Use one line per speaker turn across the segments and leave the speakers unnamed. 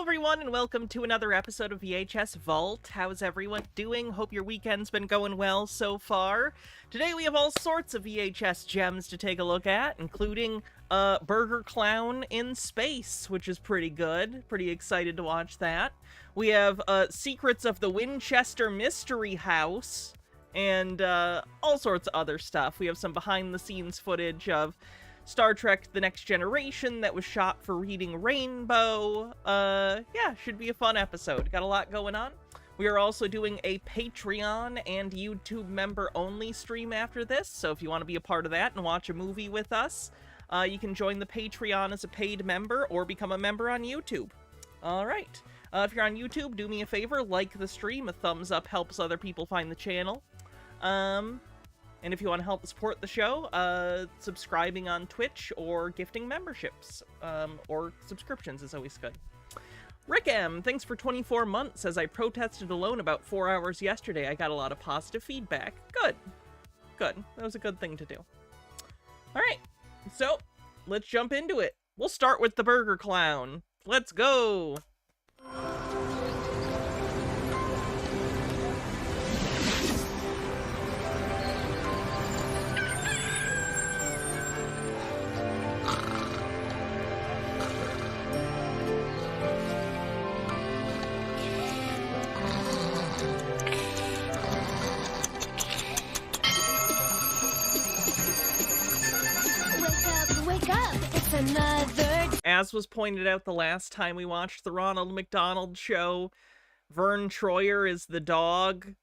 Hello everyone, and welcome to another episode of VHS Vault. How's everyone doing? Hope your weekend's been going well so far. Today we have all sorts of VHS gems to take a look at, including Burger Clown in Space, which is pretty good. Pretty excited to watch that. We have Secrets of the Winchester Mystery House, and all sorts of other stuff. We have some behind-the-scenes footage of Star Trek The Next Generation that was shot for Reading Rainbow. Yeah, should be a fun episode. Got a lot going on. We are also doing a Patreon and YouTube member-only stream after this, so if you want to be a part of that and watch a movie with us, you can join the Patreon as a paid member or become a member on YouTube. Alright, if you're on YouTube, do me a favor, like the stream. A thumbs up helps other people find the channel. And if you want to help support the show, subscribing on Twitch or gifting memberships, or subscriptions is always good. Rick M, thanks for 24 months. As I protested alone about 4 hours yesterday, I got a lot of positive feedback. Good. Good. That was a good thing to do. Alright, so let's jump into it. We'll start with the Burger Clown. Let's go! As was pointed out the last time we watched the Ronald McDonald show, Vern Troyer is the dog.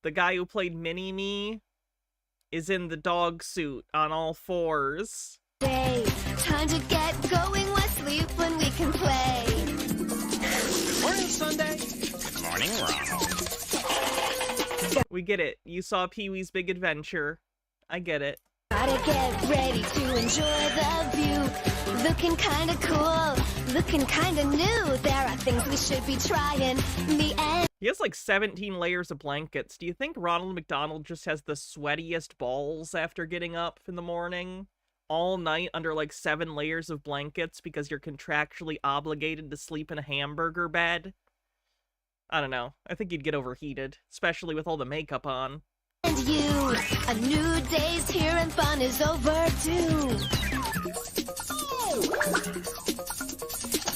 The guy who played Mini-Me is in the dog suit on all fours.
Hey, time to get going, let's sleep when we can play.
Good morning, Sunday. Good morning, Ronald.
We get it. You saw Pee-wee's Big Adventure. I get it.
Gotta get ready to enjoy the view. Looking kinda cool, looking kinda new. There are things we should be trying. Me and
He has like 17 layers of blankets. Do you think Ronald McDonald just has the sweatiest balls after getting up in the morning? All night under like 7 layers of blankets because you're contractually obligated to sleep in a hamburger bed? I don't know. I think you'd get overheated, especially with all the makeup on.
you. A new day's here and fun is overdue.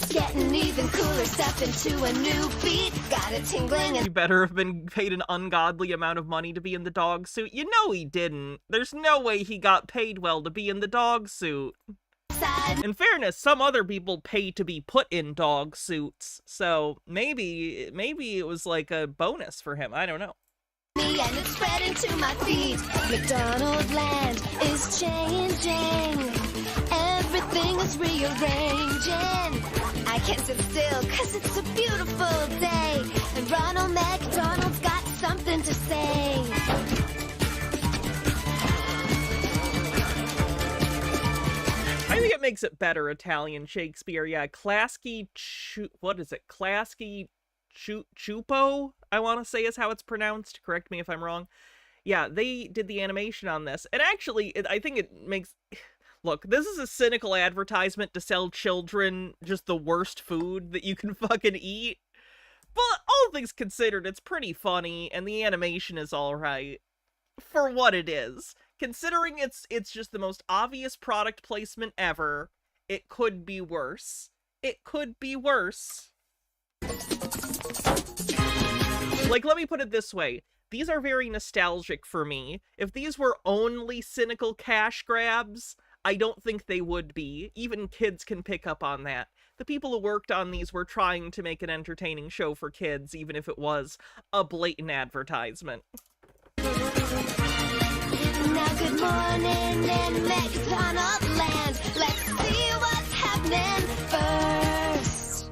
Getting even cooler, step into a new beat. Got it tingling and
He better have been paid an ungodly amount of money to be in the dog suit. You know he didn't. There's no way he got paid well to be in the dog suit.
side.
In fairness, some other people pay to be put in dog suits, so maybe it was like a bonus for him. I don't know.
Me and it's spreading to my feet. McDonald land is changing. Everything is rearranging. I can't sit still cause it's a beautiful day. And Ronald McDonald's got something to say.
I think it makes it better Italian Shakespeare. Yeah, Klasky Chupo, I want to say is how it's pronounced. Correct me if I'm wrong. Yeah, they did the animation on this. And actually, I think it makes... Look, this is a cynical advertisement to sell children just the worst food that you can fucking eat. But all things considered, it's pretty funny, and the animation is alright. For what it is. Considering it's just the most obvious product placement ever, it could be worse. It could be worse. Like, let me put it this way. These are very nostalgic for me. If these were only cynical cash grabs, I don't think they would be. Even kids can pick up on that. The people who worked on these were trying to make an entertaining show for kids, even if it was a blatant advertisement.
Now good morning in McDonald land. Let's see what's happening first.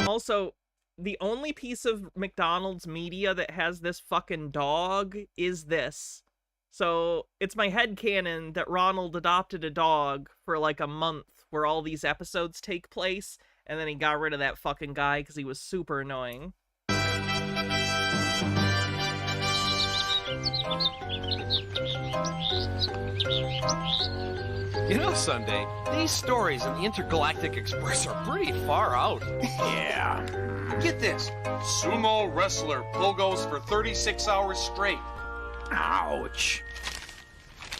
Also, the only piece of McDonald's media that has this fucking dog is this. So, it's my headcanon that Ronald adopted a dog for like a month where all these episodes take place, and then he got rid of that fucking guy because he was super annoying.
You know, Sunday, these stories in the Intergalactic Express are pretty far out.
Yeah.
Get this. Sumo wrestler pogos for 36 hours straight.
Ouch.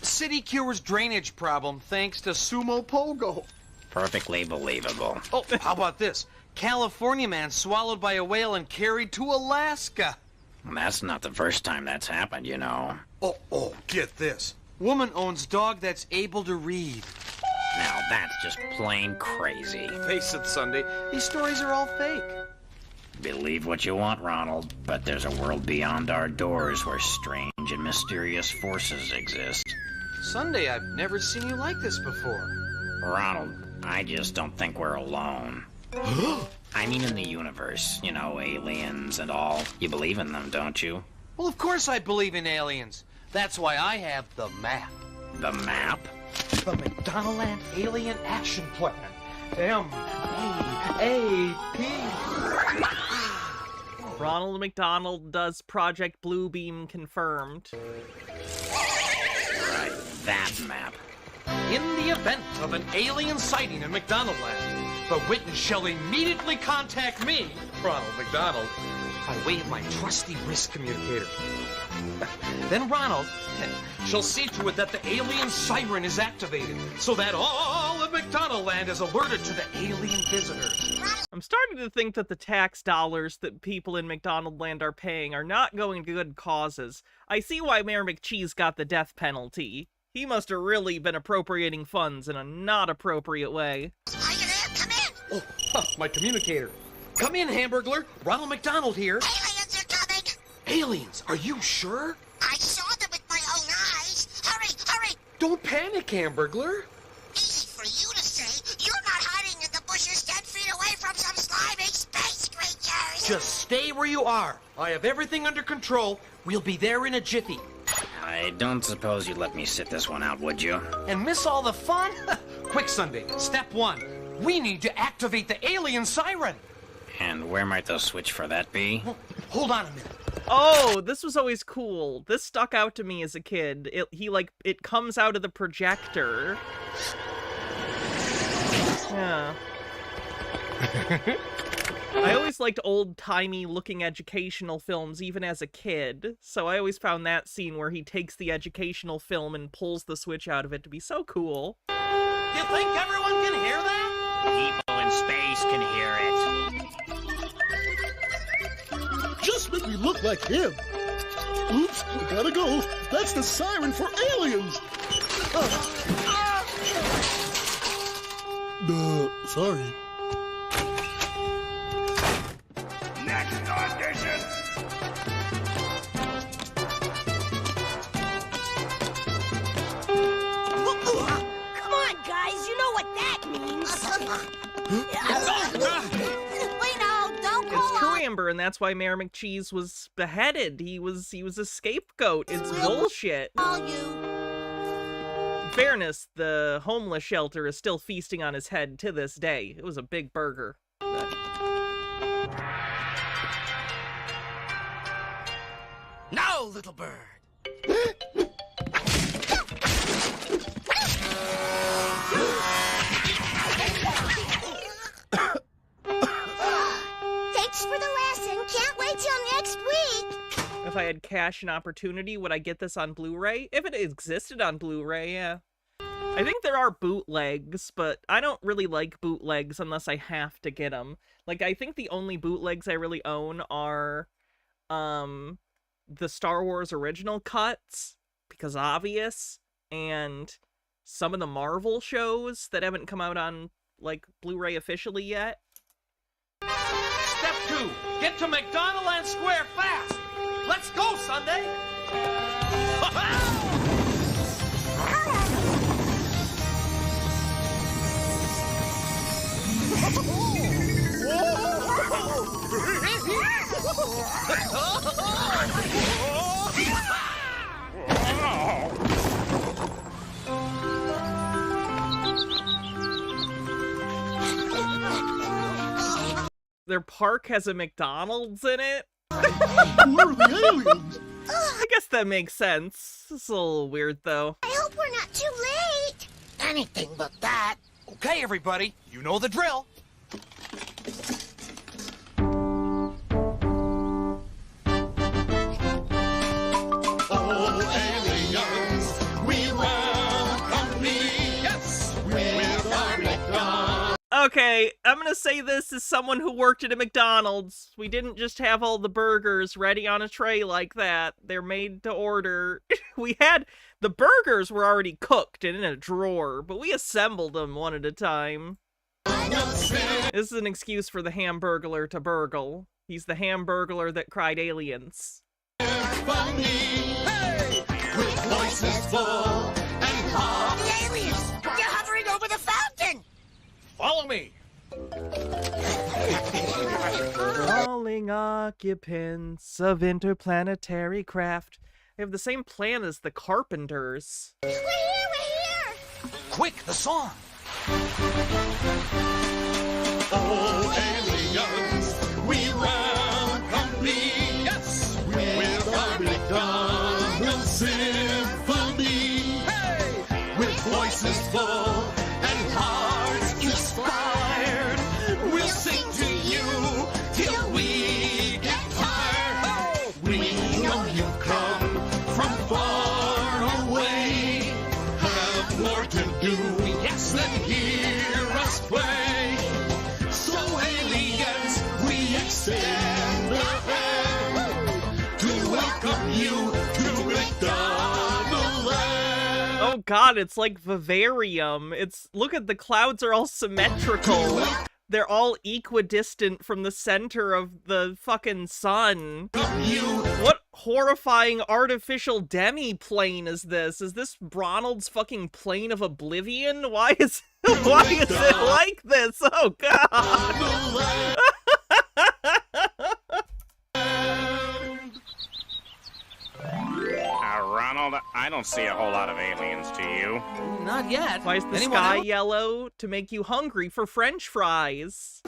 City cures drainage problem thanks to sumo pogo.
Perfectly believable.
Oh, how about this? California man swallowed by a whale and carried to Alaska.
That's not the first time that's happened, you know.
Oh, get this. Woman owns dog that's able to read.
Now that's just plain crazy.
Face it, Sunday, these stories are all fake.
Believe what you want, Ronald, but there's a world beyond our doors where strange and mysterious forces exist.
Sunday, I've never seen you like this before.
Ronald, I just don't think we're alone. I mean in the universe, you know, aliens and all. You believe in them, don't you?
Well, of course I believe in aliens. That's why I have the map.
The map?
The McDonaldland Alien Action Plan. M-A-A-P.
Ronald McDonald does Project Bluebeam confirmed.
Right, that map.
In the event of an alien sighting in McDonaldland, the witness shall immediately contact me, Ronald McDonald, by way of my trusty wrist communicator. Then Ronald shall see to it that the alien siren is activated, so that all of McDonaldland is alerted to the alien visitors.
I'm starting to think that the tax dollars that people in McDonaldland are paying are not going to good causes. I see why Mayor McCheese got the death penalty. He must have really been appropriating funds in a not appropriate way.
Are you there? Come in!
Oh, my communicator. Come in, Hamburglar. Ronald McDonald here.
Aliens are coming!
Aliens, are you sure?
I saw them with my own eyes! Hurry, hurry!
Don't panic, Hamburglar.
Easy for you to say. You're not hiding in the bushes 10 feet away from some slimy space creatures!
Just stay where you are. I have everything under control. We'll be there in a jiffy.
I don't suppose you'd let me sit this one out, would you?
And miss all the fun? Quick, Sunday. Step 1. We need to activate the alien siren.
And where might the switch for that be?
Hold on a minute.
Oh, this was always cool. This stuck out to me as a kid. It comes out of the projector. Yeah. I always liked old-timey looking educational films even as a kid, so I always found that scene where he takes the educational film and pulls the switch out of it to be so cool.
You think everyone can hear that?
People in space can hear it.
Just make me look like him. Oops, I gotta go. That's the siren for aliens. Sorry.
Next audition.
Come on, guys, you know what that means! Wait now, don't go
It's true,
on!
Amber, and that's why Mayor McCheese was beheaded. He was a scapegoat. It's bullshit.
All you...
In fairness, the homeless shelter is still feasting on his head to this day. It was a big burger.
Now, little bird.
Thanks for the lesson. Can't wait till next week.
If I had cash and opportunity, would I get this on Blu-ray? If it existed on Blu-ray, yeah. I think there are bootlegs, but I don't really like bootlegs unless I have to get them. Like, I think the only bootlegs I really own are, the Star Wars original cuts, because obvious, and some of the Marvel shows that haven't come out on, like, Blu-ray officially yet.
Step 2. Get to McDonaldland Square fast. Let's go, Sunday.
Their park has a McDonald's in it?
Who are the aliens?
I guess that makes sense. It's a little weird, though.
I hope we're not too late. anything but that.
Okay, everybody, you know the drill.
Oh, aliens, we welcome thee. Yes, with our McDonald's.
Okay, I'm gonna say this as someone who worked at a McDonald's. We didn't just have all the burgers ready on a tray like that. They're made to order. The burgers were already cooked and in a drawer, but we assembled them one at a time. This is an excuse for the Hamburglar to burgle. He's the Hamburglar that cried aliens.
Funny, hey, with voices full and hot.
The aliens! They're hovering over the fountain!
Follow me.
Calling occupants of interplanetary craft. They have the same plan as the Carpenters.
We're here!
Quick, the song.
Oh, aliens, we welcome thee. Yes, with our McDonald's symphony. Hey, with voices full and hearts inspired, we'll sing to you till we get tired. Oh, we know you've come from far away, have more to do, yes, than hear us play. So aliens, we extend our hand to welcome you to McDonald's land.
Oh god, it's like Vivarium. Look at the clouds are all symmetrical. They're all equidistant from the center of the fucking sun. What horrifying artificial demi-plane is this? Is this Ronald's fucking plane of oblivion? Why is it like this? Oh god.
Ronald, I don't see a whole lot of aliens, do you?
Not yet.
Why is the sky yellow? To make you hungry for French fries.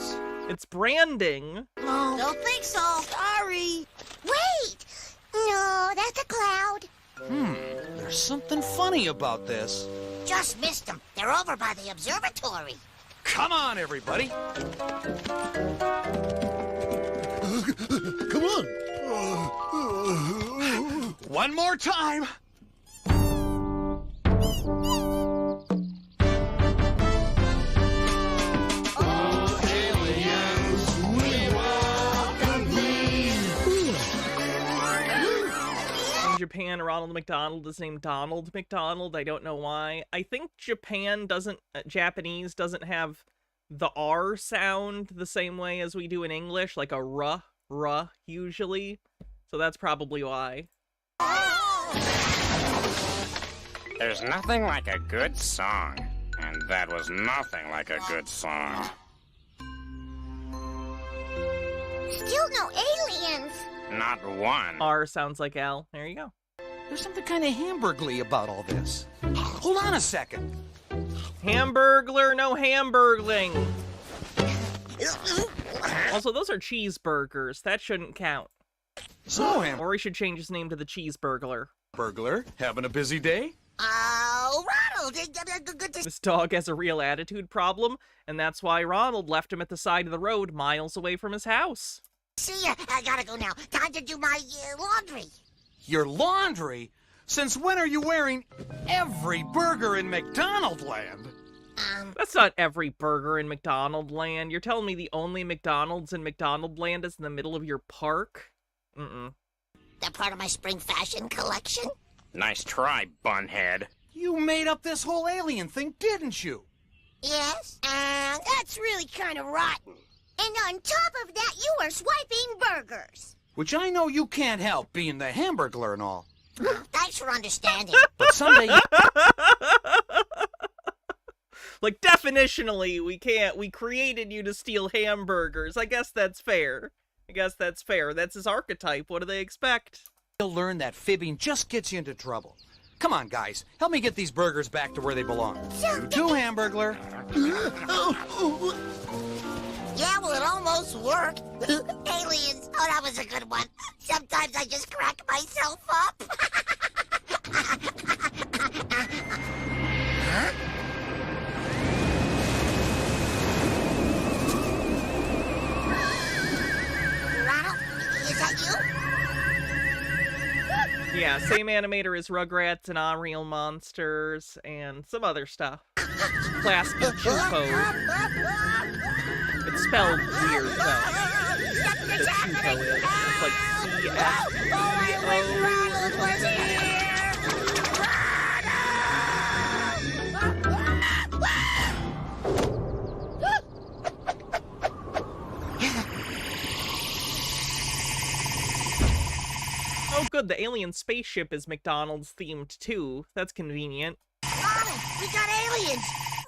It's branding.
No, don't think so. Sorry. Wait! No, that's a cloud.
There's something funny about this.
Just missed them. They're over by the observatory.
Come on, everybody.
Come on.
One more time.
In Japan, Ronald McDonald is named Donald McDonald. I don't know why. I think Japanese doesn't have the R sound the same way as we do in English, like a ruh, usually. So that's probably why.
There's nothing like a good song. And that was nothing like a good song.
Still no aliens.
Not one.
R sounds like L. There you go.
There's something kind of hamburgly about all this. Hold on a second.
Hamburglar, no hamburgling. Also, those are cheeseburgers. That shouldn't count.
So,
Or he should change his name to the Cheeseburglar.
Hamburglar, having a busy day?
Oh, Ronald, good to
This dog has a real attitude problem, and that's why Ronald left him at the side of the road miles away from his house.
see ya. I gotta go now. Time to do my laundry.
Your laundry? Since when are you wearing every burger in McDonald land?
That's not every burger in McDonald land. You're telling me the only McDonald's in McDonald land is in the middle of your park?
That part of my spring fashion collection?
Nice try, bunhead.
You made up this whole alien thing, didn't you?
Yes. That's really kind of rotten. And on top of that, you are swiping burgers.
Which I know you can't help, being the Hamburglar and all.
Thanks for understanding.
But someday...
Like, definitionally, we created you to steal hamburgers. I guess that's fair. That's his archetype. What do they expect?
you'll learn that fibbing just gets you into trouble. Come on, guys. Help me get these burgers back to where they belong. You too, Hamburglar.
Yeah, well, it almost worked. Aliens. Oh, that was a good one. Sometimes I just crack myself up.
Yeah, same animator as Rugrats and Unreal Monsters and some other stuff. Classic Chupo. It's spelled weird, though. The Chupo is. It's like C-S-E-O or something. Oh, good. The alien spaceship is McDonald's themed too. That's convenient.
Ronald, we got aliens!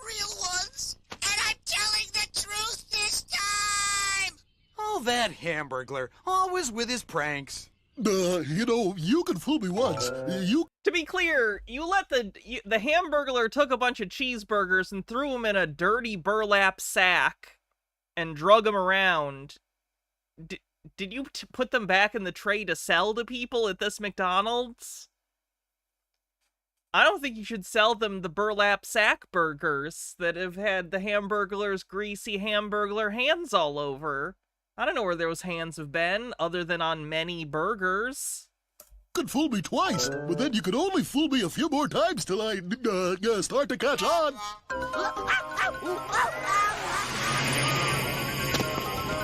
Real ones! And I'm telling the truth this time!
Oh, that Hamburglar, always with his pranks.
You can fool me once.
To be clear, you let the Hamburglar took a bunch of cheeseburgers and threw them in a dirty burlap sack and drug them around. Did you put them back in the tray to sell to people at this McDonald's? I don't think you should sell them the burlap sack burgers that have had the Hamburglar's greasy Hamburglar hands all over. I don't know where those hands have been, other than on many burgers.
You can fool me twice, but then you can only fool me a few more times till I start to catch on.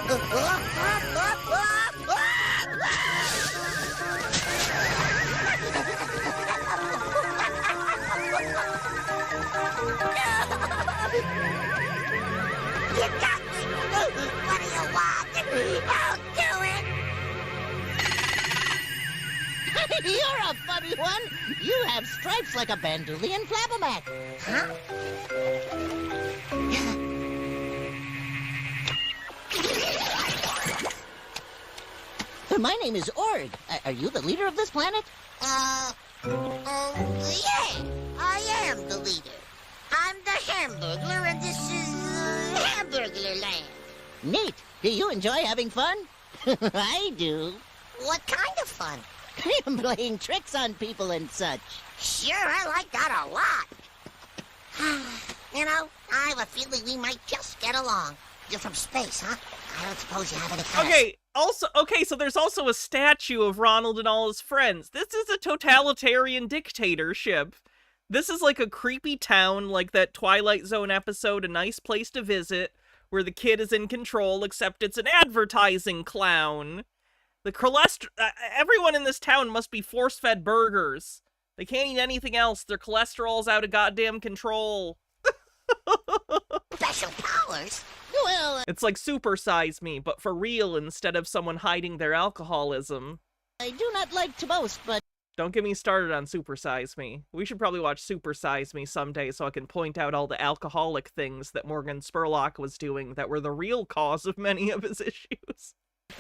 You got me! What do you want? I'll do it!
You're a funny one. You have stripes like a Bandolian flabbermac.
Huh?
My name is Ord. Are you the leader of this planet?
Yeah, I am the leader. I'm the Hamburglar, and this is Hamburglar Land.
Neat. Do you enjoy having fun? I do.
What kind of fun?
Playing tricks on people and such.
Sure, I like that a lot. You know, I have a feeling we might just get along. You're from space, huh? I don't suppose you have any kind
So there's also a statue of Ronald and all his friends. This is a totalitarian dictatorship. This is like a creepy town, like that Twilight Zone episode, A Nice Place to Visit, where the kid is in control, except it's an advertising clown. Everyone in this town must be force-fed burgers. They can't eat anything else. Their cholesterol's out of goddamn control.
special powers.
Well,
It's like Super Size Me, but for real instead of someone hiding their alcoholism.
I do not like to boast, but
Don't get me started on Super Size Me. We should probably watch Super Size Me someday so I can point out all the alcoholic things that Morgan Spurlock was doing that were the real cause of many of his issues.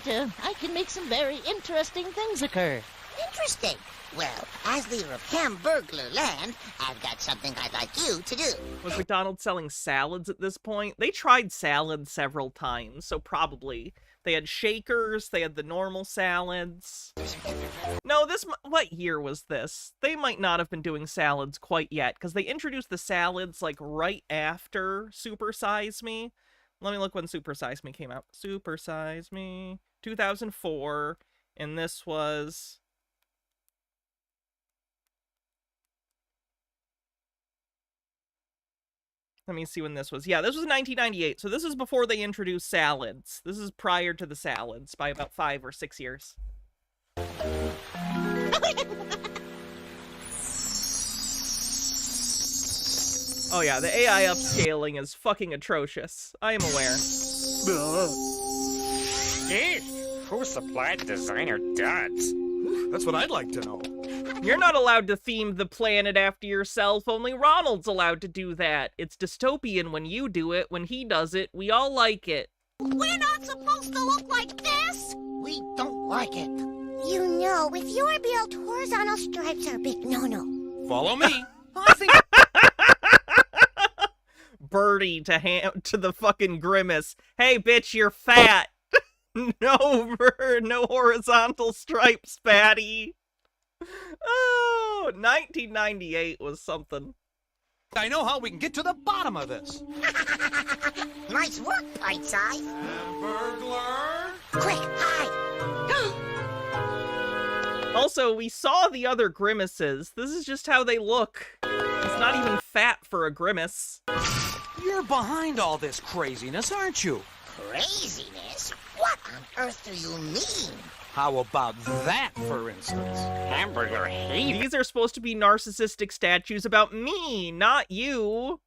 I can make some very interesting things occur.
Interesting. Well, as leader of Hamburglar Land, I've got something I'd like you to do.
Was McDonald's selling salads at this point? They tried salads several times, so probably. They had shakers, they had the normal salads. No, what year was this? They might not have been doing salads quite yet, because they introduced the salads, like, right after Super Size Me. Let me look when Super Size Me came out. Super Size Me, 2004, and this was... Let me see when this was. Yeah, this was 1998, so this is before they introduced salads. This is prior to the salads by about 5 or 6 years. Oh yeah, the AI upscaling is fucking atrocious. I am aware.
Steve, who supplied designer duds?
That's what I'd like to know.
You're not allowed to theme the planet after yourself, only Ronald's allowed to do that. It's dystopian when you do it, when he does it, we all like it.
We're not supposed to look like this!
We don't like it.
You know, with your build, horizontal stripes are a big no-no.
Follow me. I think
Birdie to the fucking Grimace. Hey, bitch, you're fat. No horizontal stripes, fatty. Oh, 1998 was something.
I know how we can get to the bottom of this.
Nice work, Pint Size.
Burglar.
Quick, hide!
Also, we saw the other grimaces. This is just how they look. It's not even fat for a grimace.
You're behind all this craziness, aren't you?
Craziness? What on earth do you mean?
How about that, for instance?
Hamburger heathen.
These are supposed to be narcissistic statues about me, not you.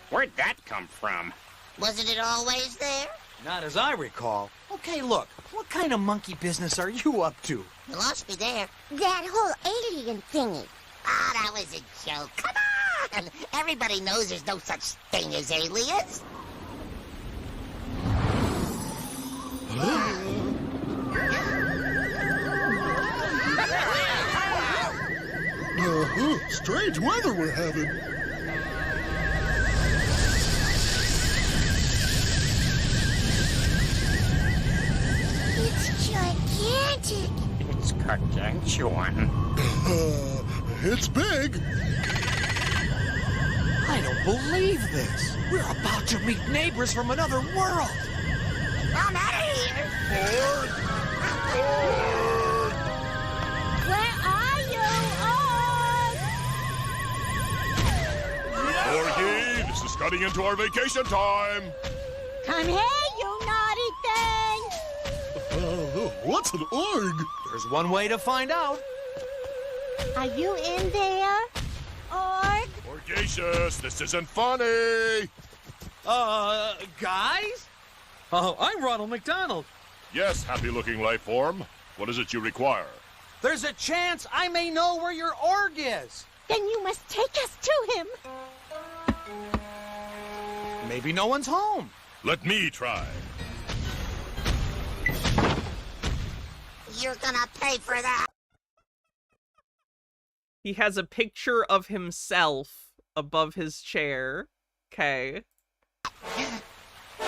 Where'd that come from?
Wasn't it always there?
Not as I recall. Okay, look, what kind of monkey business are you up to?
You lost me there.
That whole alien thingy.
Ah, that was a joke. Come on! Everybody knows there's no such thing as aliens.
Strange weather we're having.
It's gigantic.
It's gargantuan.
It's big.
I don't believe this. We're about to meet neighbors from another world.
I'm out of here.
Where are you, Org?
Orgy, this is cutting into our vacation time.
Come here, you naughty thing.
What's an org?
There's one way to find out.
Are you in there, Org?
Orgasius, this isn't funny.
Guys? Oh, I'm Ronald McDonald.
Yes, happy-looking life form. What is it you require?
There's a chance I may know where your org is.
Then you must take us to him.
Maybe no one's home.
Let me try.
You're gonna pay for that.
He has a picture of himself above his chair. Okay.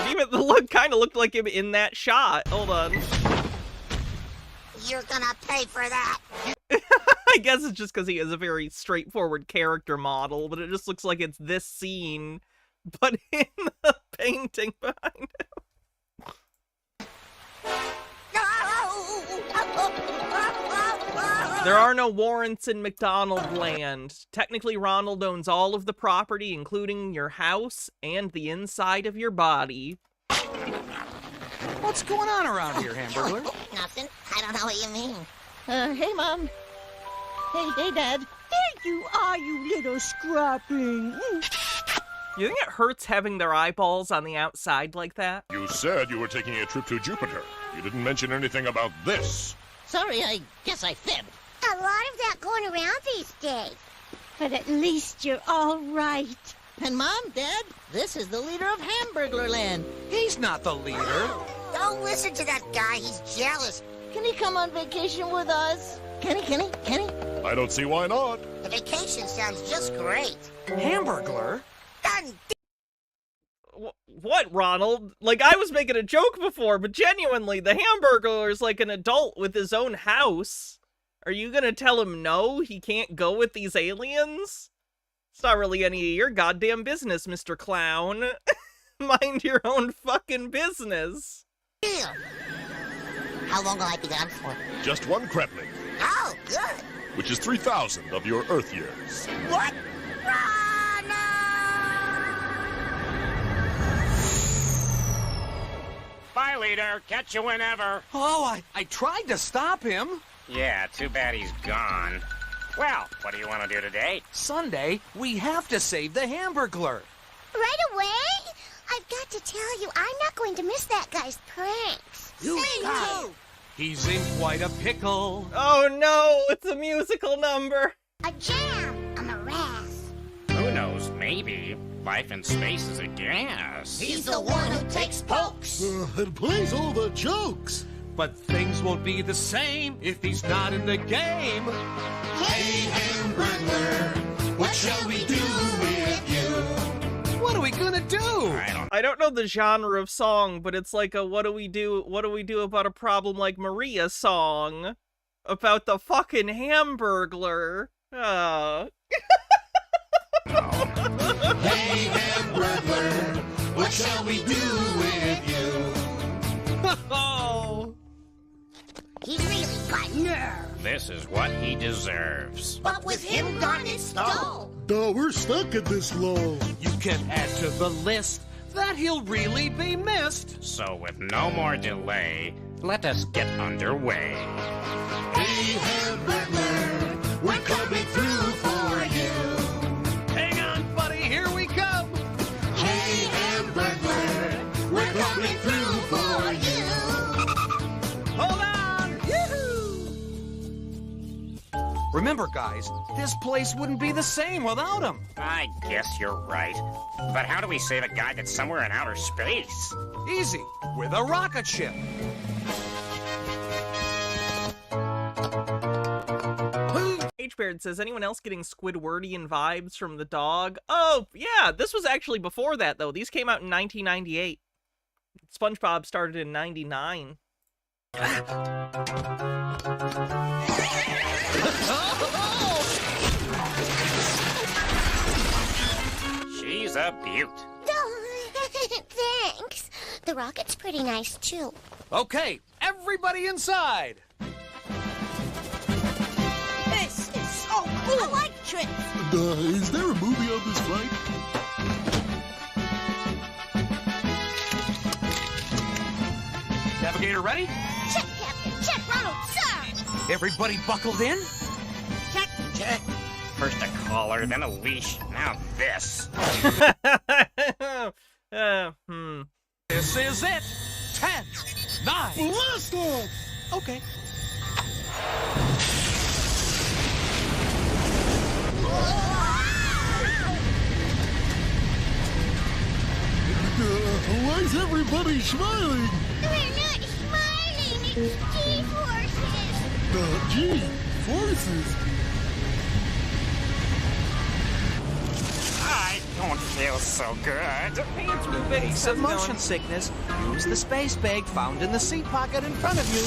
Even the look kind of looked like him in that shot. Hold on.
You're gonna pay for that.
I guess it's just because he is a very straightforward character model, but it just looks like it's this scene, but in the painting behind him. There are no warrants in McDonald land. Technically, Ronald owns all of the property, including your house and the inside of your body.
What's going on around here, Hamburglar?
Nothing. I don't know what you mean.
Hey, Mom. Hey, Dad. There you are, you little scrapping.
You think it hurts having their eyeballs on the outside like that?
You said you were taking a trip to Jupiter. You didn't mention anything about this.
Sorry, I guess I fibbed.
A lot of that going around these days.
But at least you're all right. And Mom, Dad, this is the leader of Hamburglar Land.
He's not the leader.
Don't listen to that guy. He's jealous.
Can he come on vacation with us? Can he?
I don't see why not.
The vacation sounds just great.
Hamburglar?
Done.
What, Ronald? Like, I was making a joke before, but genuinely, the Hamburglar is like an adult with his own house. Are you gonna tell him no, he can't go with these aliens? It's not really any of your goddamn business, Mr. Clown. Mind your own fucking business.
Deal. How long will I be gone for?
Just one Kremlin,
Oh, good.
which is 3,000 of your Earth years.
What? Run!
Bye, leader. Catch you whenever.
Oh, I tried to stop him.
Yeah, too bad he's gone. Well, what do you want to do today?
Sunday, we have to save the Hamburglar.
Right away? I've got to tell you, I'm not going to miss that guy's pranks.
Me too.
He's in quite a pickle.
Oh no, it's a musical number.
A jam, a morass.
Who knows? Maybe. Life in space is a gas.
He's the one who takes pokes.
And plays all the jokes.
But things won't be the same if he's not in the game.
Hey, Hamburglar, what shall we do with you?
What are we gonna do?
I don't know the genre of song, but it's like a what do we do about a problem like Maria song about the fucking Hamburglar.
Hey, Hamburglar, what shall we do with you?
Oh.
He's really got nerve.
This is what he deserves.
But with him gone, it's dull.
Duh, we're stuck in this lull.
You can add to the list that he'll really be missed.
So with no more delay, let us get underway.
Hey, Hamburglar, we're coming through for you.
Hang on, buddy, here we come.
Hey, Hamburglar, we're coming through for you.
Hold on! Yoo-hoo! Remember, guys, this place wouldn't be the same without him.
I guess you're right. But how do we save a guy that's somewhere in outer space?
Easy, with a rocket ship.
H-Baird says, anyone else getting Squidwardian vibes from the dog? Oh, yeah, this was actually before that, though. These came out in 1998. SpongeBob started in 99.
She's a beaut.
Thanks. The rocket's pretty nice, too.
Okay, everybody inside.
This is so cool. I like trips.
Is there a movie on this flight?
Navigator ready?
Check, Captain. Check, Ronald, sir.
Everybody buckled in?
Check.
Check.
First a collar, then a leash, now this.
This is it. 10, 9.
Blast off!
Okay.
Why is everybody smiling?
We're not smiling. It's G-forces.
Gee, forces.
I don't feel so good.
Some motion sickness. Use the space bag found in the seat pocket in front of you.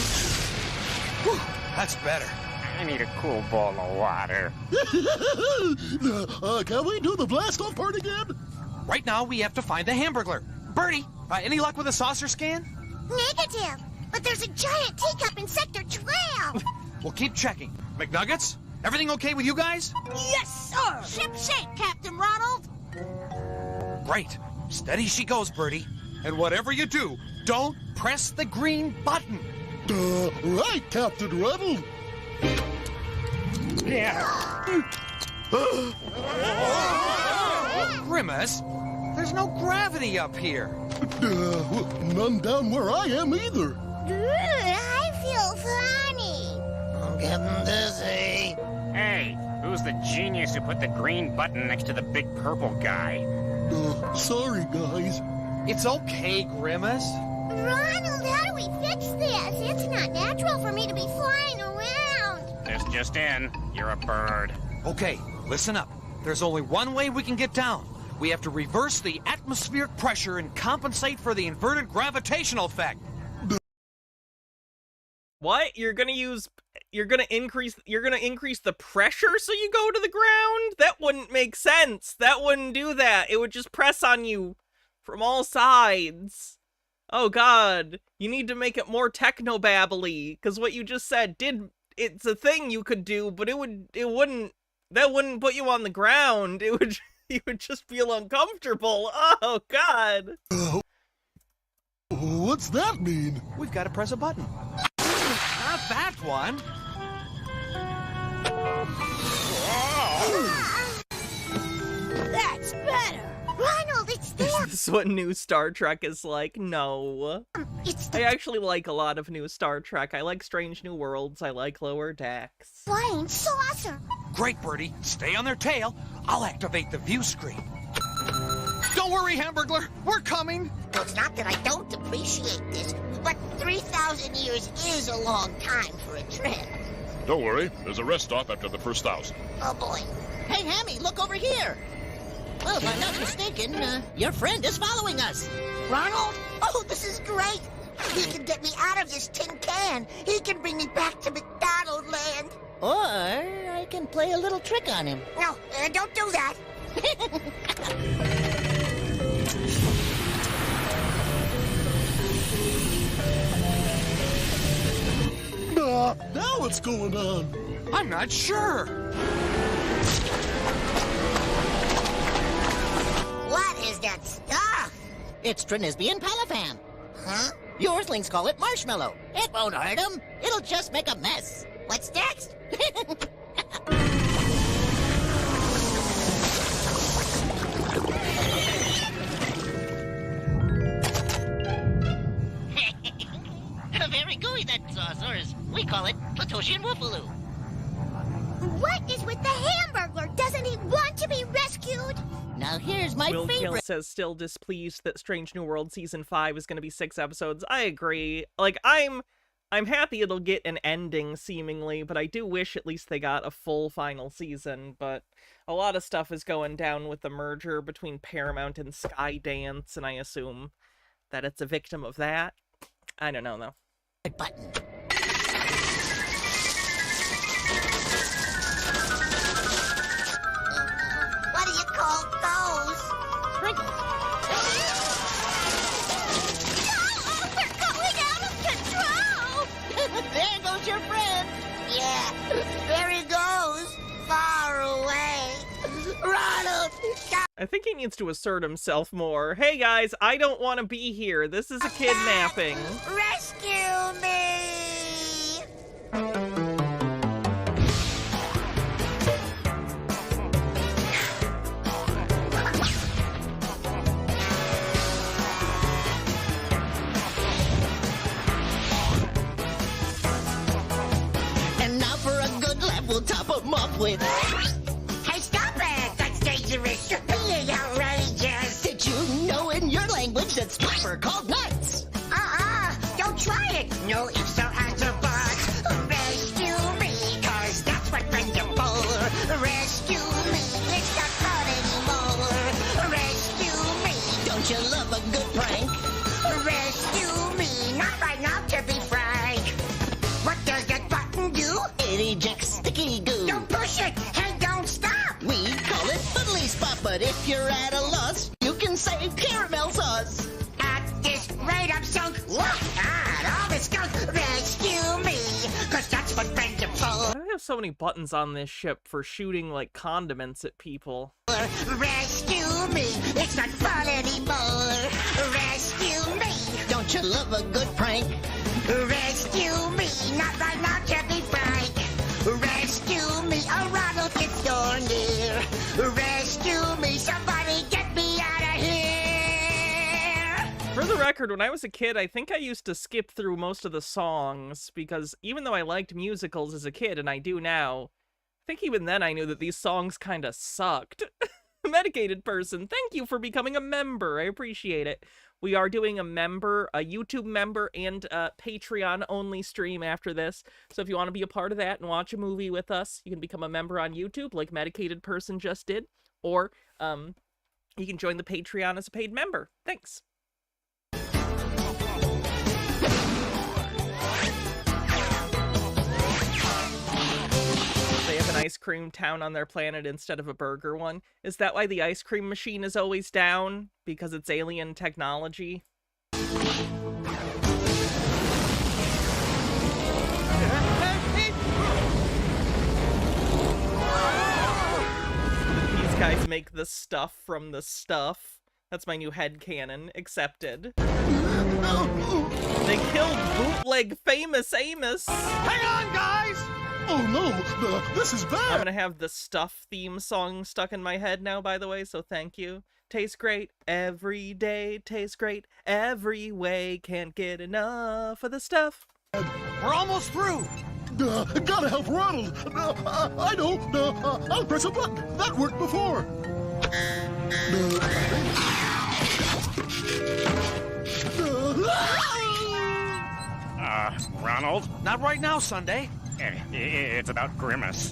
Whew, that's better.
I need a cool bowl of water.
Can we do the blast-off part again?
Right now, we have to find the Hamburglar. Bertie, any luck with a saucer scan?
Negative. But there's a giant teacup in Sector 12.
We'll keep checking. McNuggets, everything okay with you guys?
Yes, sir. Ship shape, Captain Ronald.
Great. Steady she goes, Bertie. And whatever you do, don't press the green button.
Right, Captain Ronald.
Grimace, there's no gravity up here.
None down where I am either.
I feel funny.
I'm getting dizzy.
Hey, who's the genius who put the green button next to the big purple guy?
Sorry, guys.
It's okay, Grimace.
Ronald, how do we fix this? It's not natural for me to be flying around.
This just in, you're a bird.
Okay, listen up. There's only one way we can get down. We have to reverse the atmospheric pressure and compensate for the inverted gravitational effect.
What? You're gonna increase the pressure so you go to the ground? That wouldn't make sense. That wouldn't do that. It would just press on you from all sides. Oh god. You need to make it more techno-babbly, because what you just said it's a thing you could do, but that wouldn't put you on the ground. You would just feel uncomfortable. Oh god.
What's that mean?
We've got to press a button. Not that one.
That's better.
Ronald, it's there.
This is what new Star Trek is like. No.
It's
I
the
actually like a lot of new Star Trek. I like Strange New Worlds. I like Lower Decks.
flying saucer.
Great, Bertie. Stay on their tail. I'll activate the view screen. Don't worry, Hamburglar. We're coming.
Well, it's not that I don't appreciate this, but 3,000 years is a long time for a trip.
Don't worry, there's a rest stop after the first 1,000.
Oh, boy.
Hey, Hammy, look over here. Well, if I'm not mistaken, your friend is following us.
Ronald? Oh, this is great. He can get me out of this tin can. He can bring me back to McDonald Land.
Or I can play a little trick on him.
No, don't do that.
Now it's going on?
I'm not sure.
What is that stuff?
It's Trinisbean Palafam.
Huh?
Your Earthlings call it marshmallow. It won't hurt them. It'll just make a mess.
What's next?
Very gooey, that saucer's. We call it Platosian Woofaloo.
What is with the Hamburglar? Doesn't he want to be rescued?
Now here's my
Will Kill
favorite.
says still displeased that Strange New World Season 5 is going to be 6 episodes. I agree. Like, I'm happy it'll get an ending, seemingly, but I do wish at least they got a full final season. But a lot of stuff is going down with the merger between Paramount and Skydance, and I assume that it's a victim of that. I don't know, though.
Button.
What do you call those?
Sprinkle.
Oh, we're going out of control!
There goes your friend.
Yeah, there he goes. Far away. Ronald!
I think he needs to assert himself more. Hey guys, I don't want to be here. This is a kidnapping.
Rescue me!
And now for a good laugh, we'll top 'em up with.
Hey, stop it! That's dangerous. You're being outrageous.
Did you know in your language that Spopper called nuts?
Don't try it. No ifs or ands or buts. Rescue me, cause that's what friends are for. Rescue me, it's not fun anymore. Rescue me,
Don't you love a good prank?
rescue me, not right now to be frank. What does that button do?
It ejects sticky goo.
Don't push it, hey, don't stop.
We call it Fiddly Spot, but if you're at a loss, you can say caramel sauce.
At this rate I'm sunk. Look at all this gunk. Rescue me, cause that's what friends are for.
Why do they have so many buttons on this ship for shooting, like, condiments at people?
Rescue me, it's not fun anymore. Rescue me,
Don't you love a good prank?
rescue me, not right now to be frank. Rescue me, a Ronald gets door near. Rescue me, somebody get me out of here.
For the record, when I was a kid, I think I used to skip through most of the songs, because even though I liked musicals as a kid, and I do now, I think even then I knew that these songs kinda sucked. Medicated person, thank you for becoming a member. I appreciate it. We are doing a YouTube member, and a Patreon-only stream after this. So if you want to be a part of that and watch a movie with us, you can become a member on YouTube, like Medicated Person just did. Or, you can join the Patreon as a paid member. Thanks. They have an ice cream town on their planet instead of a burger one. Is that why the ice cream machine is always down? Because it's alien technology? These guys make the stuff from the stuff. That's my new headcanon. Accepted. They killed bootleg famous Amos.
Hang on, guys!
Oh no, this is
I'm
bad.
gonna have the Stuff theme song stuck in my head now, by the way, so thank you. Tastes great every day, tastes great every way, can't get enough of the stuff.
We're almost through.
Gotta help Ronald. I know. I'll press a button. That worked before.
Ronald?
Not right now, Sunday.
It's about Grimace.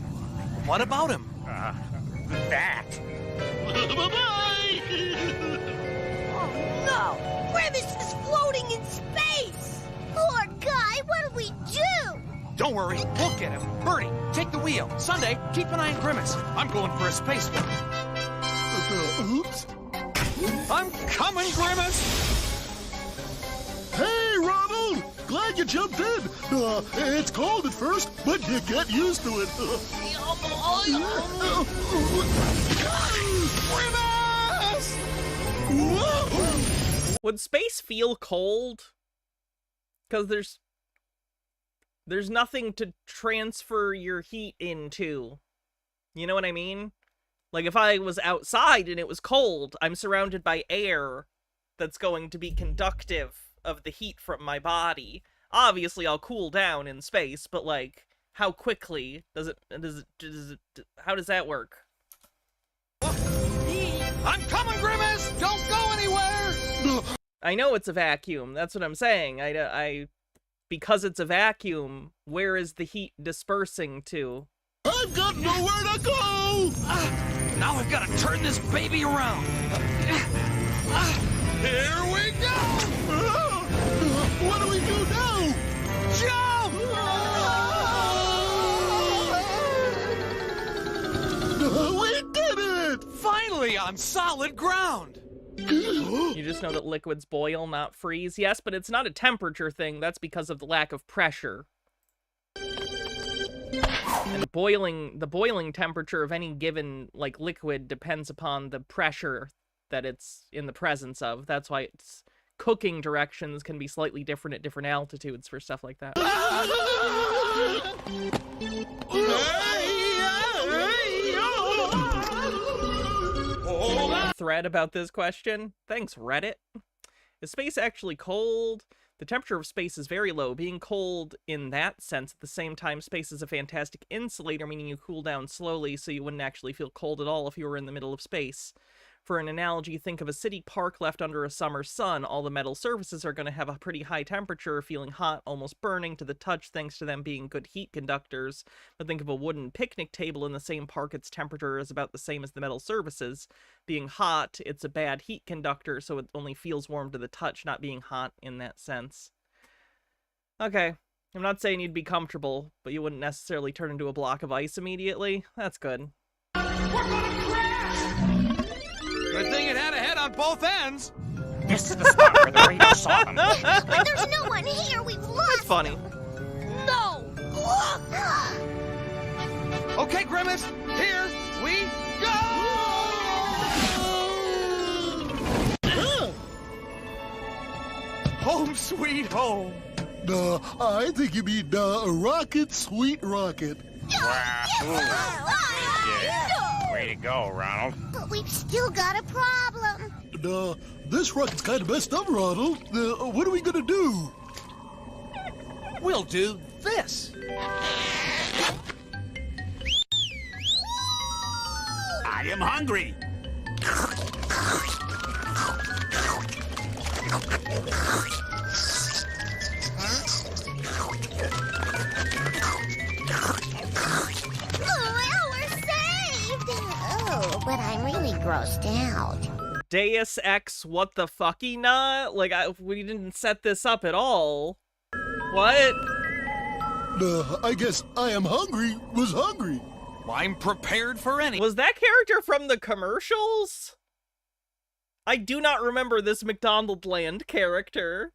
What about him?
That.
Bye-bye.
Oh no! Grimace is floating in space! Poor guy, what'll we do?
Don't worry, we'll get him. Bertie, take the wheel. Sunday, keep an eye on Grimace. I'm going for a space one.
Oops.
I'm coming, Grimace!
Hey, Ronald! glad you jumped in. It's cold at first, but you get used to it.
Would space feel cold? Because there's nothing to transfer your heat into. You know what I mean? Like, if I was outside and it was cold, I'm surrounded by air that's going to be conductive of the heat from my body. Obviously, I'll cool down in space, but, like, how quickly how does that work?
I'm coming, Grimace! Don't go anywhere!
I know it's a vacuum, that's what I'm saying. Because it's a vacuum, where is the heat dispersing to?
I've got nowhere to go!
Now I've got to turn this baby around. Here we go!
What do we do now?
Jump!
We did it!
Finally on solid ground!
You just know that liquids boil, not freeze. Yes, but it's not a temperature thing. That's because of the lack of pressure. And the boiling temperature of any given, like, liquid depends upon the pressure that it's in the presence of. That's why its cooking directions can be slightly different at different altitudes for stuff like that. Thread about this question? Thanks, Reddit. Is space actually cold? The temperature of space is very low, being cold in that sense. At the same time, space is a fantastic insulator, meaning you cool down slowly, so you wouldn't actually feel cold at all if you were in the middle of space. For an analogy, think of a city park left under a summer sun. All the metal surfaces are going to have a pretty high temperature, feeling hot, almost burning to the touch, thanks to them being good heat conductors. But think of a wooden picnic table in the same park. Its temperature is about the same as the metal surfaces. Being hot, it's a bad heat conductor, so it only feels warm to the touch, not being hot in that sense. Okay, I'm not saying you'd be comfortable, but you wouldn't necessarily turn into a block of ice immediately. That's good.
We're gonna crash! Good thing it had a head on both ends.
This is the spot where the radar saw them.
But there's no one here. We've lost.
That's funny.
No. Look.
Okay, Grimace, here we go! Home sweet home.
I think you mean rocket, sweet rocket.
Way to go, Ronald.
But we've still got a problem.
This rocket's kind of messed up, Ronald. What are we gonna do?
We'll do this.
I am hungry.
Oh, but I'm really grossed out.
Deus Ex what the fucky not? Like, we didn't set this up at all. What?
I guess I am hungry was hungry.
I'm prepared for any.
Was that character from the commercials? I do not remember this McDonaldland character.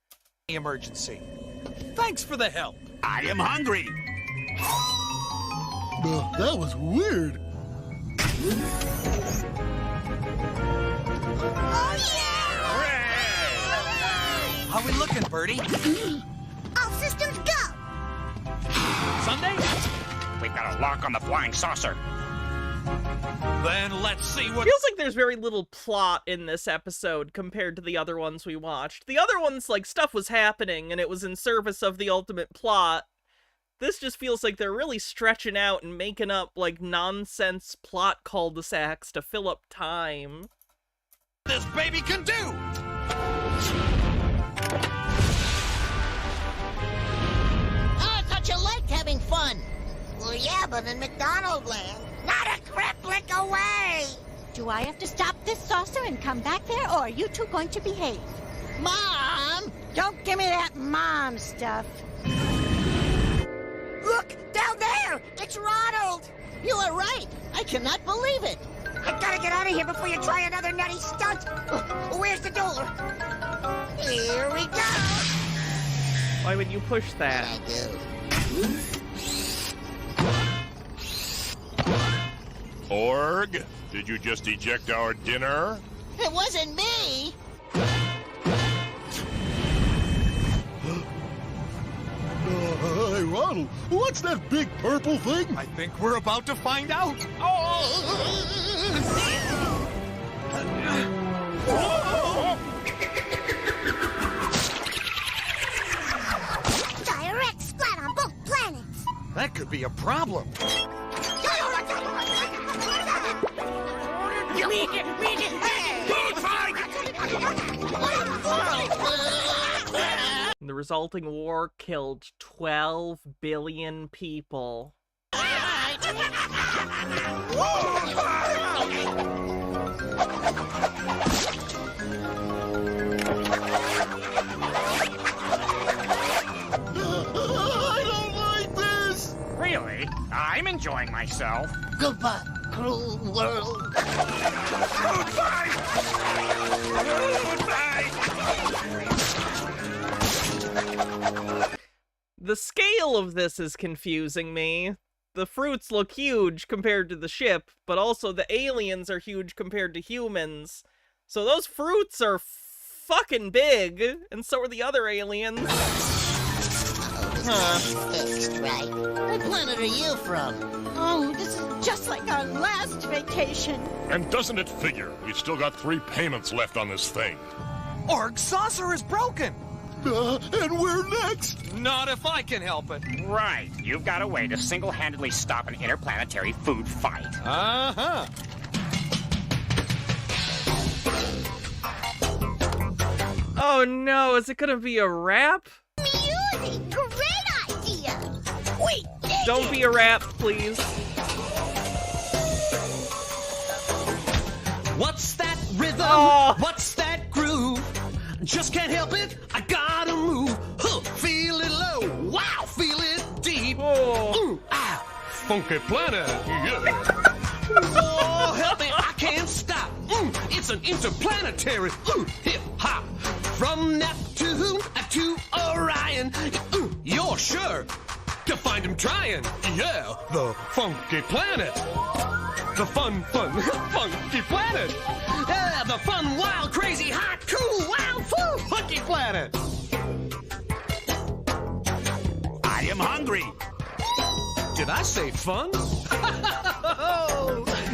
Emergency. Thanks for the help.
I am hungry.
That was weird.
Oh, yeah!
How we looking, Birdie?
All systems go!
Sunday?
We've got a lock on the flying saucer.
Then let's see what...
Feels like there's very little plot in this episode compared to the other ones we watched. The other ones, like, stuff was happening and it was in service of the ultimate plot. This just feels like they're really stretching out and making up, like, nonsense plot cul-de-sacs to fill up time.
This baby can do!
I thought you liked having fun.
Well, yeah, but in McDonaldland, not a crap lick away.
Do I have to stop this saucer and come back there, or are you two going to behave?
Mom!
Don't give me that mom stuff.
Look, down there! It's Ronald!
You are right. I cannot believe it.
I gotta get out of here before you try another nutty stunt. Where's the door? Here we go.
Why would you push that?
Org, did you just eject our dinner?
It wasn't me.
Hey, Ronald, what's that big purple thing?
I think we're about to find out.
Direct splat on both planets.
That could be a problem.
The resulting war killed 12 billion people.
I don't like this!
Really? I'm enjoying myself.
Goodbye, cruel world.
The scale of this is confusing me. The fruits look huge compared to the ship, but also the aliens are huge compared to humans. So those fruits are fucking big, and so are the other aliens.
Fixed, right? What planet are you from?
Oh, this is just like our last vacation.
And doesn't it figure? We've still got 3 payments left on this thing.
Org's saucer is broken.
And we're next!
Not if I can help it.
Right. You've got a way to single-handedly stop an interplanetary food fight.
Uh-huh.
Oh no, is it gonna be a rap?
Music! Great idea! Wait,
Don't be a rap, please.
What's that rhythm?
Oh.
What's that groove? Just can't help it. I gotta move. Huh. Feel it low. Wow. Feel it deep.
Oh.
Ooh, ah.
Funky planet, yeah.
Oh, help me. I can't stop. It's an interplanetary hip hop. From Neptune to Orion. You're sure to find him trying. Yeah, the funky planet. The funky planet. Yeah, the fun, wild, crazy, hot, cool, wild, funky planet.
I am hungry.
Did I say fun?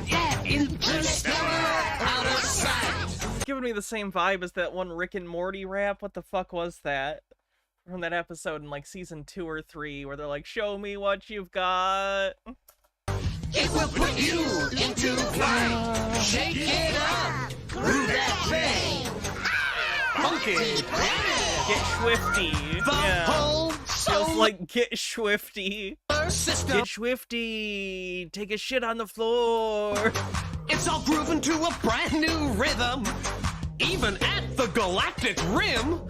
Yeah, interstellar, out of sight.
It's giving me the same vibe as that one Rick and Morty rap. What the fuck was that? From that episode in like season 2 or 3 where they're like, show me what you've got.
It will put you into flight. Shake it up, groove that thing. Funky planet.
Get Swifty.
The
Yeah.
whole
Feels
solar
like Get Swifty.
system.
Get Swifty. Take a shit on the floor.
It's all grooving to a brand new rhythm. Even at the galactic rim,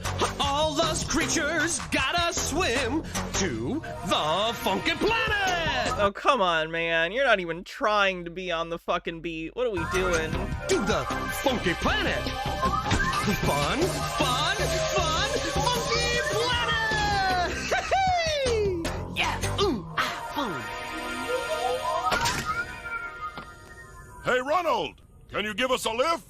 all those creatures gotta swim to the funky planet.
Oh, come on, man. You're not even trying to be on the fucking beat. What are we doing?
To the funky planet. Fun, fun, fun, funky planet. Yeah, fun.
Hey, Ronald, can you give us a lift?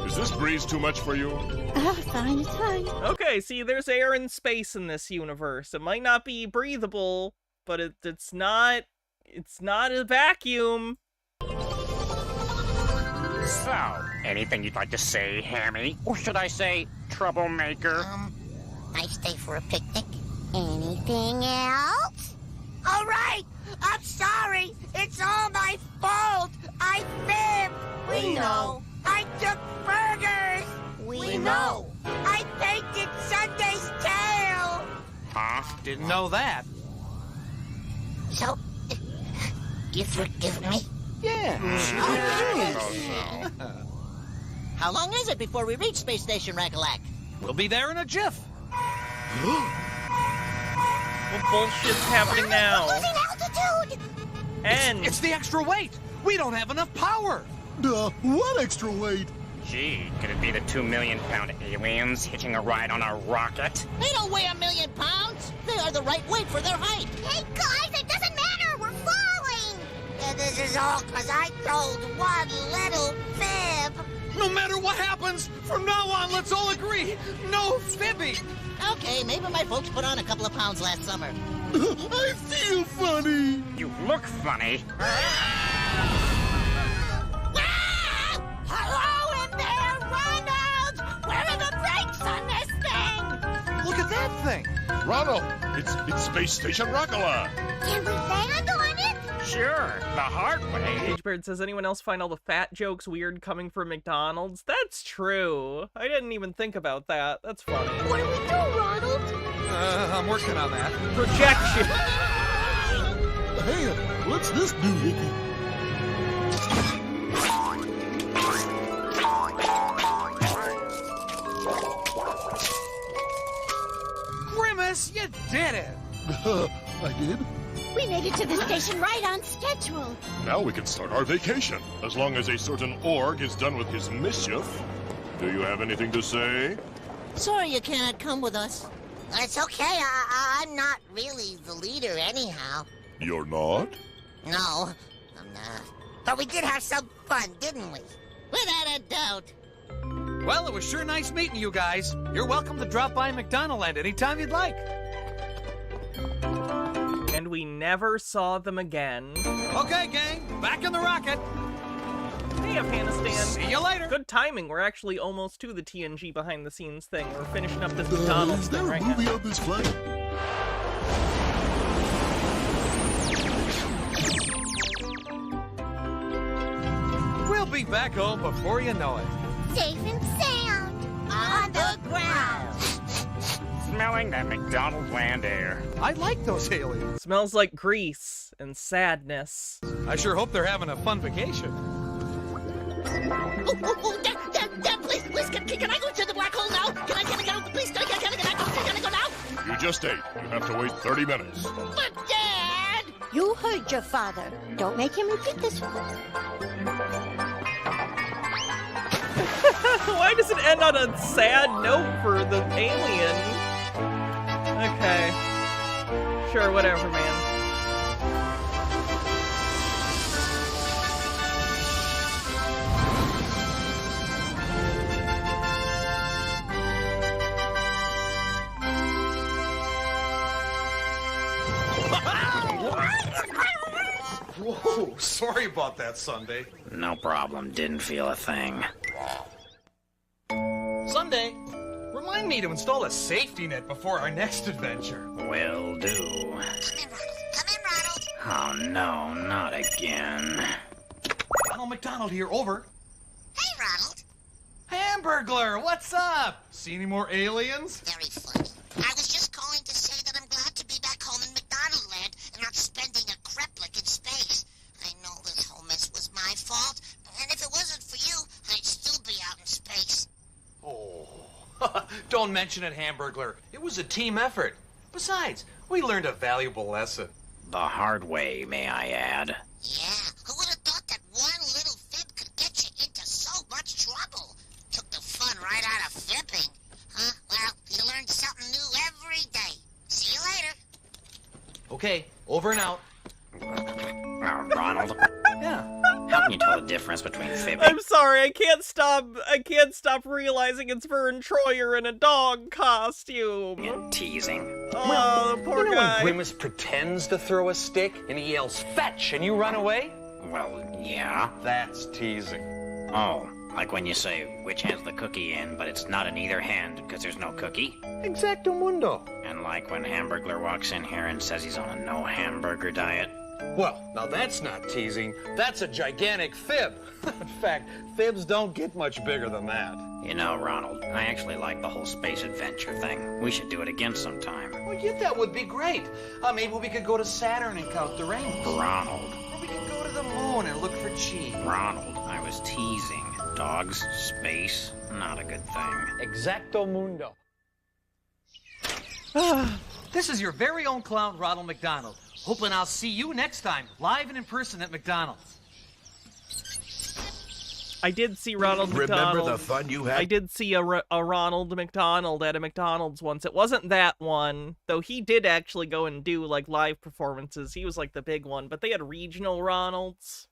Is this breeze too much for you?
Oh, fine, it's fine.
Okay, see, there's air and space in this universe. It might not be breathable, but it's not a vacuum.
So, anything you'd like to say, Hammy? Or should I say, troublemaker?
Nice day for a picnic. Anything else? All right, I'm sorry. It's all my fault. I fibbed. We know. I took burgers. We know. I painted Sunday's tail.
Huh?
Didn't know that.
So, you forgive me?
Yeah.
So.
How long is it before we reach Space Station Rakalack?
We'll be there in a jiff.
What bullshit's happening now?
Losing altitude.
And
It's the extra weight. We don't have enough power.
What extra weight?
Gee, could it be the 2 million-pound aliens hitching a ride on our rocket?
They don't weigh 1 million pounds. They are the right weight for their height.
Hey, guys, it doesn't matter. We're falling. And this is all because I told one little fib.
No matter what happens, from now on, let's all agree, no fibbing.
Okay, maybe my folks put on a couple of pounds last summer.
I feel funny.
You look funny.
Hello in there, Ronald! Where are the brakes on this thing?
Look at that thing.
Ronald, it's Space Station Rockala.
Can we land on it?
Sure, the hard way.
Bird says, anyone else find all the fat jokes weird coming from McDonald's? That's true. I didn't even think about that. That's funny.
What do we do, Ronald?
I'm working on that.
Projection.
Hey, what's this doohickey?
Grimace, you did it.
I did?
We made it to the station right on schedule.
Now we can start our vacation, as long as a certain org is done with his mischief. Do you have anything to say?
Sorry you cannot come with us.
It's okay. I'm not really the leader anyhow.
You're not?
No, I'm not. But we did have some fun, didn't we?
Without a doubt.
Well, it was sure nice meeting you guys. You're welcome to drop by McDonaldland anytime you'd like.
And we never saw them again.
Okay, gang, back in the rocket.
Hey, Afghanistan.
See you later.
Good timing. We're actually almost to the TNG behind-the-scenes thing. We're finishing up this McDonald's
Is there
thing
a
right
movie
now.
on this flight?
We'll be back home before you know it.
Safe and sound.
On the ground.
Smelling that McDonald's land air.
I like those aliens.
Smells like grease and sadness.
I sure hope they're having a fun vacation.
Dad, please, can I go to the black hole now? Can I go, please, can I go now?
You just ate. You have to wait 30 minutes.
But, Dad!
You heard your father. Don't make him repeat this one.
Why does it end on a sad note for the alien? Okay. Sure, whatever, man.
Whoa, sorry about that, Sunday.
No problem, didn't feel a thing.
Sunday, remind me to install a safety net before our next adventure.
Will do.
Come in, Ronald.
Oh no, not again.
Ronald McDonald here, over.
Hey, Ronald.
Hamburglar, what's up? See any more aliens?
Very funny. I was just calling to say that I'm glad to be back home in McDonaldland and not spending a kreplik in space. I know this whole mess was my fault, and if it wasn't for you, I'd still be out in space.
Oh, don't mention it, Hamburglar. It was a team effort. Besides, we learned a valuable lesson.
The hard way, may I add.
Yeah, who would have thought that one little fib could get you into so much trouble? Took the fun right out of fibbing. Huh? Well, you learn something new every day. See you later.
Okay, over and out.
Ronald,
Yeah.
how can you tell the difference between fibbing?
I'm sorry, I can't stop realizing it's Vern Troyer in a dog costume.
And teasing.
Oh, the poor
You know
guy.
when Grimace pretends to throw a stick and he yells, "Fetch!" and you run away?
Well, yeah.
That's teasing.
Oh, like when you say which hand's the cookie in, but it's not in either hand because there's no cookie.
Exactamundo.
And like when Hamburglar walks in here and says he's on a no hamburger diet.
Well, now that's not teasing. That's a gigantic fib. In fact, fibs don't get much bigger than that.
You know, Ronald, I actually like the whole space adventure thing. We should do it again sometime.
Well, yeah, that would be great. Maybe we could go to Saturn and count the rings.
Ronald.
Or we could go to the moon and look for cheese.
Ronald, I was teasing. Dogs, space, not a good thing.
Exactamundo.
This is your very own clown, Ronald McDonald. Hoping I'll see you next time, live and in person at McDonald's.
I did see Ronald McDonald.
Remember the fun you had?
I did see a Ronald McDonald at a McDonald's once. It wasn't that one, though he did actually go and do, like, live performances. He was, like, the big one, but they had regional Ronalds.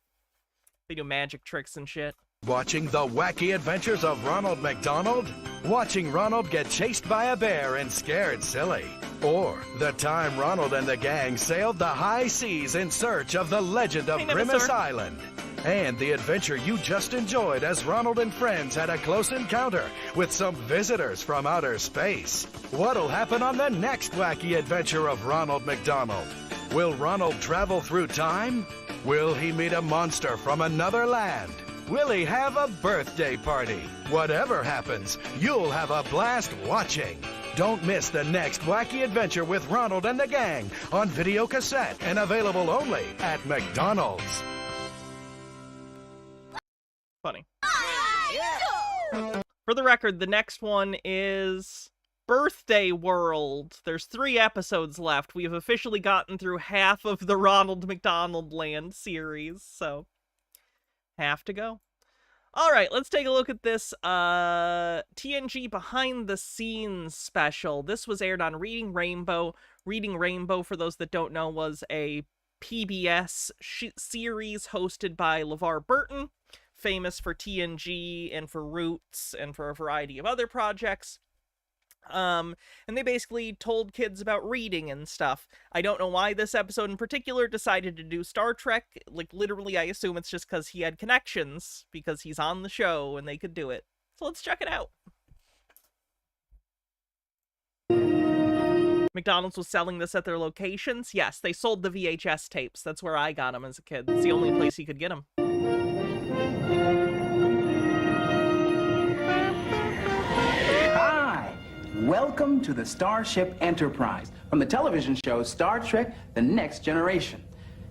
They do magic tricks and shit.
Watching the wacky adventures of Ronald McDonald? Watching Ronald get chased by a bear and scared silly? Or the time Ronald and the gang sailed the high seas in search of the legend of Grimace Island? And the adventure you just enjoyed as Ronald and friends had a close encounter with some visitors from outer space? What'll happen on the next wacky adventure of Ronald McDonald? Will Ronald travel through time? Will he meet a monster from another land? Will he have a birthday party? Whatever happens, you'll have a blast watching. Don't miss the next wacky adventure with Ronald and the gang on video cassette and available only at McDonald's.
Funny. For the record, the next one is Birthday World. There's 3 episodes left. We have officially gotten through half of the Ronald McDonald Land series, so have to go. All right, let's take a look at this TNG Behind the Scenes special. This was aired on Reading Rainbow. Reading Rainbow, for those that don't know, was a PBS series hosted by LeVar Burton, famous for TNG and for Roots and for a variety of other projects. And they basically told kids about reading and stuff. I don't know why this episode in particular decided to do Star Trek. Like, literally, I assume it's just because he had connections, because he's on the show and they could do it. So let's check it out. McDonald's was selling this at their locations. Yes, they sold the VHS tapes. That's where I got them as a kid. It's the only place you could get them.
Welcome to the Starship Enterprise from the television show Star Trek: The Next Generation.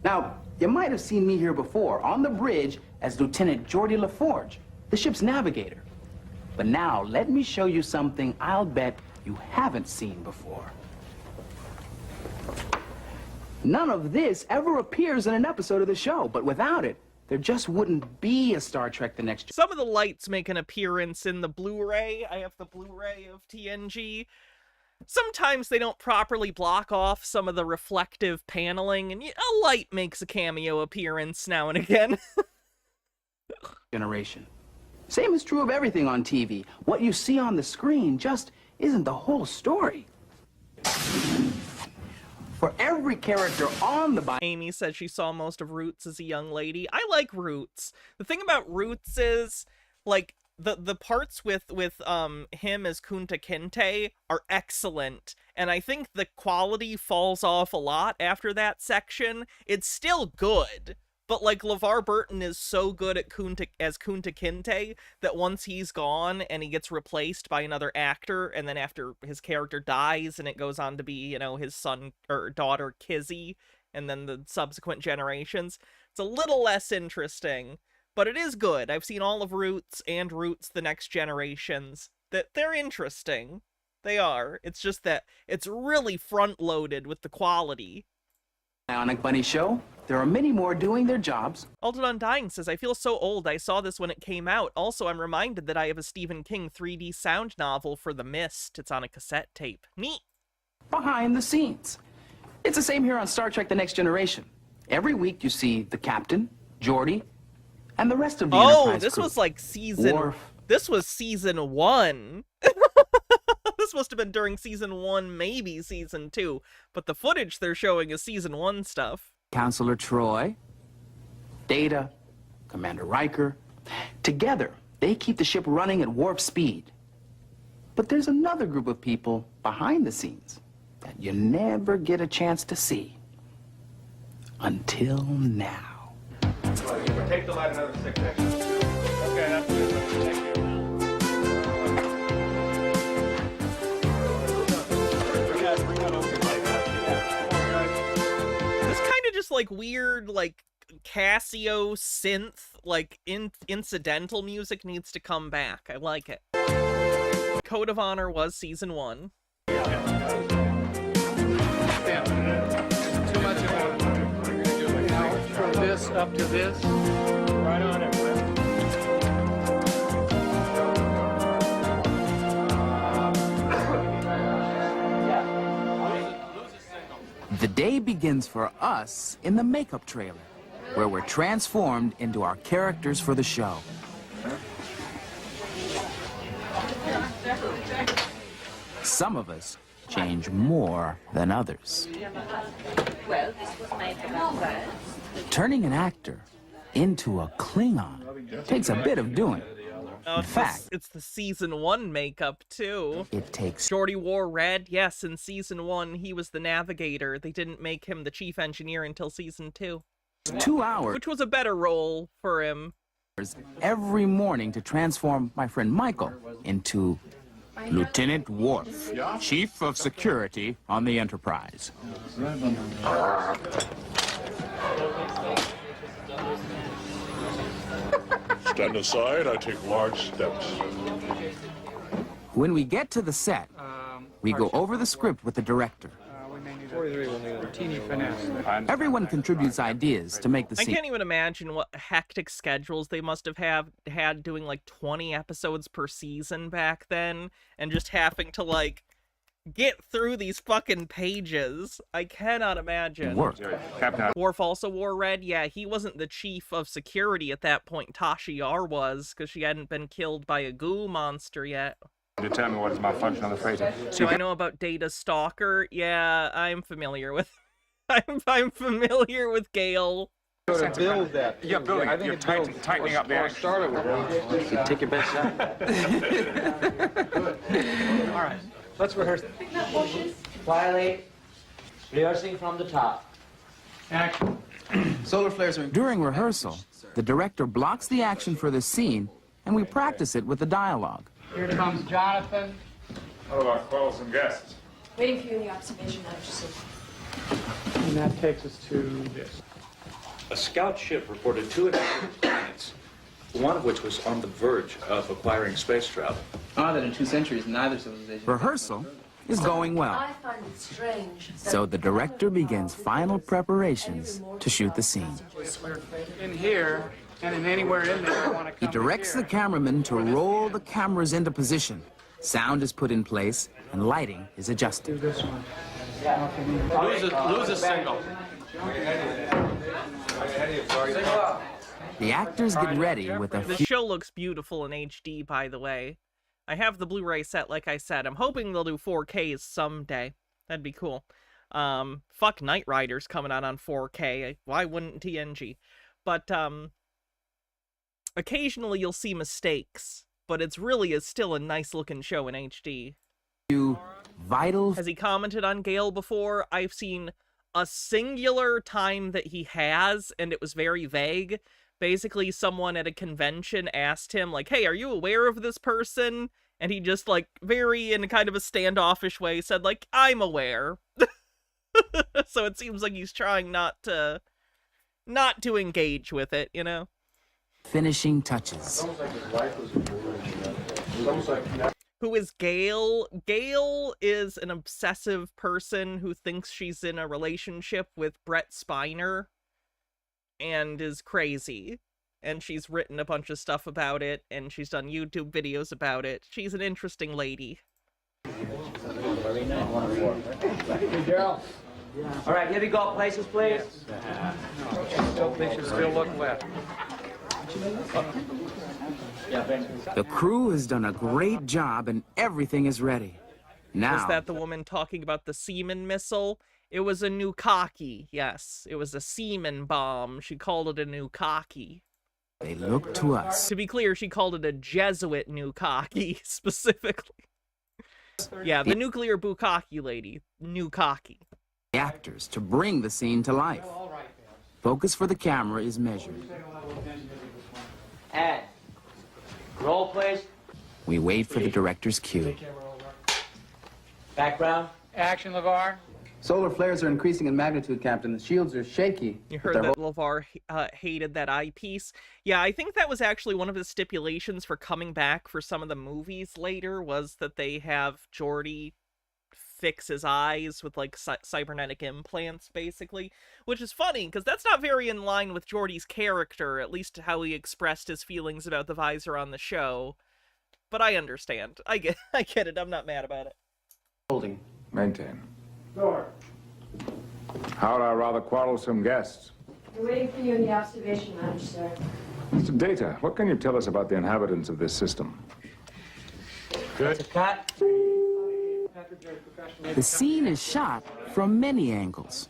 Now, you might have seen me here before on the bridge as Lieutenant Geordi LaForge, the ship's navigator. But now, let me show you something I'll bet you haven't seen before. None of this ever appears in an episode of the show, but without it, there just wouldn't be a Star Trek: The Next Generation.
Some of the lights make an appearance in the Blu-ray. I have the Blu-ray of TNG. Sometimes they don't properly block off some of the reflective paneling, and a light makes a cameo appearance now and again.
Generation. Same is true of everything on TV. What you see on the screen just isn't the whole story. For every character on the
Amy said she saw most of Roots as a young lady. I like Roots. The thing about Roots is, like, the parts with him as Kunta Kinte are excellent, and I think the quality falls off a lot after that section. It's still good, but, like, LeVar Burton is so good at Kunta Kinte that once he's gone and he gets replaced by another actor, and then after his character dies and it goes on to be, you know, his son or daughter Kizzy, and then the subsequent generations, it's a little less interesting, but it is good. I've seen all of Roots and Roots: The Next Generations. That they're interesting. They are. It's just that it's really front-loaded with the quality.
Bionic Bunny show. There are many more doing their jobs.
Alden Undying says, I feel so old. I saw this when it came out. Also, I'm reminded that I have a Stephen King 3D sound novel for The Mist. It's on a cassette tape. Neat.
Behind the scenes. It's the same here on Star Trek: The Next Generation. Every week you see the captain, Geordi, and the rest of the Enterprise
this
crew.
was like season...
Worf.
This was season 1. This must have been during season 1, maybe season 2. But the footage they're showing is season 1 stuff.
Counselor Troy, Data, Commander Riker. Together, they keep the ship running at warp speed. But there's another group of people behind the scenes that you never get a chance to see. Until now.
Take the light another 6 seconds. Okay, that's good. Thank you.
This kind of just like weird, like Casio synth, like incidental music needs to come back. I like it. Code of Honor was season 1.
Too much of a... Now, from this up to this. Right on it, man.
day begins for us in the makeup trailer, where we're transformed into our characters for the show. Some of us change more than others. Turning an actor into a Klingon takes a bit of doing. In fact,
it's the season 1 makeup too.
It takes
Geordi wore red. Yes, in season 1 he was the navigator. They didn't make him the chief engineer until season 2.
2 hours,
which was a better role for him.
Every morning to transform my friend Michael into Lieutenant Worf, Chief of Security on the Enterprise.
Stand aside, I take large steps.
When we get to the set, we go over the script with the director. Everyone contributes ideas to make the scene.
I can't even imagine what hectic schedules they must have had doing like 20 episodes per season back then, and just having to like get through these fucking pages. I cannot imagine. Worf also wore red. Yeah, he wasn't the chief of security at that point. Tasha Yar was, because she hadn't been killed by a goo monster yet.
Determine what is malfunction on the freighter.
So I know about Data Stalker. Yeah, I'm familiar with. I'm familiar with Gale.
So to build that. Yeah, building. You're tightening up the action. Started with you take your best shot.
All right, let's rehearse. Quietly, rehearsing from the top.
Action. Solar flares are... During rehearsal, the director blocks the action for the scene, and we practice it with the dialogue.
Here comes Jonathan.
How about call some guests?
Waiting for you in the observation lounge, sir.
And that takes us to this.
A scout ship reported 2 inhabited planets, one of which was on the verge of acquiring space travel.
That in 2 centuries, neither civilization... Rehearsal is going well.
I find it strange.
So the director begins final preparations to shoot the scene.
In here, and in anywhere in there, I want to come.
He directs the cameraman to roll the cameras into position. Sound is put in place, and lighting is adjusted.
This one.
Lose a single.
The actors get ready with a
The
few...
show looks beautiful in HD, by the way. I have the Blu-ray set, like I said. I'm hoping they'll do 4Ks someday. That'd be cool. Fuck, Knight Rider's coming out on 4K. Why wouldn't TNG? But, occasionally you'll see mistakes, but it's really still a nice-looking show in HD.
Vital...
Has he commented on Gale before? I've seen a singular time that he has, and it was very vague. Basically, someone at a convention asked him, like, hey, are you aware of this person? And he just, like, very in kind of a standoffish way said, like, I'm aware. So it seems like he's trying not to engage with it, you know?
Finishing touches.
Who is Gale? Gale is an obsessive person who thinks she's in a relationship with Brett Spiner and is crazy. And she's written a bunch of stuff about it, and she's done YouTube videos about it. She's an interesting lady.
Hey, Gerald.
All right, here we go. Places, please.
They should still look left.
The crew has done a great job and everything is ready. Now...
Was that the woman talking about the Seaman missile? It was a Nukaki, yes. It was a Seaman bomb. She called it a Nukaki.
They look to us.
To be clear, she called it a Jesuit Nukaki, specifically. Yeah, the nuclear bukkake lady. Nukaki.
The actors to bring the scene to life. Focus for the camera is measured.
And roll, please.
We wait for the director's cue.
Background.
Action, LeVar.
Solar flares are increasing in magnitude, Captain. The shields are shaky.
You heard that LeVar hated that eyepiece. Yeah, I think that was actually one of his stipulations for coming back for some of the movies later, was that they have Geordi fix his eyes with, like, cybernetic implants, basically. Which is funny, because that's not very in line with Geordi's character, at least how he expressed his feelings about the visor on the show. But I understand. I get it. I'm not mad about it.
Holding.
Maintain.
Door.
How are our rather quarrelsome guests?
We're waiting for you in the observation lounge, sir.
Mr. Data, what can you tell us about the inhabitants of this system?
Good. Cut.
The scene is shot from many angles.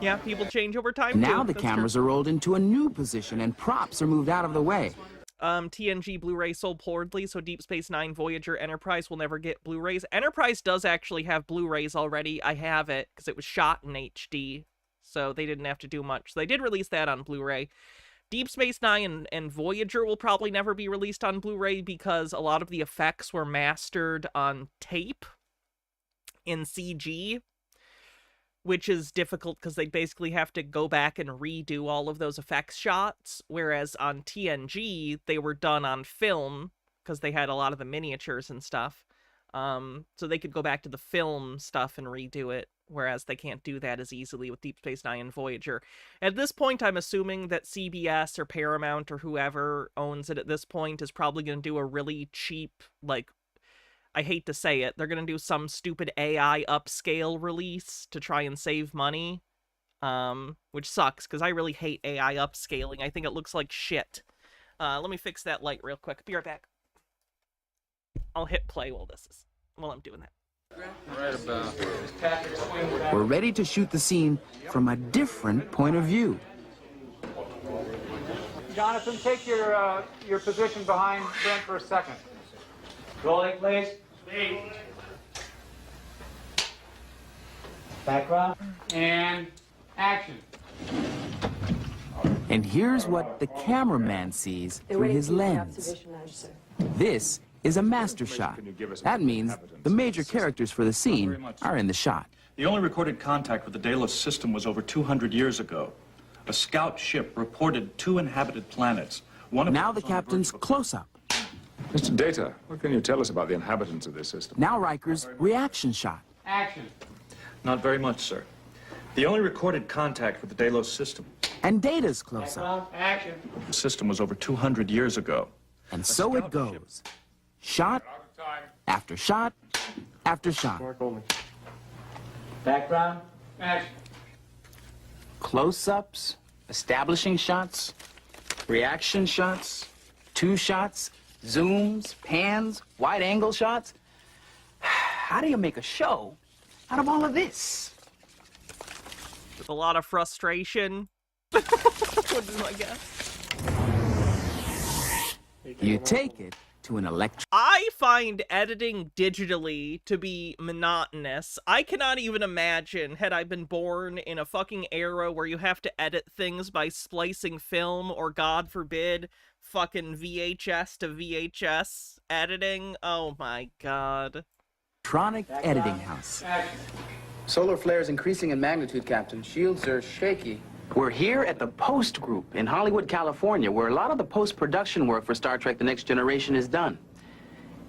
Yeah, people change over time,
Now
too.
the
That's
cameras are rolled into a new position and props are moved out of the way.
TNG Blu-ray sold poorly, so Deep Space Nine, Voyager, Enterprise will never get Blu-rays. Enterprise does actually have Blu-rays already. I have it, because it was shot in HD, so they didn't have to do much. So they did release that on Blu-ray. Deep Space Nine and Voyager will probably never be released on Blu-ray because a lot of the effects were mastered on tape in CG, which is difficult because they basically have to go back and redo all of those effects shots, whereas on TNG, they were done on film because they had a lot of the miniatures and stuff. So they could go back to the film stuff and redo it, whereas they can't do that as easily with Deep Space Nine and Voyager. At this point, I'm assuming that CBS or Paramount or whoever owns it at this point is probably going to do a really cheap, like, I hate to say it, they're going to do some stupid AI upscale release to try and save money, which sucks, because I really hate AI upscaling. I think it looks like shit. Let me fix that light real quick. Be right back. I'll hit play while I'm doing that.
We're ready to shoot the scene from a different point of view.
Jonathan, take your position behind Brent for a second. Rolling, please. Speed. Background. And action.
And here's what the cameraman sees through his lens. This is a master shot. That means the major characters for the scene are in the shot.
The only recorded contact with the Delos system was over 200 years ago. A scout ship reported 2 inhabited planets.
Now the captain's close-up.
Mr. Data, what can you tell us about the inhabitants of this system?
Now Riker's reaction shot.
Action.
Not very much, sir. The only recorded contact with the Delos system.
And Data's close-up.
Action.
The system was over 200 years ago.
And so it goes. Shot after shot after shot.
Background. Action.
Close-ups, establishing shots, reaction shots, 2 shots, zooms, pans, wide-angle shots. How do you make a show out of all of this?
With a lot of frustration. What is my guess?
You take it to an
I find editing digitally to be monotonous. I cannot even imagine, had I been born in a fucking era where you have to edit things by splicing film or, God forbid, fucking VHS to VHS editing. Oh my god.
electronic editing house.
Solar flares increasing in magnitude, Captain. Shields are shaky.
We're here at the Post Group in Hollywood, California, where a lot of the post-production work for Star Trek The Next Generation is done.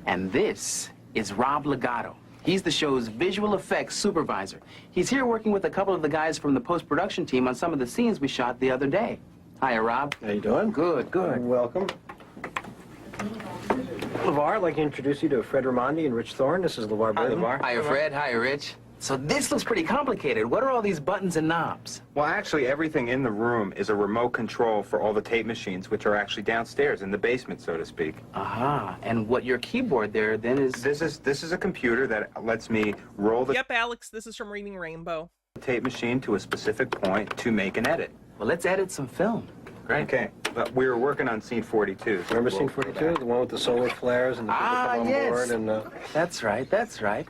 And this is Rob Legato. He's the show's visual effects supervisor. He's here working with a couple of the guys from the post-production team on some of the scenes we shot the other day. Hiya, Rob.
How you doing?
Good, good.
Welcome. LeVar, I'd like to introduce you to Fred Raimondi and Rich Thorne. This is LeVar Burton.
Hiya, Fred. Hiya, Rich. So this looks pretty complicated. What are all these buttons and knobs?
Well, actually, everything in the room is a remote control for all the tape machines, which are actually downstairs in the basement, so to speak.
Aha. And what your keyboard there then is...
This is a computer that lets me roll the
Yep, Alex, this is from Reading Rainbow.
tape machine to a specific point to make an edit.
Well, let's edit some film.
Great. Okay, but we were working on scene 42. So
Remember scene 42? The one with the solar flares and the people come on
yes.
board and...
That's right, that's right.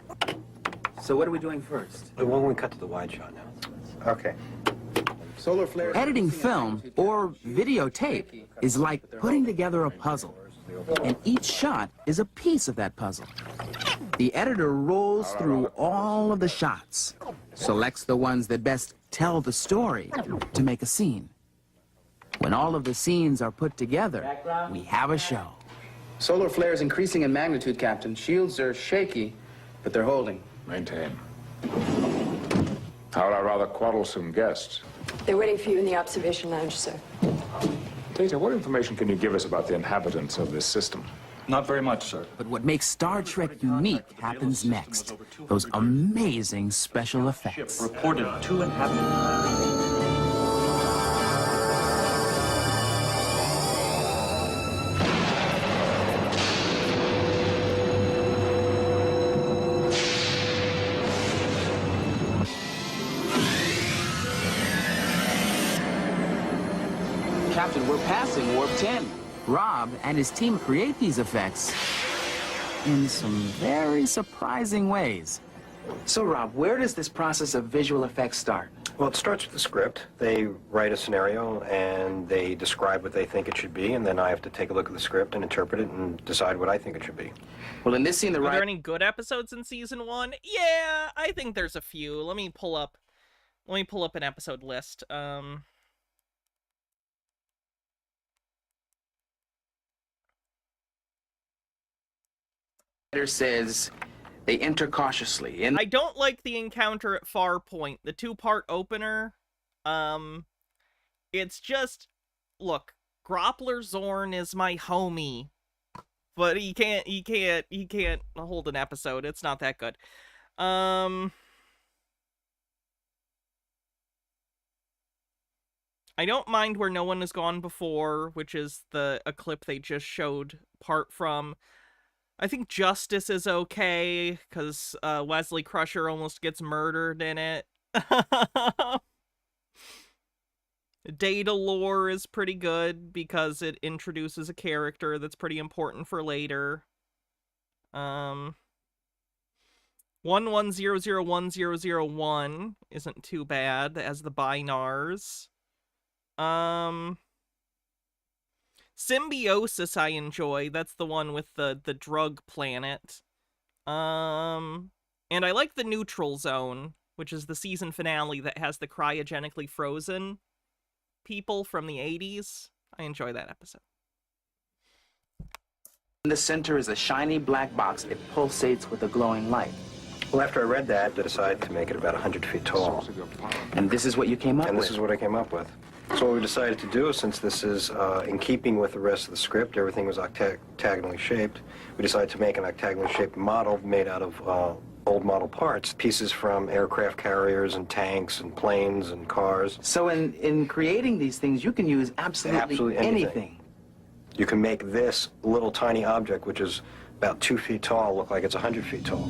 So what are we doing first?
The one we cut to the wide shot now.
Okay.
Solar flares...
Editing film, or videotape, is like putting together a puzzle. And each shot is a piece of that puzzle. The editor rolls through all of the shots, selects the ones that best tell the story to make a scene. When all of the scenes are put together, we have a show.
Solar flares increasing in magnitude, Captain. Shields are shaky, but they're holding.
Maintain. How are our rather quarrelsome guests?
They're waiting for you in the observation lounge, sir.
Data, what information can you give us about the inhabitants of this system?
Not very much, sir.
But what makes Star Trek unique happens next. Those amazing special effects.
Reported 2 inhabitants.
Captain, we're passing Warp 10. Rob and his team create these effects in some very surprising ways. So, Rob, where does this process of visual effects start?
Well, it starts with the script. They write a scenario and they describe what they think it should be, and then I have to take a look at the script and interpret it and decide what I think it should be.
Well, in this scene,
Are there any good episodes in season 1? Yeah, I think there's a few. Let me pull up an episode list.
Says they enter cautiously.
I don't like the encounter at Farpoint, the 2-part opener. It's just, look, Groppler Zorn is my homie, but he can't hold an episode. It's not that good. I don't mind Where No One Has Gone Before, which is a clip they just showed part from. I think Justice is okay, because Wesley Crusher almost gets murdered in it. Data Lore is pretty good, because it introduces a character that's pretty important for later. 11001001 isn't too bad as the Binars. Symbiosis I enjoy. That's the one with the drug planet. And I like the Neutral Zone, which is the season finale that has the cryogenically frozen people from the 80s. I enjoy that episode.
In the center is a shiny black box. It pulsates with a glowing light.
Well, after I read that, I decided to make it about 100 feet tall.
And this is what you came up with?
And this is what I came up with. So what we decided to do, since this is in keeping with the rest of the script, everything was octagonally shaped, we decided to make an octagonally shaped model made out of old model parts, pieces from aircraft carriers and tanks and planes and cars.
So in creating these things, you can use absolutely anything.
You can make this little tiny object, which is about 2 feet tall, look like it's 100 feet tall.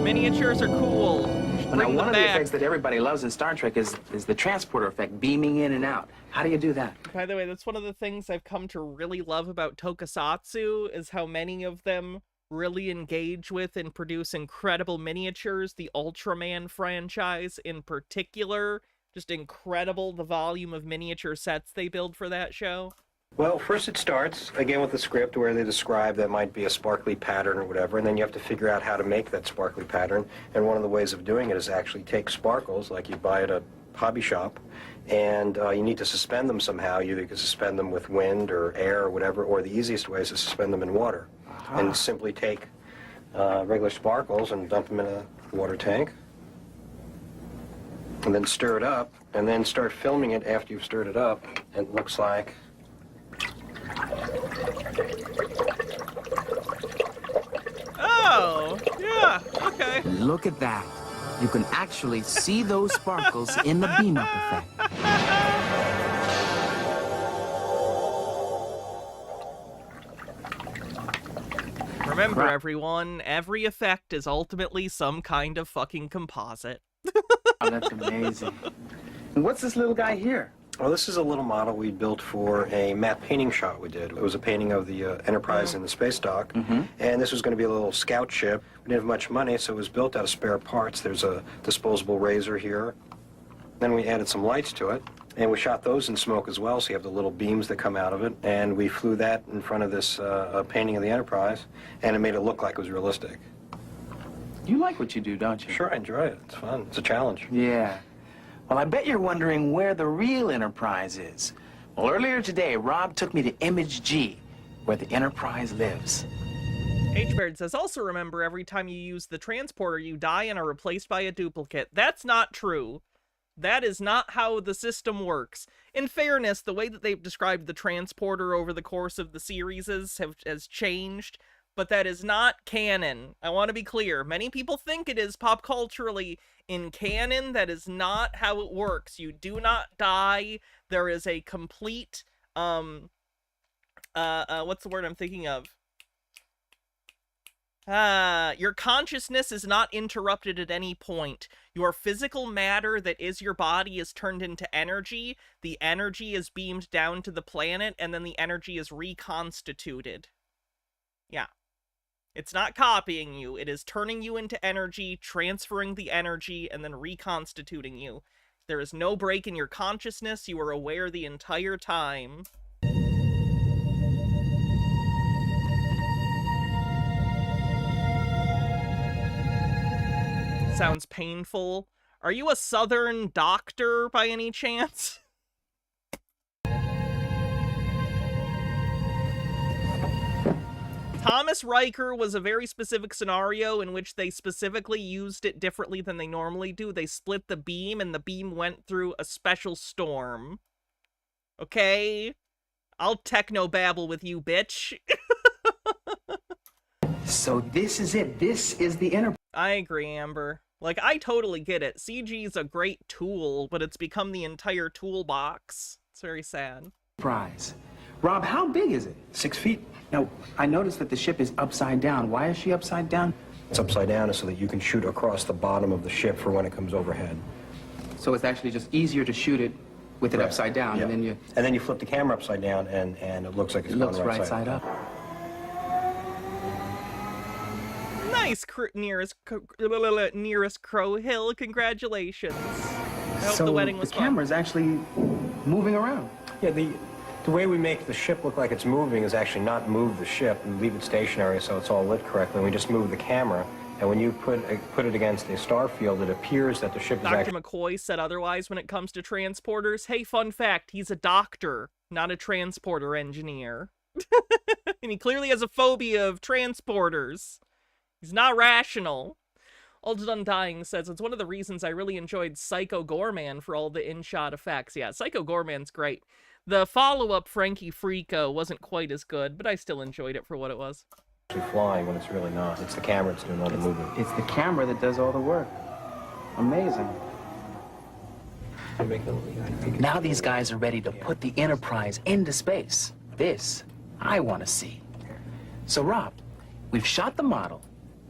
Miniatures are cool.
Now, one of the effects that everybody loves in Star Trek is the transporter effect, beaming in and out. How do you do that?
By the way, that's one of the things I've come to really love about Tokusatsu, is how many of them really engage with and produce incredible miniatures. The Ultraman franchise in particular, just incredible, the volume of miniature sets they build for that show.
Well, first it starts, again, with the script where they describe that might be a sparkly pattern or whatever, and then you have to figure out how to make that sparkly pattern. And one of the ways of doing it is actually take sparkles, like you buy at a hobby shop, and you need to suspend them somehow. Either you can suspend them with wind or air or whatever, or the easiest way is to suspend them in water. And simply take regular sparkles and dump them in a water tank, and then stir it up, and then start filming it after you've stirred it up. It looks like...
Oh, yeah, okay.
Look at that. You can actually see those sparkles in the beam-up effect.
Remember, everyone, every effect is ultimately some kind of fucking composite.
Oh, that's amazing. And what's this little guy here?
Well, this is a little model we built for a matte painting shot we did. It was a painting of the Enterprise in the space dock, and this was going to be a little scout ship. We didn't have much money, so it was built out of spare parts. There's a disposable razor here. Then we added some lights to it, and we shot those in smoke as well, so you have the little beams that come out of it, and we flew that in front of this painting of the Enterprise, and it made it look like it was realistic.
You like what you do, don't you?
Sure, I enjoy it. It's fun. It's a challenge.
Yeah. Well, I bet you're wondering where the real Enterprise is. Well, earlier today, Rob took me to Image G, where the Enterprise lives.
H-Bird says, also remember, every time you use the transporter, you die and are replaced by a duplicate. That's not true. That is not how the system works. In fairness, the way that they've described the transporter over the course of the series has changed, but that is not canon. I want to be clear. Many people think it is pop culturally. In canon, that is not how it works. You do not die. There is a complete, what's the word I'm thinking of? Your consciousness is not interrupted at any point. Your physical matter that is your body is turned into energy. The energy is beamed down to the planet, and then the energy is reconstituted. Yeah. It's not copying you. It is turning you into energy, transferring the energy, and then reconstituting you. There is no break in your consciousness. You are aware the entire time. Sounds painful. Are you a Southern doctor by any chance? Thomas Riker was a very specific scenario in which they specifically used it differently than they normally do. They split the beam, and the beam went through a special storm. Okay? I'll techno-babble with you, bitch.
So this is it. This is the Enterprise.
I agree, Amber. Like, I totally get it. CG is a great tool, but it's become the entire toolbox. It's very sad.
Rob, how big is it?
6 feet.
Now, I noticed that the ship is upside down. Why is she upside down?
It's upside down so that you can shoot across the bottom of the ship for when it comes overhead.
So it's actually just easier to shoot it with it upside down,
Yeah.
and then
you flip the camera upside down, and it looks like it's
it looks
gone
right side up.
Nice, nearest Crow Hill. Congratulations. I hope
So
the wedding was
the camera's actually moving around.
Yeah, the way we make the ship look like it's moving is actually not move the ship and leave it stationary so it's all lit correctly. We just move the camera, and when you put it against a star field, it appears that the ship is
Dr.
actually...
McCoy said otherwise when it comes to transporters. Hey, fun fact, he's a doctor, not a transporter engineer. And he clearly has a phobia of transporters. He's not rational. Ultimate Undying says, it's one of the reasons I really enjoyed Psycho Gorman for all the in-shot effects. Yeah, Psycho Gorman's great. The follow-up, Frankie Freako, wasn't quite as good, but I still enjoyed it for what it was.
flying when it's really not. It's the camera that's doing all the movement.
It's the camera that does all the work. Amazing. Now these guys are ready to put the Enterprise into space. This, I want to see. So, Rob, we've shot the model.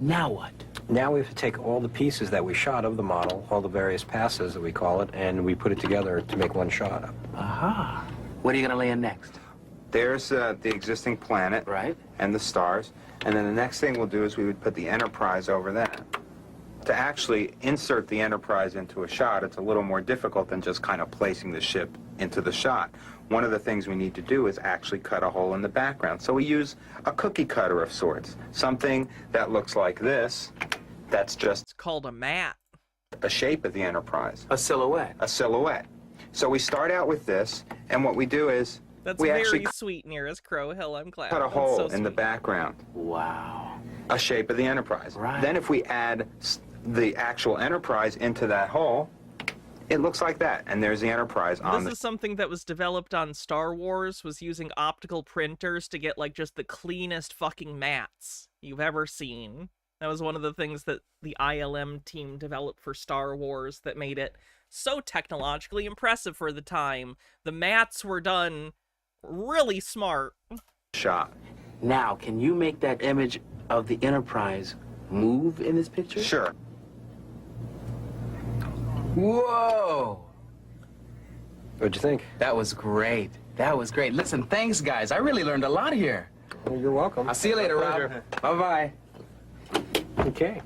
Now what?
Now we have to take all the pieces that we shot of the model, all the various passes that we call it, and we put it together to make one shot.
Aha. What are you going to lay in next?
There's the existing planet.
Right.
And the stars. And then the next thing we'll do is we would put the Enterprise over that. To actually insert the Enterprise into a shot, it's a little more difficult than just kind of placing the ship into the shot. One of the things we need to do is actually cut a hole in the background. So we use a cookie cutter of sorts. Something that looks like this, that's just...
It's called a mat.
A shape of the Enterprise.
A silhouette.
A silhouette. So we start out with this, and what we do is...
That's
we
very
actually
sweet, Nearest Crow Hill. I'm glad.
cut a
That's
hole
so
in the
sweet.
background.
Wow.
A shape of the Enterprise.
Right.
Then if we add the actual Enterprise into that hole, it looks like that, and there's the Enterprise on
This is something that was developed on Star Wars, was using optical printers to get, like, just the cleanest fucking mats you've ever seen. That was one of the things that the ILM team developed for Star Wars that made it so technologically impressive for the time. The mats were done really smart.
shot.
Now, can you make that image of the Enterprise move in this picture?
Sure.
Whoa!
What'd you think?
That was great. That was great. Listen, thanks, guys. I really learned a lot here.
Well, you're welcome.
I'll see you later, Rob. Bye-bye.
Okay.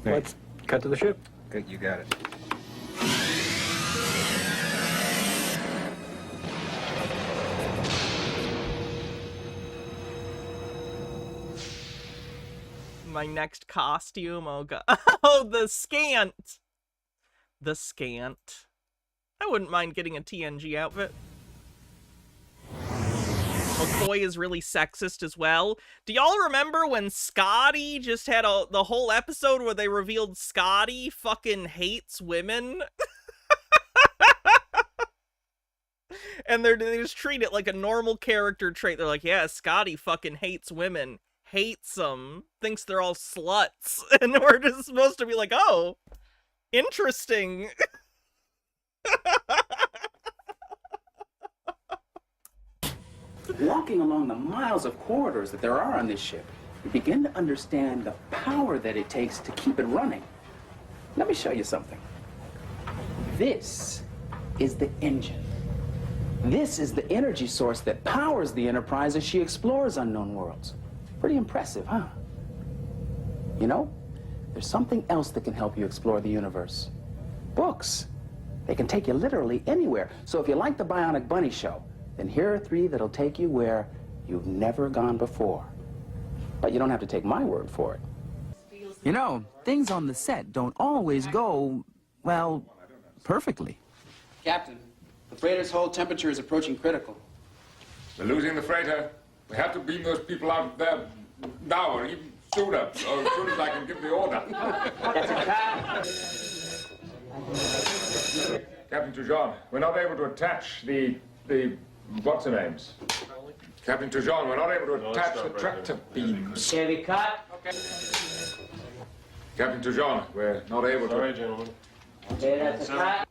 Let's cut to the ship.
Good, you got it.
My next costume, oh god. Oh, the scant! The scant. I wouldn't mind getting a TNG outfit. McCoy is really sexist as well. Do y'all remember when Scotty just had the whole episode where they revealed Scotty fucking hates women? And they just treat it like a normal character trait. They're like, yeah, Scotty fucking hates women. Hates them. Thinks they're all sluts. And we're just supposed to be like, oh, interesting.
Walking along the miles of corridors that there are on this ship, you begin to understand the power that it takes to keep it running. Let me show you something. This is the engine. This is the energy source that powers the Enterprise as she explores unknown worlds. Pretty impressive, huh? You know, there's something else that can help you explore the universe. Books. They can take you literally anywhere. So if you like the Bionic Bunny show, then here are 3 that'll take you where you've never gone before. But you don't have to take my word for it. You know, things on the set don't always go, well, perfectly.
Captain, the freighter's hold temperature is approaching critical.
We're losing the freighter. We have to beam those people out there now, or even sooner, or as soon as I can give the order. Captain Toujon, we're not able to attach the what's the names? Captain Toujon, we're not able to attach the tractor beams.
Can we cut?
Okay. Captain Toujon, we're not able to.
Sorry, gentlemen. Okay, that's a cut.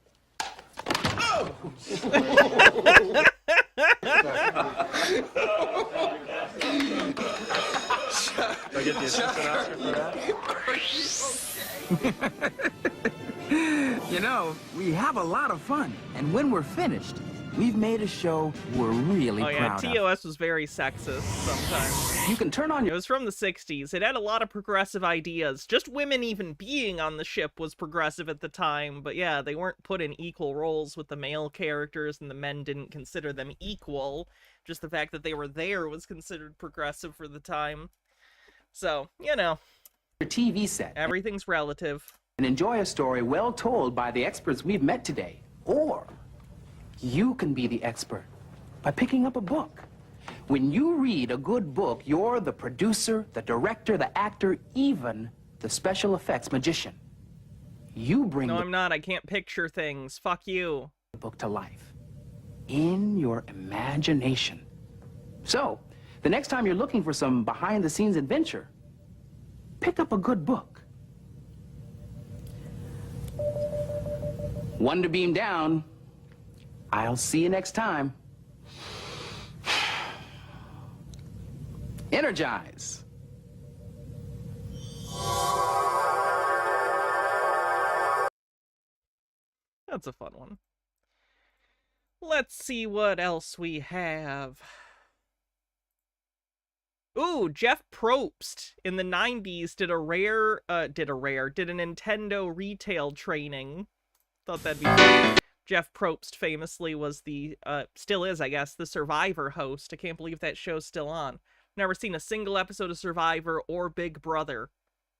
Do I get the assistant Oscar for that?
You know, we have a lot of fun. And when we're finished, we've made a show we're really proud of.
TOS was very sexist sometimes.
You can turn on your...
It was from the 60s. It had a lot of progressive ideas. Just women even being on the ship was progressive at the time. But yeah, they weren't put in equal roles with the male characters, and the men didn't consider them equal. Just the fact that they were there was considered progressive for the time. So, you know.
Your TV set.
Everything's relative.
And enjoy a story well told by the experts we've met today. Or you can be the expert by picking up a book. When you read a good book, you're the producer, the director, the actor, even the special effects magician. You bring
No, I'm not. I can't picture things. Fuck you.
The book to life in your imagination. So, the next time you're looking for some behind-the-scenes adventure, pick up a good book. One to beam down. I'll see you next time. Energize.
That's a fun one. Let's see what else we have. Ooh, Jeff Probst in the 90s did a Nintendo retail training. Thought that'd be fun. Jeff Probst famously was the, still is, I guess, the Survivor host. I can't believe that show's still on. Never seen a single episode of Survivor or Big Brother,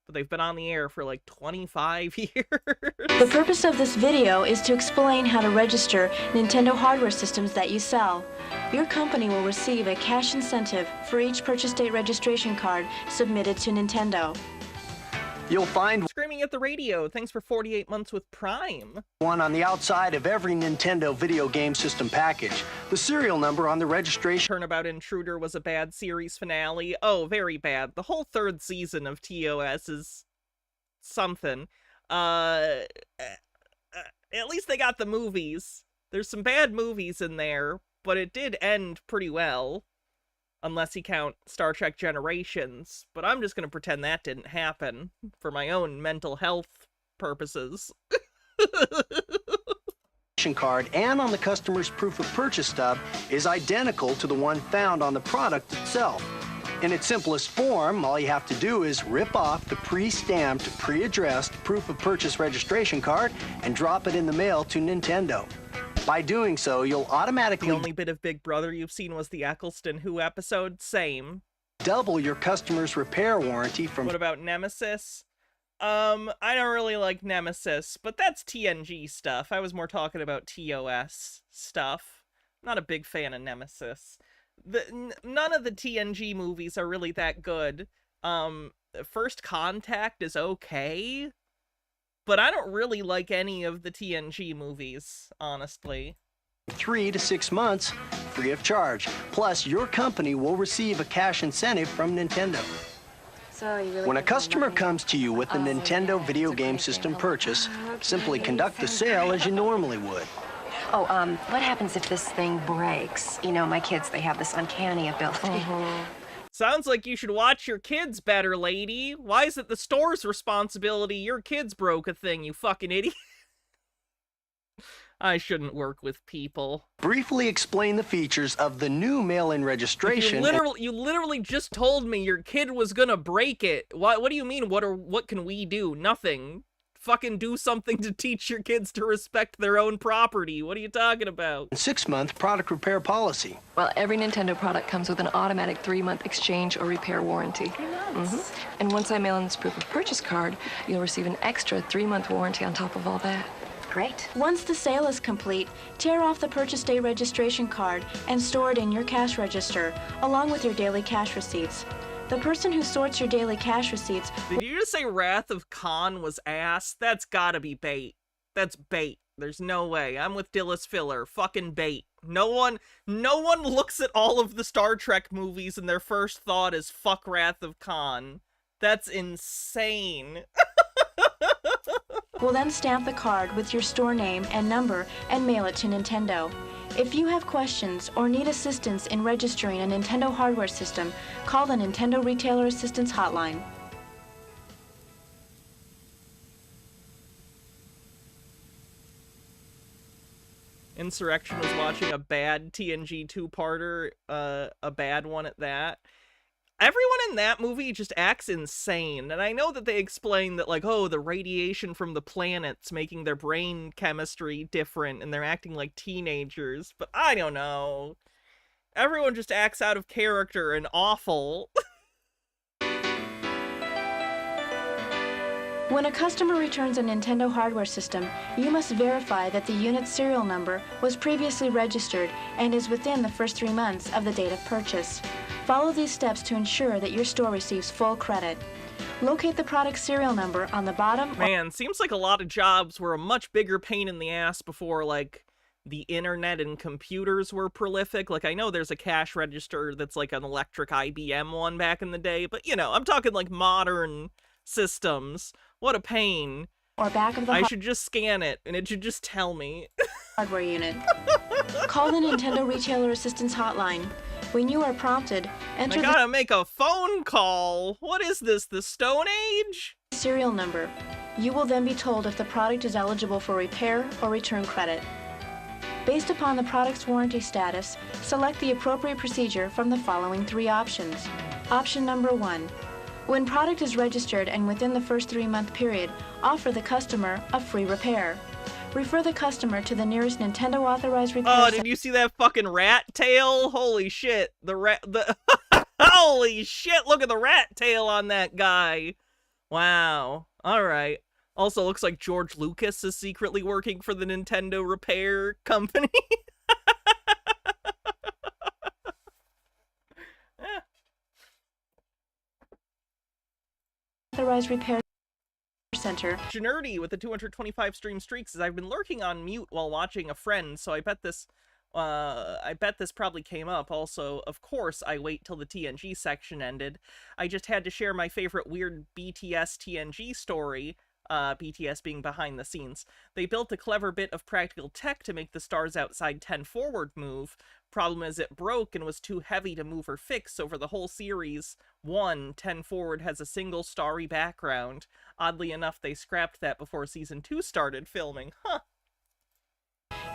but they've been on the air for like 25 years.
The purpose of this video is to explain how to register Nintendo hardware systems that you sell. Your company will receive a cash incentive for each purchase date registration card submitted to Nintendo.
You'll find
Screaming at the Radio, thanks for 48 months with Prime.
one on the outside of every Nintendo video game system package. The serial number on the registration.
Turnabout Intruder was a bad series finale. Oh, very bad. The whole 3rd season of TOS is something. At least they got the movies. There's some bad movies in there, but it did end pretty well. Unless you count Star Trek Generations. But I'm just going to pretend that didn't happen for my own mental health purposes.
Card and on the customer's proof of purchase stub is identical to the one found on the product itself. In its simplest form, all you have to do is rip off the pre-stamped, pre-addressed proof of purchase registration card and drop it in the mail to Nintendo. By doing so, you'll automatically...
The only bit of Big Brother you've seen was the Eccleston Who episode. Same.
Double your customer's repair warranty from...
What about Nemesis? I don't really like Nemesis, but that's TNG stuff. I was more talking about TOS stuff. Not a big fan of Nemesis. None of the TNG movies are really that good. First Contact is okay. But I don't really like any of the TNG movies, honestly.
3 to 6 months free of charge. Plus, your company will receive a cash incentive from Nintendo.
So you really
When a customer comes to you with a Nintendo video game system purchase, simply conduct the sale as you normally would.
Oh, what happens if this thing breaks? You know, my kids, they have this uncanny ability.
Sounds like you should watch your kids better, lady. Why is it the store's responsibility your kids broke a thing, you fucking idiot? I shouldn't work with people.
Briefly explain the features of the new mail-in registration.
You literally just told me your kid was gonna break it. What do you mean? What can we do? Nothing. Fucking do something to teach your kids to respect their own property. What are you talking about?
6-month product repair policy.
Well, every Nintendo product comes with an automatic 3-month exchange or repair warranty. 3 months? And once I mail in this proof of purchase card, you'll receive an extra 3-month warranty on top of all that. Great.
Once the sale is complete, tear off the purchase day registration card and store it in your cash register, along with your daily cash receipts. The person who sorts your daily cash receipts...
Did you just say Wrath of Khan was ass? That's gotta be bait. That's bait. There's no way. I'm with Dillis Filler. Fucking bait. No one looks at all of the Star Trek movies and their first thought is fuck Wrath of Khan. That's insane.
We'll then stamp the card with your store name and number and mail it to Nintendo. If you have questions or need assistance in registering a Nintendo hardware system, call the Nintendo Retailer Assistance Hotline.
Insurrection was watching a bad TNG two-parter, a bad one at that. Everyone in that movie just acts insane, and I know that they explain that, like, oh, the radiation from the planets making their brain chemistry different, and they're acting like teenagers, but I don't know. Everyone just acts out of character and awful.
When a customer returns a Nintendo hardware system, you must verify that the unit's serial number was previously registered and is within the first 3 months of the date of purchase. Follow these steps to ensure that your store receives full credit. Locate the product serial number on the bottom...
Man, seems like a lot of jobs were a much bigger pain in the ass before, like, the internet and computers were prolific. Like, I know there's a cash register that's like an electric IBM one back in the day, but, you know, I'm talking like modern systems. What a pain.
Or back of the...
I should just scan it, and it should just tell me.
Hardware unit. Call the Nintendo Retailer Assistance Hotline. When you are prompted, enter
I gotta make a phone call. What is this, the Stone Age?
Serial number. You will then be told if the product is eligible for repair or return credit. Based upon the product's warranty status, select the appropriate procedure from the following 3 options. Option number 1. When product is registered and within the first 3-month period, offer the customer a free repair. Refer the customer to the nearest Nintendo authorized repair
center. Oh, did you see that fucking rat tail? Holy shit. Holy shit, look at the rat tail on that guy. Wow. Alright. Also looks like George Lucas is secretly working for the Nintendo repair company.
Authorized repair center.
Nerdy with the 225 stream streaks says, I've been lurking on mute while watching a friend, so I bet this probably came up. Also, of course, I wait till the TNG section ended. I just had to share my favorite weird BTS TNG story, BTS being behind the scenes. They built a clever bit of practical tech to make the Stars Outside 10 forward move. Problem is it broke and was too heavy to move or fix, so for the whole series, 10 forward has a single starry background. Oddly enough, they scrapped that before Season 2 started filming. Huh.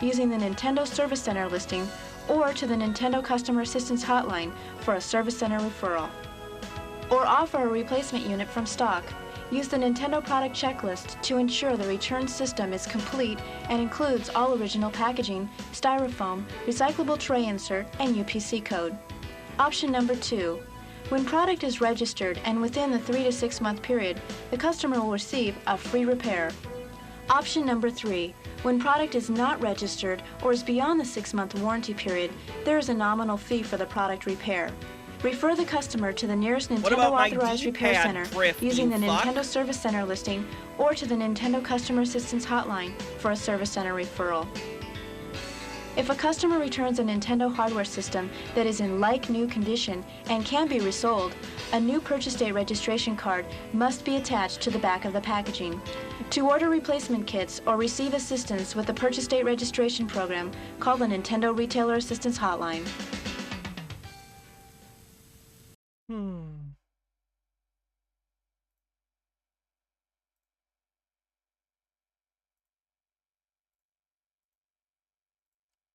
Using the Nintendo Service Center listing or to the Nintendo Customer Assistance Hotline for a Service Center referral. Or offer a replacement unit from stock. Use the Nintendo product checklist to ensure the return system is complete and includes all original packaging, styrofoam, recyclable tray insert, and UPC code. Option number 2. When product is registered and within the 3 to 6 month period, the customer will receive a free repair. Option number 3. When product is not registered or is beyond the 6-month warranty period, there is a nominal fee for the product repair. Refer the customer to the nearest Nintendo authorized repair center using the Nintendo Service Center listing or to the Nintendo Customer Assistance Hotline for a Service Center referral. If a customer returns a Nintendo hardware system that is in like-new condition and can be resold, a new purchase date registration card must be attached to the back of the packaging. To order replacement kits or receive assistance with the purchase date registration program, call the Nintendo Retailer Assistance Hotline.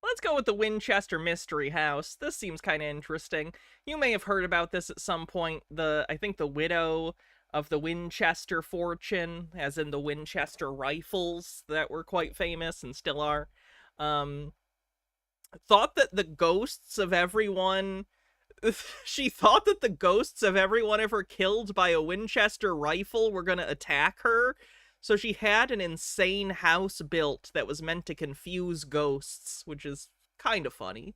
Let's go with the Winchester Mystery House. This seems kind of interesting. You may have heard about this at some point. I think the widow of the Winchester fortune, as in the Winchester rifles that were quite famous and still are, thought that the ghosts of everyone... She thought that the ghosts of everyone ever killed by a Winchester rifle were going to attack her. So she had an insane house built that was meant to confuse ghosts, which is kind of funny.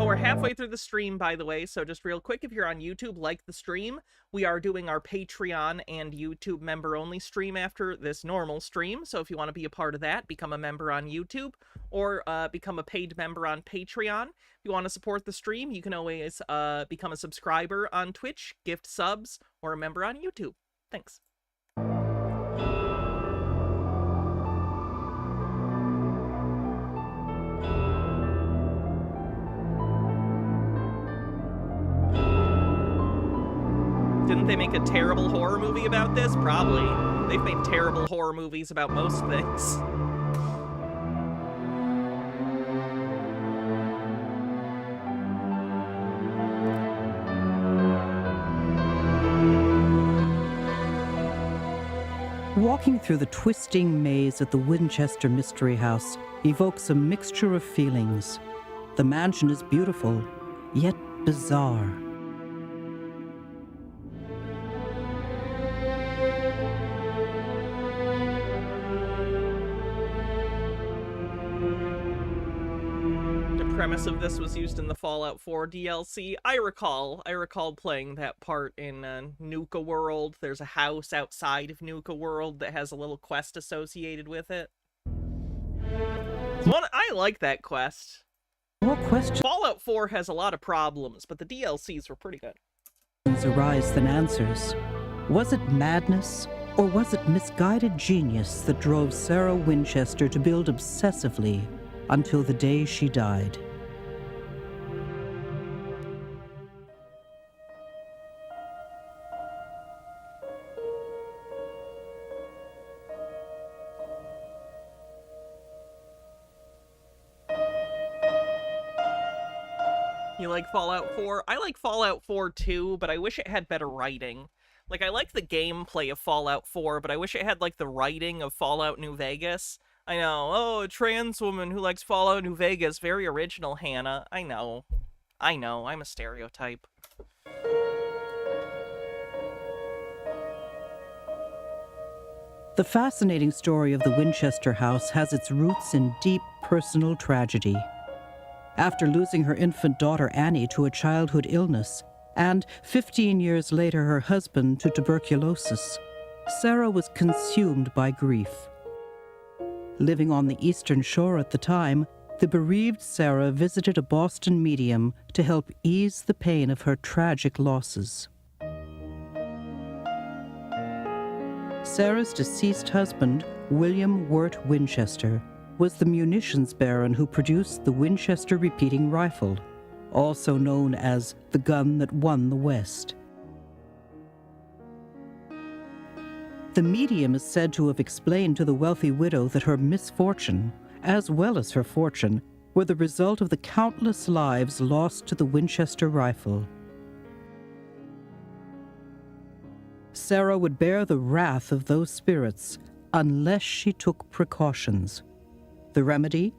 Oh, we're halfway through the stream, by the way, so just real quick, if you're on YouTube, like the stream. We are doing our Patreon and YouTube member-only stream after this normal stream, so if you want to be a part of that, become a member on YouTube, or become a paid member on Patreon. If you want to support the stream, you can always become a subscriber on Twitch, gift subs, or a member on YouTube. Thanks. Didn't they make a terrible horror movie about this? Probably. They've made terrible horror movies about most things.
Walking through the twisting maze at the Winchester Mystery House evokes a mixture of feelings. The mansion is beautiful, yet bizarre.
Premise of this was used in the Fallout 4 DLC. I recall playing that part in Nuka World. There's a house outside of Nuka World that has a little quest associated with it. I like that quest.
More questions
Fallout 4 has a lot of problems, but the DLCs were pretty good.
arise than answers. Was it madness, or was it misguided genius that drove Sarah Winchester to build obsessively until the day she died?
You like Fallout 4? I like Fallout 4 too, but I wish it had better writing. Like, I like the gameplay of Fallout 4, but I wish it had, like, the writing of Fallout New Vegas. I know, oh, a trans woman who likes Fallout New Vegas. Very original, Hannah. I know, I'm a stereotype.
The fascinating story of the Winchester house has its roots in deep personal tragedy. After losing her infant daughter Annie to a childhood illness, and 15 years later her husband to tuberculosis, Sarah was consumed by grief. Living on the Eastern Shore at the time, the bereaved Sarah visited a Boston medium to help ease the pain of her tragic losses. Sarah's deceased husband, William Wirt Winchester, was the munitions baron who produced the Winchester repeating rifle, also known as the gun that won the West. The medium is said to have explained to the wealthy widow that her misfortune, as well as her fortune, were the result of the countless lives lost to the Winchester rifle. Sarah would bear the wrath of those spirits unless she took precautions. The remedy?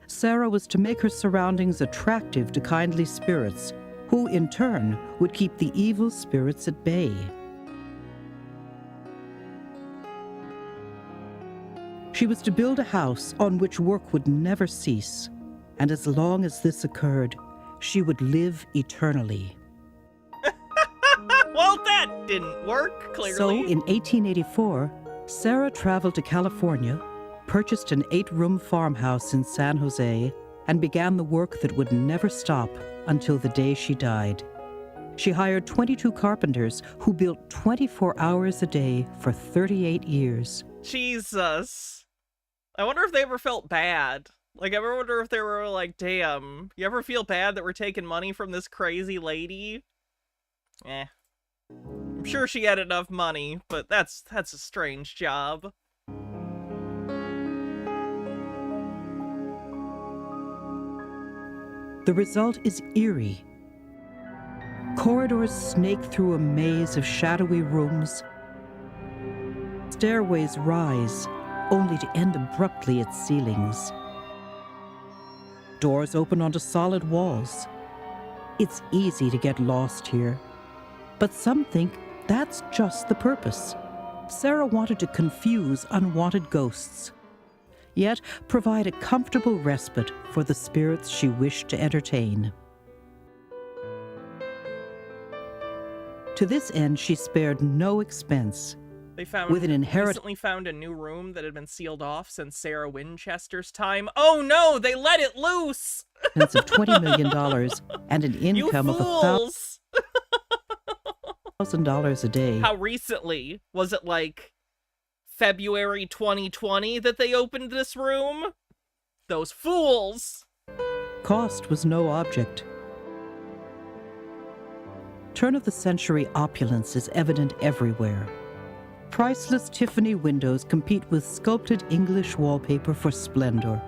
Sarah was to make her surroundings attractive to kindly spirits, who in turn would keep the evil spirits at bay. She was to build a house on which work would never cease, and as long as this occurred, she would live eternally.
Didn't work, clearly.
So, in 1884, Sarah traveled to California, purchased an 8-room farmhouse in San Jose, and began the work that would never stop until the day she died. She hired 22 carpenters who built 24 hours a day for 38 years.
Jesus. I wonder if they ever felt bad. Like, I ever wonder if they were like, damn, you ever feel bad that we're taking money from this crazy lady? Eh. I'm sure she had enough money, but that's a strange job.
The result is eerie. Corridors snake through a maze of shadowy rooms. Stairways rise, only to end abruptly at ceilings. Doors open onto solid walls. It's easy to get lost here. But some think that's just the purpose. Sarah wanted to confuse unwanted ghosts, yet provide a comfortable respite for the spirits she wished to entertain. To this end, she spared no expense.
They recently found a new room that had been sealed off since Sarah Winchester's time. Oh no, they let it loose!
Of $20 million and an income of $1,000 a day.
How recently? Was it like February 2020 that they opened this room? Those fools!
Cost was no object. Turn-of-the-century opulence is evident everywhere. Priceless Tiffany windows compete with sculpted English wallpaper for splendor.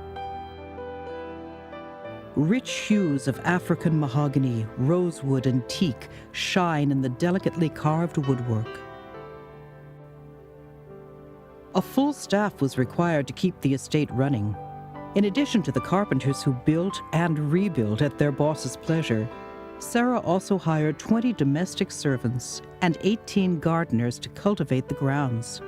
Rich hues of African mahogany, rosewood, and teak shine in the delicately carved woodwork. A full staff was required to keep the estate running. In addition to the carpenters who built and rebuilt at their boss's pleasure, Sarah also hired 20 domestic servants and 18 gardeners to cultivate the grounds.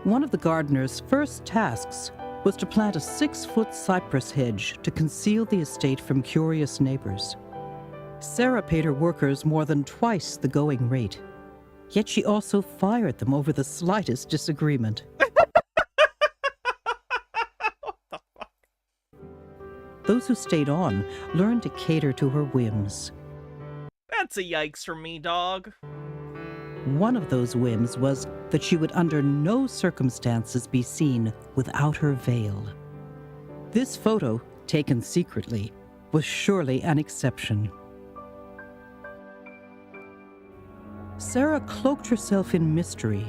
One of the gardeners' first tasks was to plant a 6-foot cypress hedge to conceal the estate from curious neighbors. Sarah paid her workers more than twice the going rate, yet she also fired them over the slightest disagreement. Those who stayed on learned to cater to her whims.
That's a yikes from me, dog.
One of those whims was that she would under no circumstances be seen without her veil. This photo, taken secretly, was surely an exception. Sarah cloaked herself in mystery,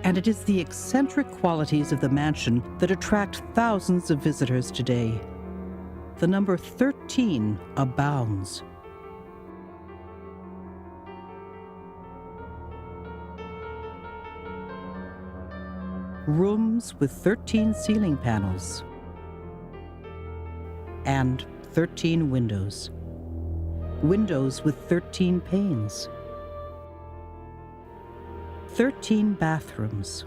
and it is the eccentric qualities of the mansion that attract thousands of visitors today. The number 13 abounds. Rooms with 13 ceiling panels and 13 windows. Windows with 13 panes. 13 bathrooms.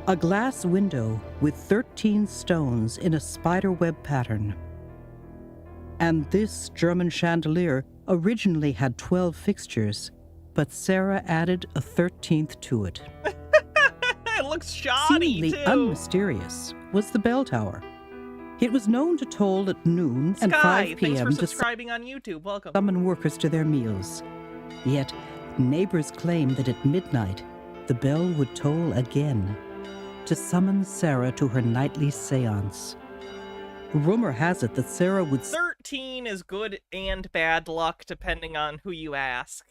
A glass window with 13 stones in a spiderweb pattern. And this German chandelier originally had 12 fixtures, but Sarah added a 13th to it.
It looks shoddy,
Seemingly
too.
unmysterious was the bell tower. It was known to toll at noon and 5
thanks
p.m.
for
to
subscribing on YouTube. Welcome.
summon workers to their meals. Yet, neighbors claim that at midnight, the bell would toll again to summon Sarah to her nightly seance. Rumor has it that Sarah would
13 is good and bad luck depending on who you ask.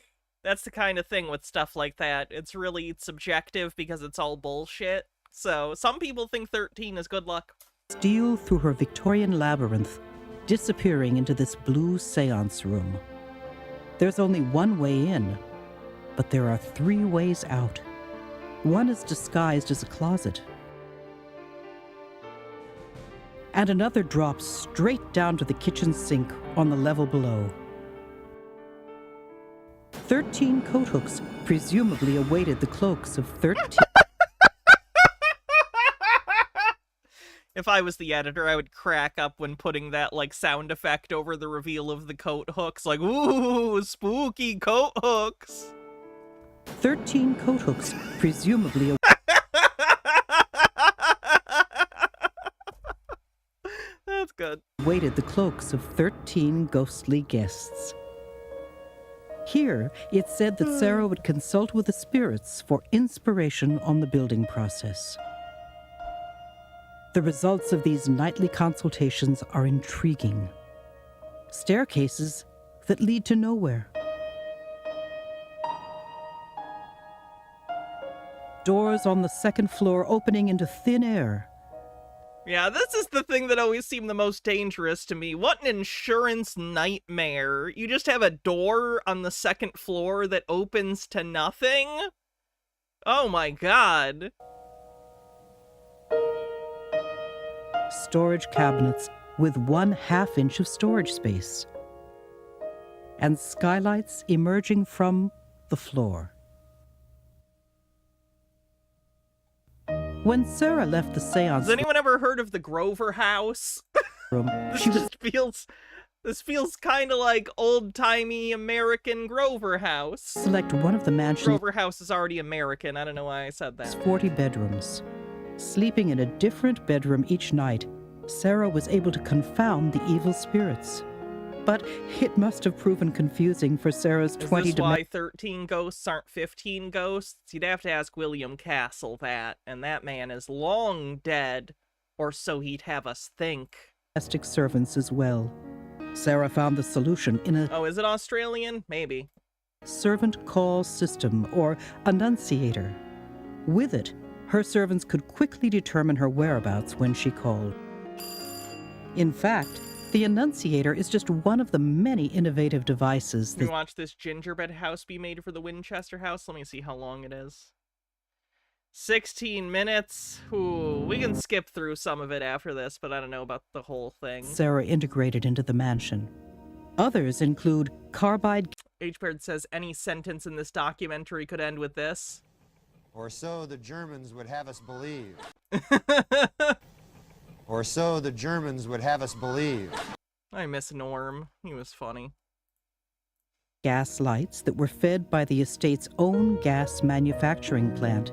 That's the kind of thing with stuff like that. It's really subjective because it's all bullshit. So some people think 13 is good luck.
steal through her Victorian labyrinth, disappearing into this blue seance room. There's only one way in, but there are 3 ways out. One is disguised as a closet, and another drops straight down to the kitchen sink on the level below. 13 coat hooks presumably awaited the cloaks of 13.
If I was the editor, I would crack up when putting that, like, sound effect over the reveal of the coat hooks. Like, ooh, spooky coat hooks.
13 coat hooks, presumably
That's good.
awaited the cloaks of 13 ghostly guests. Here, it said that Sarah would consult with the spirits for inspiration on the building process. The results of these nightly consultations are intriguing. Staircases that lead to nowhere. Doors on the second floor opening into thin air.
Yeah, this is the thing that always seemed the most dangerous to me. What an insurance nightmare. You just have a door on the second floor that opens to nothing? Oh my god.
Storage cabinets with 1/2 inch of storage space. And skylights emerging from the floor. When Sarah left the seance
Has anyone ever heard of the Grover House?
room,
This feels kind of like old-timey American Grover House.
select one of the mansion's
Grover House is already American. I don't know why I said that.
40 bedrooms. Sleeping in a different bedroom each night, Sarah was able to confound the evil spirits. But it must have proven confusing for Sarah's
Is
20
this why 13 ghosts aren't 15 ghosts? You'd have to ask William Castle that, and that man is long dead, or so he'd have us think.
domestic servants as well. Sarah found the solution in a
Oh, is it Australian? Maybe.
servant call system, or annunciator. With it, her servants could quickly determine her whereabouts when she called. In fact, the annunciator is just one of the many innovative devices
Can we
that
watch this gingerbread house be made for the Winchester house? Let me see how long it is. 16 minutes. Ooh, we can skip through some of it after this, but I don't know about the whole thing.
Sarah integrated into the mansion. Others include carbide
H-Bird says any sentence in this documentary could end with this.
Or so the Germans would have us believe. Or so the Germans would have us believe.
I miss Norm. He was funny.
gas lights that were fed by the estate's own gas manufacturing plant.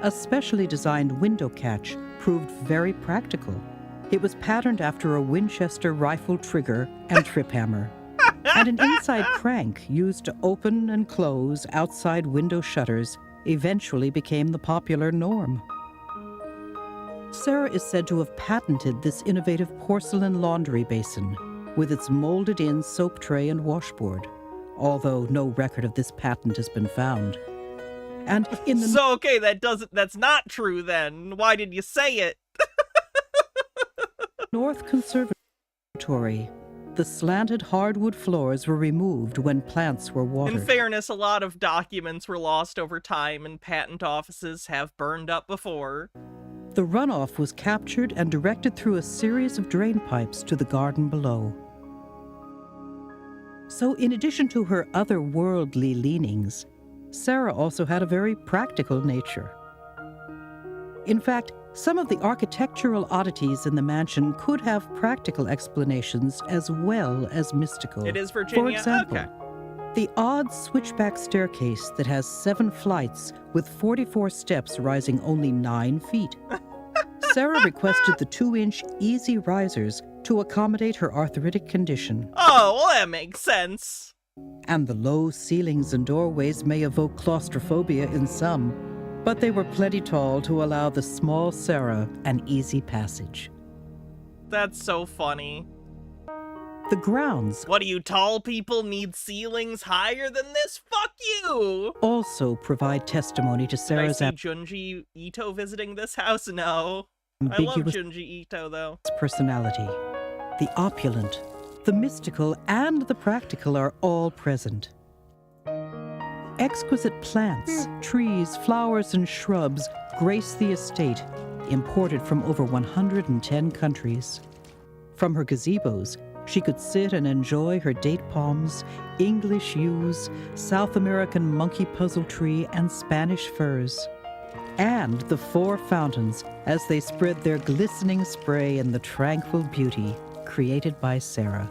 A specially designed window catch proved very practical. It was patterned after a Winchester rifle trigger and trip hammer, and an inside crank used to open and close outside window shutters eventually became the popular norm. Sarah is said to have patented this innovative porcelain laundry basin with its molded-in soap tray and washboard, although no record of this patent has been found. And in the
So, okay, that's not true then. Why did you say it?
North Conservatory, the slanted hardwood floors were removed when plants were watered.
In fairness, a lot of documents were lost over time and patent offices have burned up before.
The runoff was captured and directed through a series of drain pipes to the garden below. So in addition to her otherworldly leanings, Sarah also had a very practical nature. In fact, some of the architectural oddities in the mansion could have practical explanations as well as mystical.
It is Virginia?
For example,
Okay.
the odd switchback staircase that has 7 flights with 44 steps rising only 9 feet. Sarah requested the 2-inch easy risers to accommodate her arthritic condition.
Oh, well, that makes sense.
And the low ceilings and doorways may evoke claustrophobia in some, but they were plenty tall to allow the small Sarah an easy passage.
That's so funny.
The grounds
What do you tall people need ceilings higher than this? Fuck you!
also provide testimony to
Did I
Sarah's
see Junji Ito visiting this house? No. I love
ambiguous
Junji Ito, though.
personality. The opulent, the mystical, and the practical are all present. Exquisite plants, trees, flowers, and shrubs grace the estate, imported from over 110 countries. From her gazebos, she could sit and enjoy her date palms, English yews, South American monkey puzzle tree, and Spanish firs. and the 4 fountains as they spread their glistening spray in the tranquil beauty created by Sarah.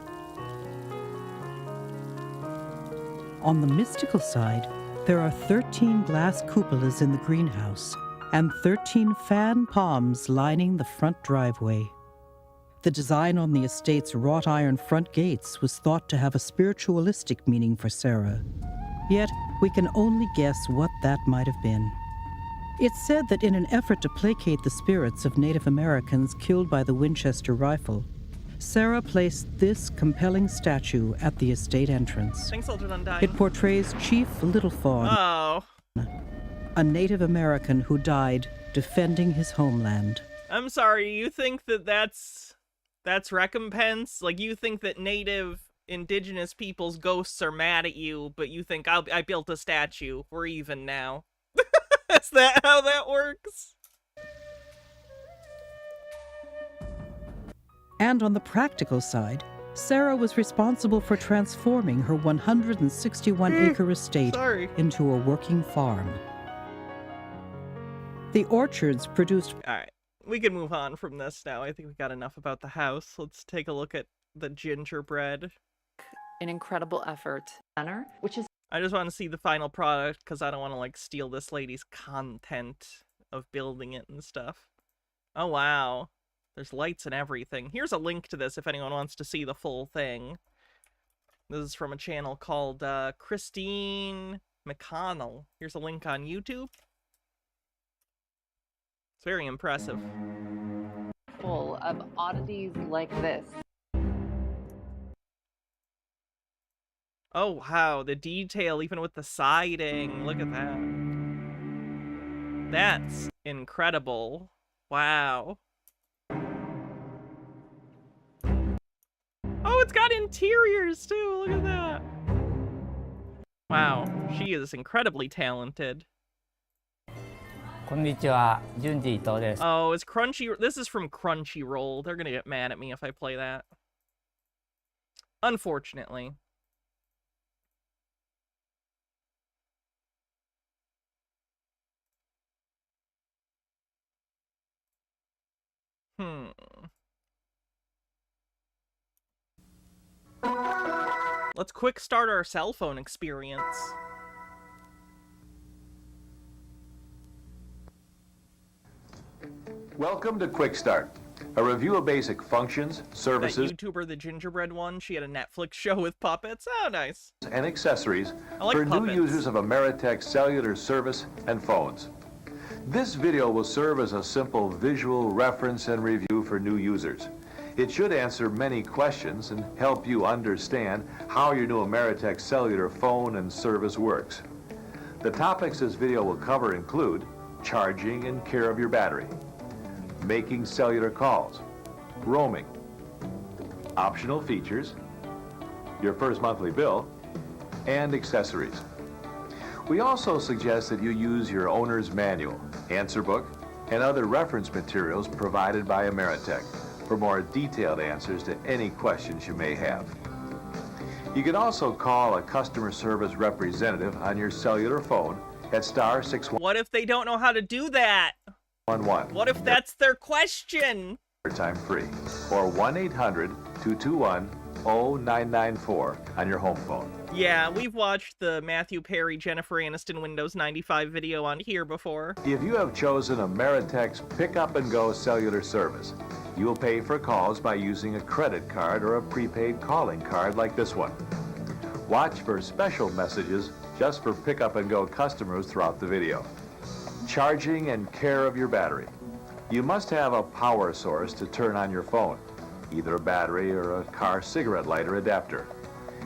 On the mystical side, there are 13 glass cupolas in the greenhouse and 13 fan palms lining the front driveway. The design on the estate's wrought iron front gates was thought to have a spiritualistic meaning for Sarah. Yet, we can only guess what that might have been. It's said that in an effort to placate the spirits of Native Americans killed by the Winchester rifle, Sarah placed this compelling statue at the estate entrance.
Thanks, Ultra Undying.
It portrays Chief Little Fawn, a Native American who died defending his homeland.
I'm sorry, you think that that's recompense? Like, you think that native indigenous people's ghosts are mad at you, but you think, I built a statue, we're even now. Is that how that works?
And on the practical side, Sarah was responsible for transforming her 161-acre estate into a working farm. The orchards produced...
Alright, we can move on from this now. I think we got enough about the house. Let's take a look at the gingerbread.
An incredible effort. Which is...
I just want to see the final product, because I don't want to, like, steal this lady's content of building it and stuff. Oh, wow. There's lights and everything. Here's a link to this if anyone wants to see the full thing. This is from a channel called Christine McConnell. Here's a link on YouTube. It's very impressive.
Full of oddities like this.
Oh, wow. The detail, even with the siding. Look at that. That's incredible. Wow. Oh, it's got interiors, too. Look at that. Wow. She is incredibly talented. Oh, it's Crunchy... This is from Crunchyroll. They're gonna get mad at me if I play that. Unfortunately. Let's quick start our cell phone experience.
Welcome to Quick Start, a review of basic functions, services,
That YouTuber, the gingerbread one, she had a Netflix show with puppets. Oh, nice.
and accessories
I like
for
puppets.
new users of Ameritech cellular service and phones. This video will serve as a simple visual reference and review for new users. It should answer many questions and help you understand how your new Ameritech cellular phone and service works. The topics this video will cover include charging and care of your battery, making cellular calls, roaming, optional features, your first monthly bill, and accessories. We also suggest that you use your owner's manual, answer book, and other reference materials provided by Ameritech for more detailed answers to any questions you may have. You can also call a customer service representative on your cellular phone at *611.
What if they don't know how to do that? What if that's their question?
Time free, or 1-800-221-0994 on your home phone.
Yeah, we've watched the Matthew Perry, Jennifer Aniston Windows 95 video on here before.
If you have chosen Ameritech's pick-up-and-go cellular service, you will pay for calls by using a credit card or a prepaid calling card like this one. Watch for special messages just for pick-up-and-go customers throughout the video. Charging and care of your battery. You must have a power source to turn on your phone, either a battery or a car cigarette lighter adapter.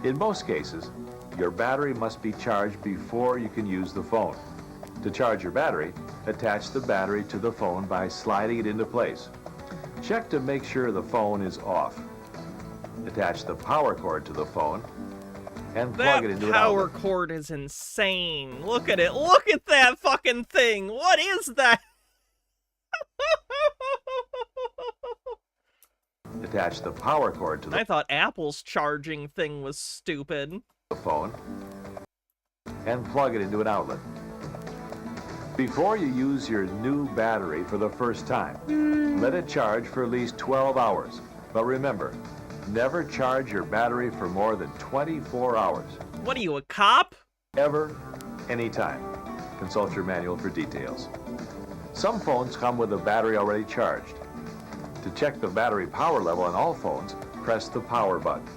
In most cases, your battery must be charged before you can use the phone. To charge your battery, attach the battery to the phone by sliding it into place. Check to make sure the phone is off. Attach the power cord to the phone and plug it into an
That power
outlet.
cord is insane. Look at it. Look at that fucking thing. What is that?
Attach the power cord to the
I thought Apple's charging thing was stupid.
phone and plug it into an outlet. Before you use your new battery for the first time, let it charge for at least 12 hours. But remember, never charge your battery for more than 24 hours.
What are you, a cop?
Ever, anytime. Consult your manual for details. Some phones come with a battery already charged. To check the battery power level on all phones, press the power button.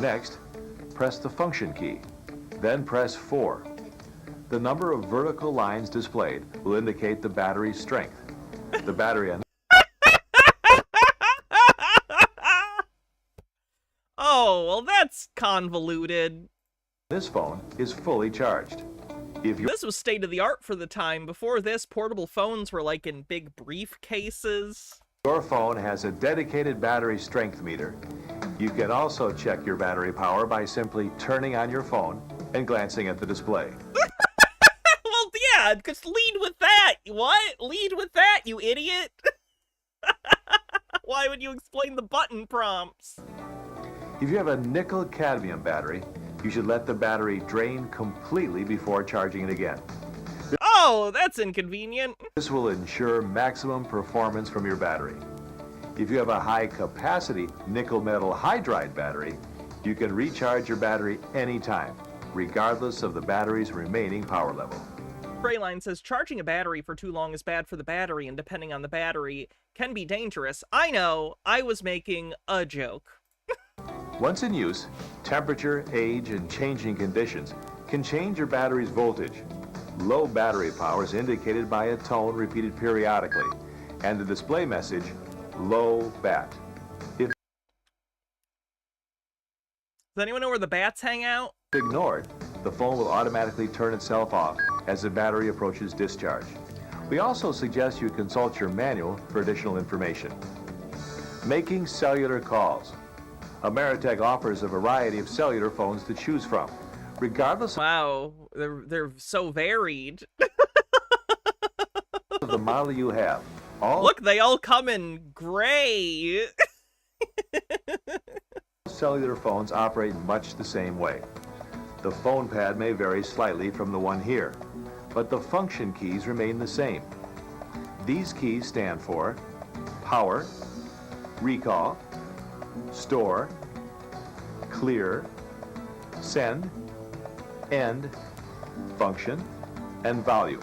Next, press the function key. Then press 4. The number of vertical lines displayed will indicate the battery's strength. The battery on
Oh, well, that's convoluted.
this phone is fully charged.
This was state of the art for the time. Before this, portable phones were like in big briefcases.
Your phone has a dedicated battery strength meter. You can also check your battery power by simply turning on your phone and glancing at the display.
Well, yeah, just lead with that. What? Lead with that, you idiot. Why would you explain the button prompts?
If you have a nickel cadmium battery, you should let the battery drain completely before charging it again.
Oh, that's inconvenient.
This will ensure maximum performance from your battery. If you have a high-capacity nickel metal hydride battery, you can recharge your battery anytime, regardless of the battery's remaining power level.
Freyline says, charging a battery for too long is bad for the battery, and depending on the battery, can be dangerous. I know, I was making a joke.
Once in use, temperature, age, and changing conditions can change your battery's voltage. Low battery power is indicated by a tone repeated periodically, and the display message, low bat. If
Does anyone know where the bats hang out?
ignored, the phone will automatically turn itself off as the battery approaches discharge. We also suggest you consult your manual for additional information. Making cellular calls. Ameritech offers a variety of cellular phones to choose from, regardless
Wow, they're so varied.
of the model you have. All
Look, they all come in gray.
cellular phones operate much the same way. The phone pad may vary slightly from the one here, but the function keys remain the same. These keys stand for power, recall, store, clear, send, end, function, and volume.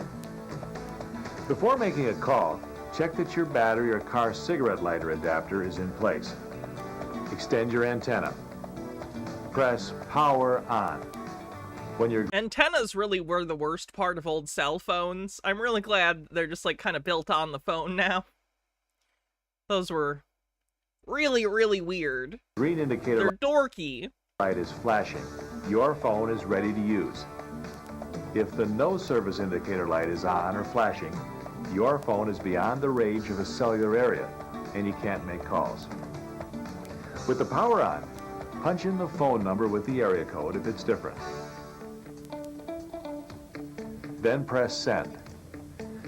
Before making a call, check that your battery or car cigarette lighter adapter is in place. Extend your antenna. Press power on. When your
Antennas really were the worst part of old cell phones. I'm really glad they're just like kind of built on the phone now. Those were really, really weird.
green indicator
They're dorky.
light is flashing, your phone is ready to use. If the no service indicator light is on or flashing, your phone is beyond the range of a cellular area and you can't make calls. With the power on, punch in the phone number with the area code if it's different. Then press send.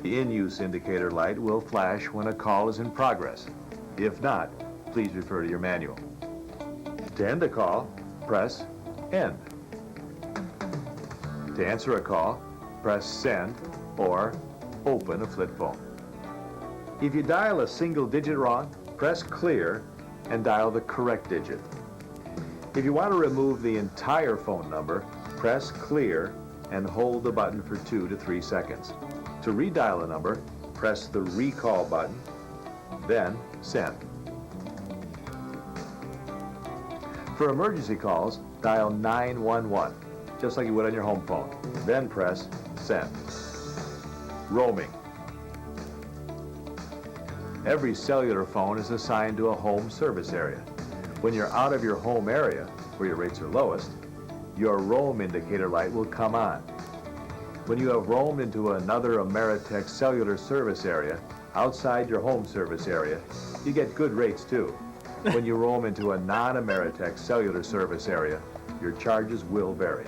The in-use indicator light will flash when a call is in progress. If not, please refer to your manual. To end a call, press end. To answer a call, press send or open a flip phone. If you dial a single digit wrong, press clear and dial the correct digit. If you want to remove the entire phone number, press clear and hold the button for 2 to 3 seconds. To redial a number, press the recall button, then send. For emergency calls, dial 911, just like you would on your home phone. Then press send. Roaming. Every cellular phone is assigned to a home service area. When you're out of your home area, where your rates are lowest, your roam indicator light will come on. When you have roamed into another Ameritech cellular service area outside your home service area, you get good rates too. When you roam into a non-Ameritech cellular service area, your charges will vary.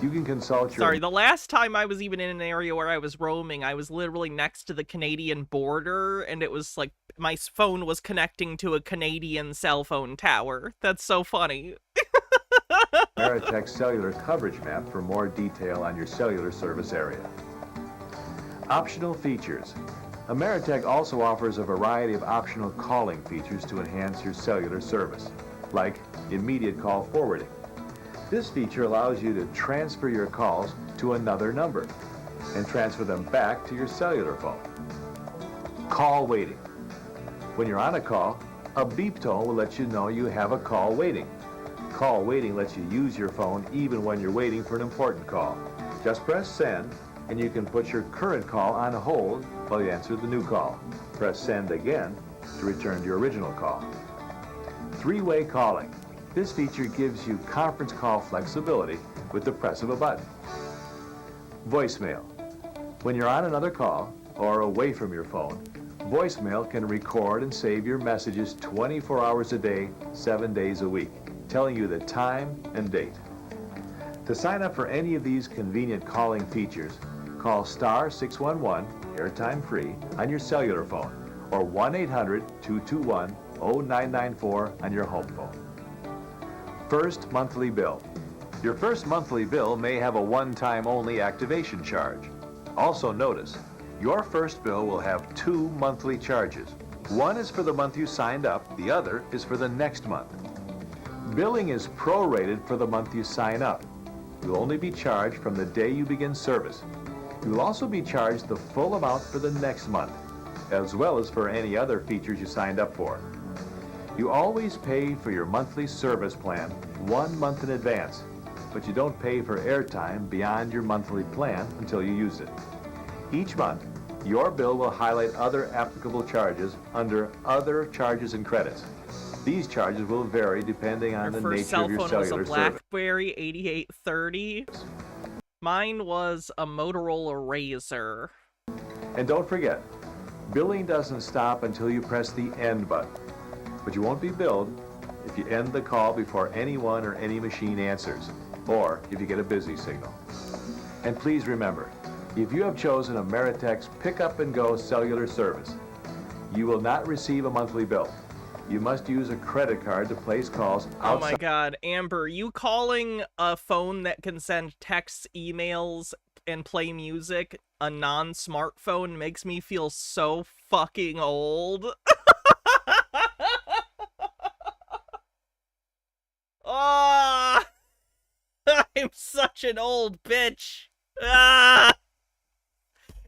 You can consult your...
Sorry, the last time I was even in an area where I was roaming, I was literally next to the Canadian border, and it was like my phone was connecting to a Canadian cell phone tower. That's so funny.
Ameritech cellular coverage map for more detail on your cellular service area. Optional features. Ameritech also offers a variety of optional calling features to enhance your cellular service, like immediate call forwarding. This feature allows you to transfer your calls to another number and transfer them back to your cellular phone. Call waiting. When you're on a call, a beep tone will let you know you have a call waiting. Call waiting lets you use your phone even when you're waiting for an important call. Just press send, and you can put your current call on hold while you answer the new call. Press send again to return to your original call. Three-way calling. This feature gives you conference call flexibility with the press of a button. Voicemail. When you're on another call or away from your phone, voicemail can record and save your messages 24 hours a day, 7 days a week, telling you the time and date. To sign up for any of these convenient calling features, call star 611, airtime free, on your cellular phone, or 1-800-221-0994 on your home phone. First monthly bill. Your first monthly bill may have a one-time only activation charge. Also notice, your first bill will have 2 monthly charges. One is for the month you signed up, the other is for the next month. Billing is prorated for the month you sign up. You'll only be charged from the day you begin service. You will also be charged the full amount for the next month, as well as for any other features you signed up for. You always pay for your monthly service plan 1 month in advance, but you don't pay for airtime beyond your monthly plan until you use it. Each month, your bill will highlight other applicable charges under Other Charges and Credits. These charges will vary depending on the nature of your cellular service.
Your first cell phone was a BlackBerry 8830. Mine was a Motorola Razr.
And don't forget, billing doesn't stop until you press the end button. But you won't be billed if you end the call before anyone or any machine answers, or if you get a busy signal. And please remember, if you have chosen Ameritech's pick-up-and-go cellular service, you will not receive a monthly bill. You must use a credit card to place calls outside.
Oh my god, Amber, you calling a phone that can send texts, emails, and play music a non-smartphone makes me feel so fucking old. Oh, I'm such an old bitch. Ah!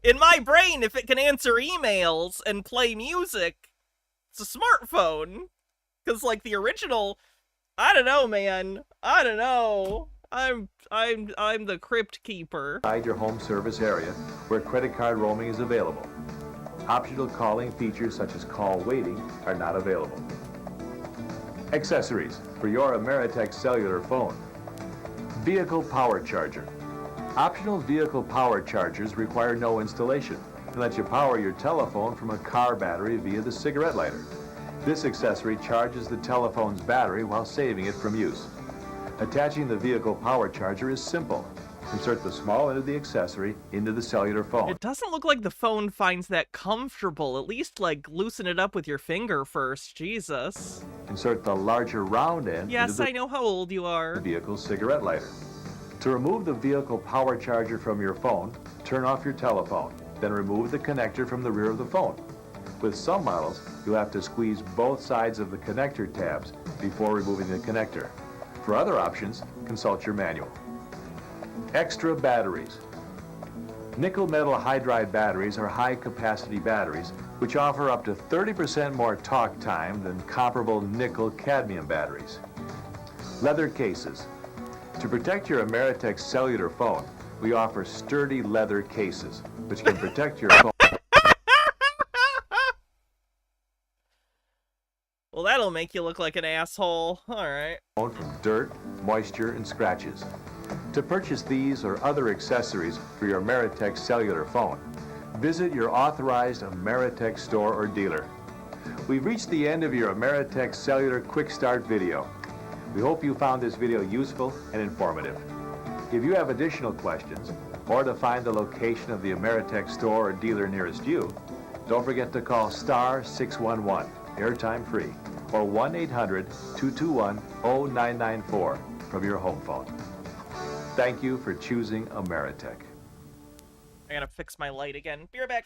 In my brain, if it can answer emails and play music, it's a smartphone. Because, like, the original, I don't know, man. I don't know. I'm the crypt keeper.
Inside your home service area where credit card roaming is available. Optional calling features such as call waiting are not available. Accessories for your Ameritech cellular phone. Vehicle power charger. Optional vehicle power chargers require no installation and let you power your telephone from a car battery via the cigarette lighter. This accessory charges the telephone's battery while saving it from use. Attaching the vehicle power charger is simple. Insert the small end of the accessory into the cellular phone.
It doesn't look like the phone finds that comfortable. At least, like, loosen it up with your finger first. Jesus.
Insert the larger round end
Yes,
into the
I know how old you are.
Vehicle cigarette lighter. To remove the vehicle power charger from your phone, turn off your telephone. Then remove the connector from the rear of the phone. With some models, you'll have to squeeze both sides of the connector tabs before removing the connector. For other options, consult your manual. Extra batteries. Nickel metal hydride batteries are high-capacity batteries which offer up to 30% more talk time than comparable nickel cadmium batteries. Leather cases. To protect your Ameritech cellular phone, we offer sturdy leather cases which can protect your phone.
Well, that'll make you look like an asshole. Alright.
From dirt, moisture, and scratches. To purchase these or other accessories for your Ameritech cellular phone, visit your authorized Ameritech store or dealer. We've reached the end of your Ameritech Cellular Quick Start video. We hope you found this video useful and informative. If you have additional questions, or to find the location of the Ameritech store or dealer nearest you, don't forget to call star 611, airtime free, or 1-800-221-0994 from your home phone. Thank you for choosing Ameritech.
I gotta fix my light again. Be right back.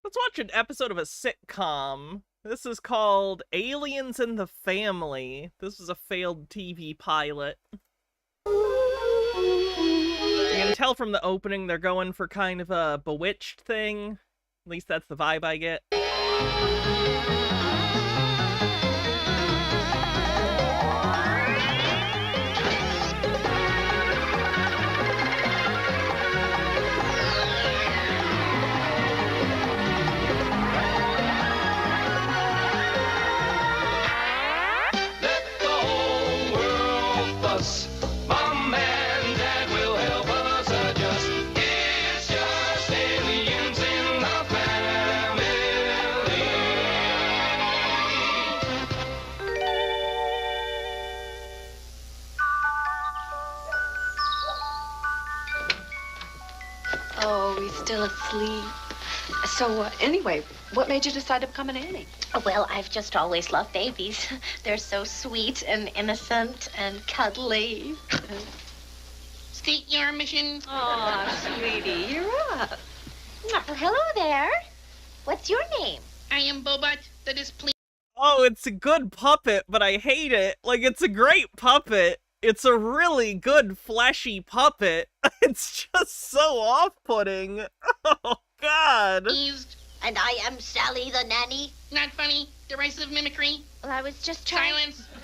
Let's watch an episode of a sitcom. This is called Aliens in the Family. This was a failed TV pilot. You can tell from the opening they're going for kind of a Bewitched thing. At least that's the vibe I get.
Mom and Dad will help us adjust. It's just aliens in the family.
Oh, he's still asleep. So, anyway, what made you decide to become an Annie?
Well, I've just always loved babies. They're so sweet and innocent and cuddly.
State your mission.
Oh, sweetie, you're up. Hello there. What's your name?
I am Bobot, the displeased.
Oh, it's a good puppet, but I hate it. Like, it's a great puppet. It's a really good, fleshy puppet. It's just so off-putting. Oh, God.
And I am Sally the nanny.
Not funny. Derisive mimicry.
Well, I was just trying...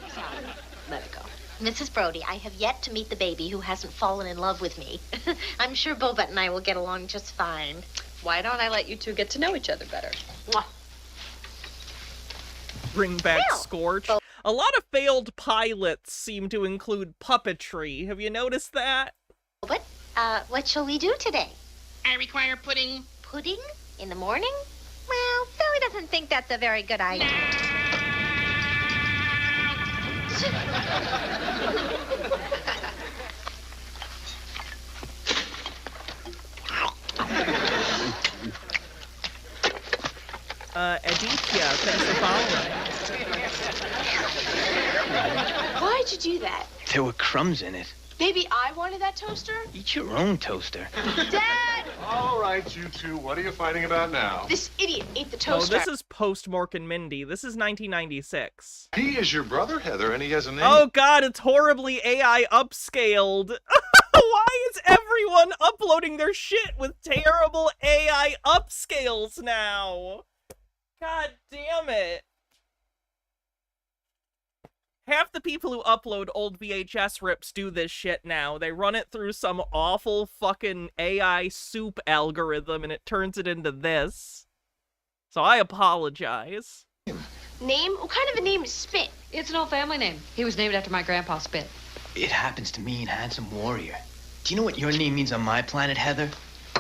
Silence.
Let it go. Mrs. Brody, I have yet to meet the baby who hasn't fallen in love with me. I'm sure Bobette and I will get along just fine.
Why don't I let you two get to know each other better?
Mwah.
Bring back Scorch. A lot of failed pilots seem to include puppetry. Have you noticed that?
What shall we do today?
I require pudding.
Pudding? In the morning? Well, Sally doesn't think that's a very good idea.
Aditya, thanks for following.
Why'd you do that?
There were crumbs in it.
Maybe I wanted that toaster?
Eat your own toaster.
Dad!
All right, you two, what are you fighting about now?
This idiot ate the
Oh,
toaster.
this is post Mork and Mindy. This is 1996.
He is your brother, Heather, and he has a name.
Oh God, it's horribly AI upscaled. Why is everyone uploading their shit with terrible AI upscales now? God damn it. Half the people who upload old VHS rips do this shit now. They run it through some awful fucking AI soup algorithm and it turns it into this. So I apologize.
Name? What kind of a name is Spit?
It's an old family name. He was named after my grandpa Spit.
It happens to mean handsome warrior. Do you know what your name means on my planet, Heather?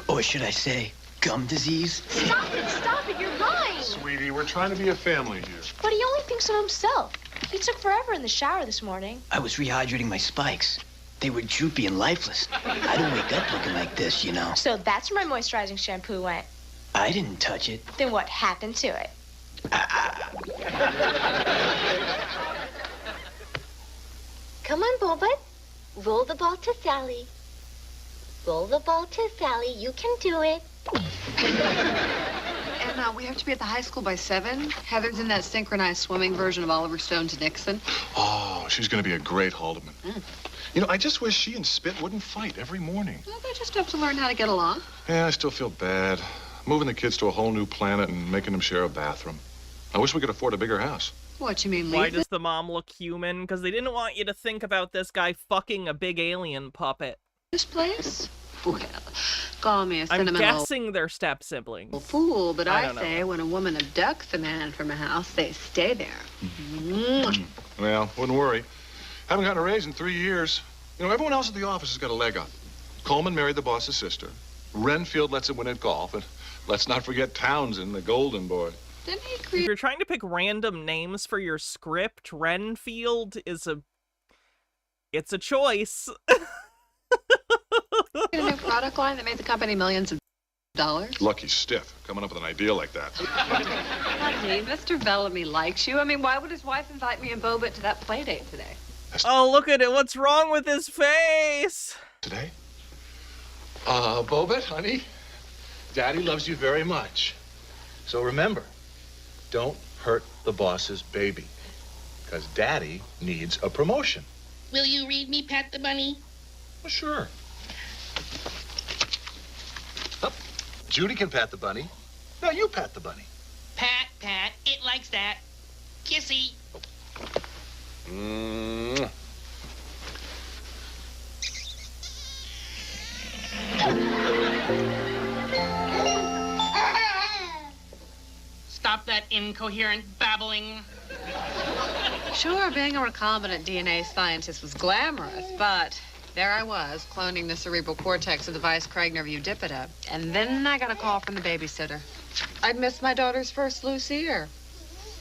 Or should I say, gum disease?
Stop it, you're lying!
Sweetie, we're trying to be a family here.
But he only thinks of himself. He took forever in the shower this morning.
I was rehydrating my spikes. They were droopy and lifeless. I don't wake up looking like this, you know.
So that's where my moisturizing shampoo went.
I didn't touch it.
Then what happened to it?
Come on, Bobette. Roll the ball to Sally. Roll the ball to Sally. You can do it.
And we have to be at the high school by 7. Heather's in that synchronized swimming version of Oliver Stone to Nixon.
Oh, she's going to be a great Haldeman. You know, I just wish she and Spit wouldn't fight every morning.
Well, they just have to learn how to get along.
Yeah, I still feel bad. Moving the kids to a whole new planet and making them share a bathroom. I wish we could afford a bigger house.
What, you mean
Why does the mom look human? Because they didn't want you to think about this guy fucking a big alien puppet.
this place?
Well, call me a
I'm
sentimental
guessing they're step siblings.
fool, but I
don't know.
say when a woman abducts a man from a house, they stay there. Mwah.
Well, wouldn't worry. Haven't gotten a raise in 3 years. You know, everyone else at the office has got a leg up. Coleman married the boss's sister. Renfield lets him win at golf. And let's not forget Townsend, the golden boy.
Didn't he
If
create
you're trying to pick random names for your script, Renfield is it's a choice.
a new product line that made the company millions of dollars?
Lucky stiff, coming up with an idea like that.
Honey, Mr. Bellamy likes you. I mean, why would his wife invite me and Bobit to that play date today?
Oh, look at it. What's wrong with his face?
Today? Bobit, honey, Daddy loves you very much. So remember, don't hurt the boss's baby, because Daddy needs a promotion.
Will you read me Pat the Bunny?
Well, sure. Oh, Judy can pat the bunny. No, you pat the bunny.
Pat, it likes that. Kissy.
Mm.
Stop that incoherent babbling.
Sure, being a recombinant DNA scientist was glamorous, but there I was, cloning the cerebral cortex of the Vice Kragner of Udipita. And then I got a call from the babysitter. I'd missed my daughter's first loose ear.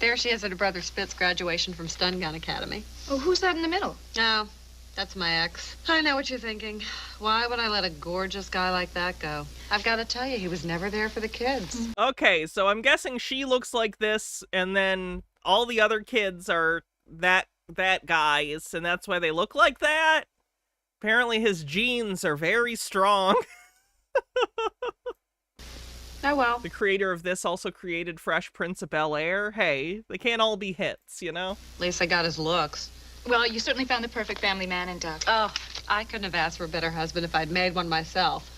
There she is at her brother Spit's graduation from Stun Gun Academy.
Oh, who's that in the middle?
Oh, that's my ex. I know what you're thinking. Why would I let a gorgeous guy like that go? I've got to tell you, he was never there for the kids.
Okay, so I'm guessing she looks like this, and then all the other kids are that guy's, and that's why they look like that. Apparently his genes are very strong.
Oh, well.
The creator of this also created Fresh Prince of Bel-Air. Hey, they can't all be hits, you know?
At least I got his looks.
Well, you certainly found the perfect family man in Doug.
Oh, I couldn't have asked for a better husband if I'd made one myself.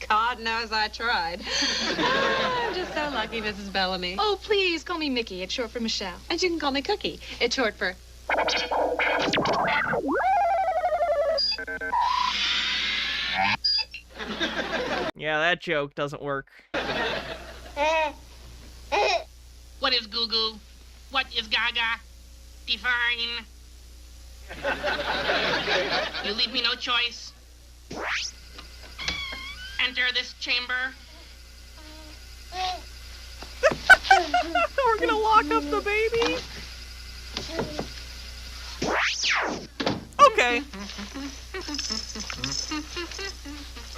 God knows I tried. I'm just so lucky, Mrs. Bellamy.
Oh, please, call me Mickey. It's short for Michelle.
And you can call me Cookie. It's short for...
Yeah, that joke doesn't work.
What is Goo Goo? What is Gaga? Define. You leave me no choice. Enter this chamber.
We're gonna lock up the baby? Okay.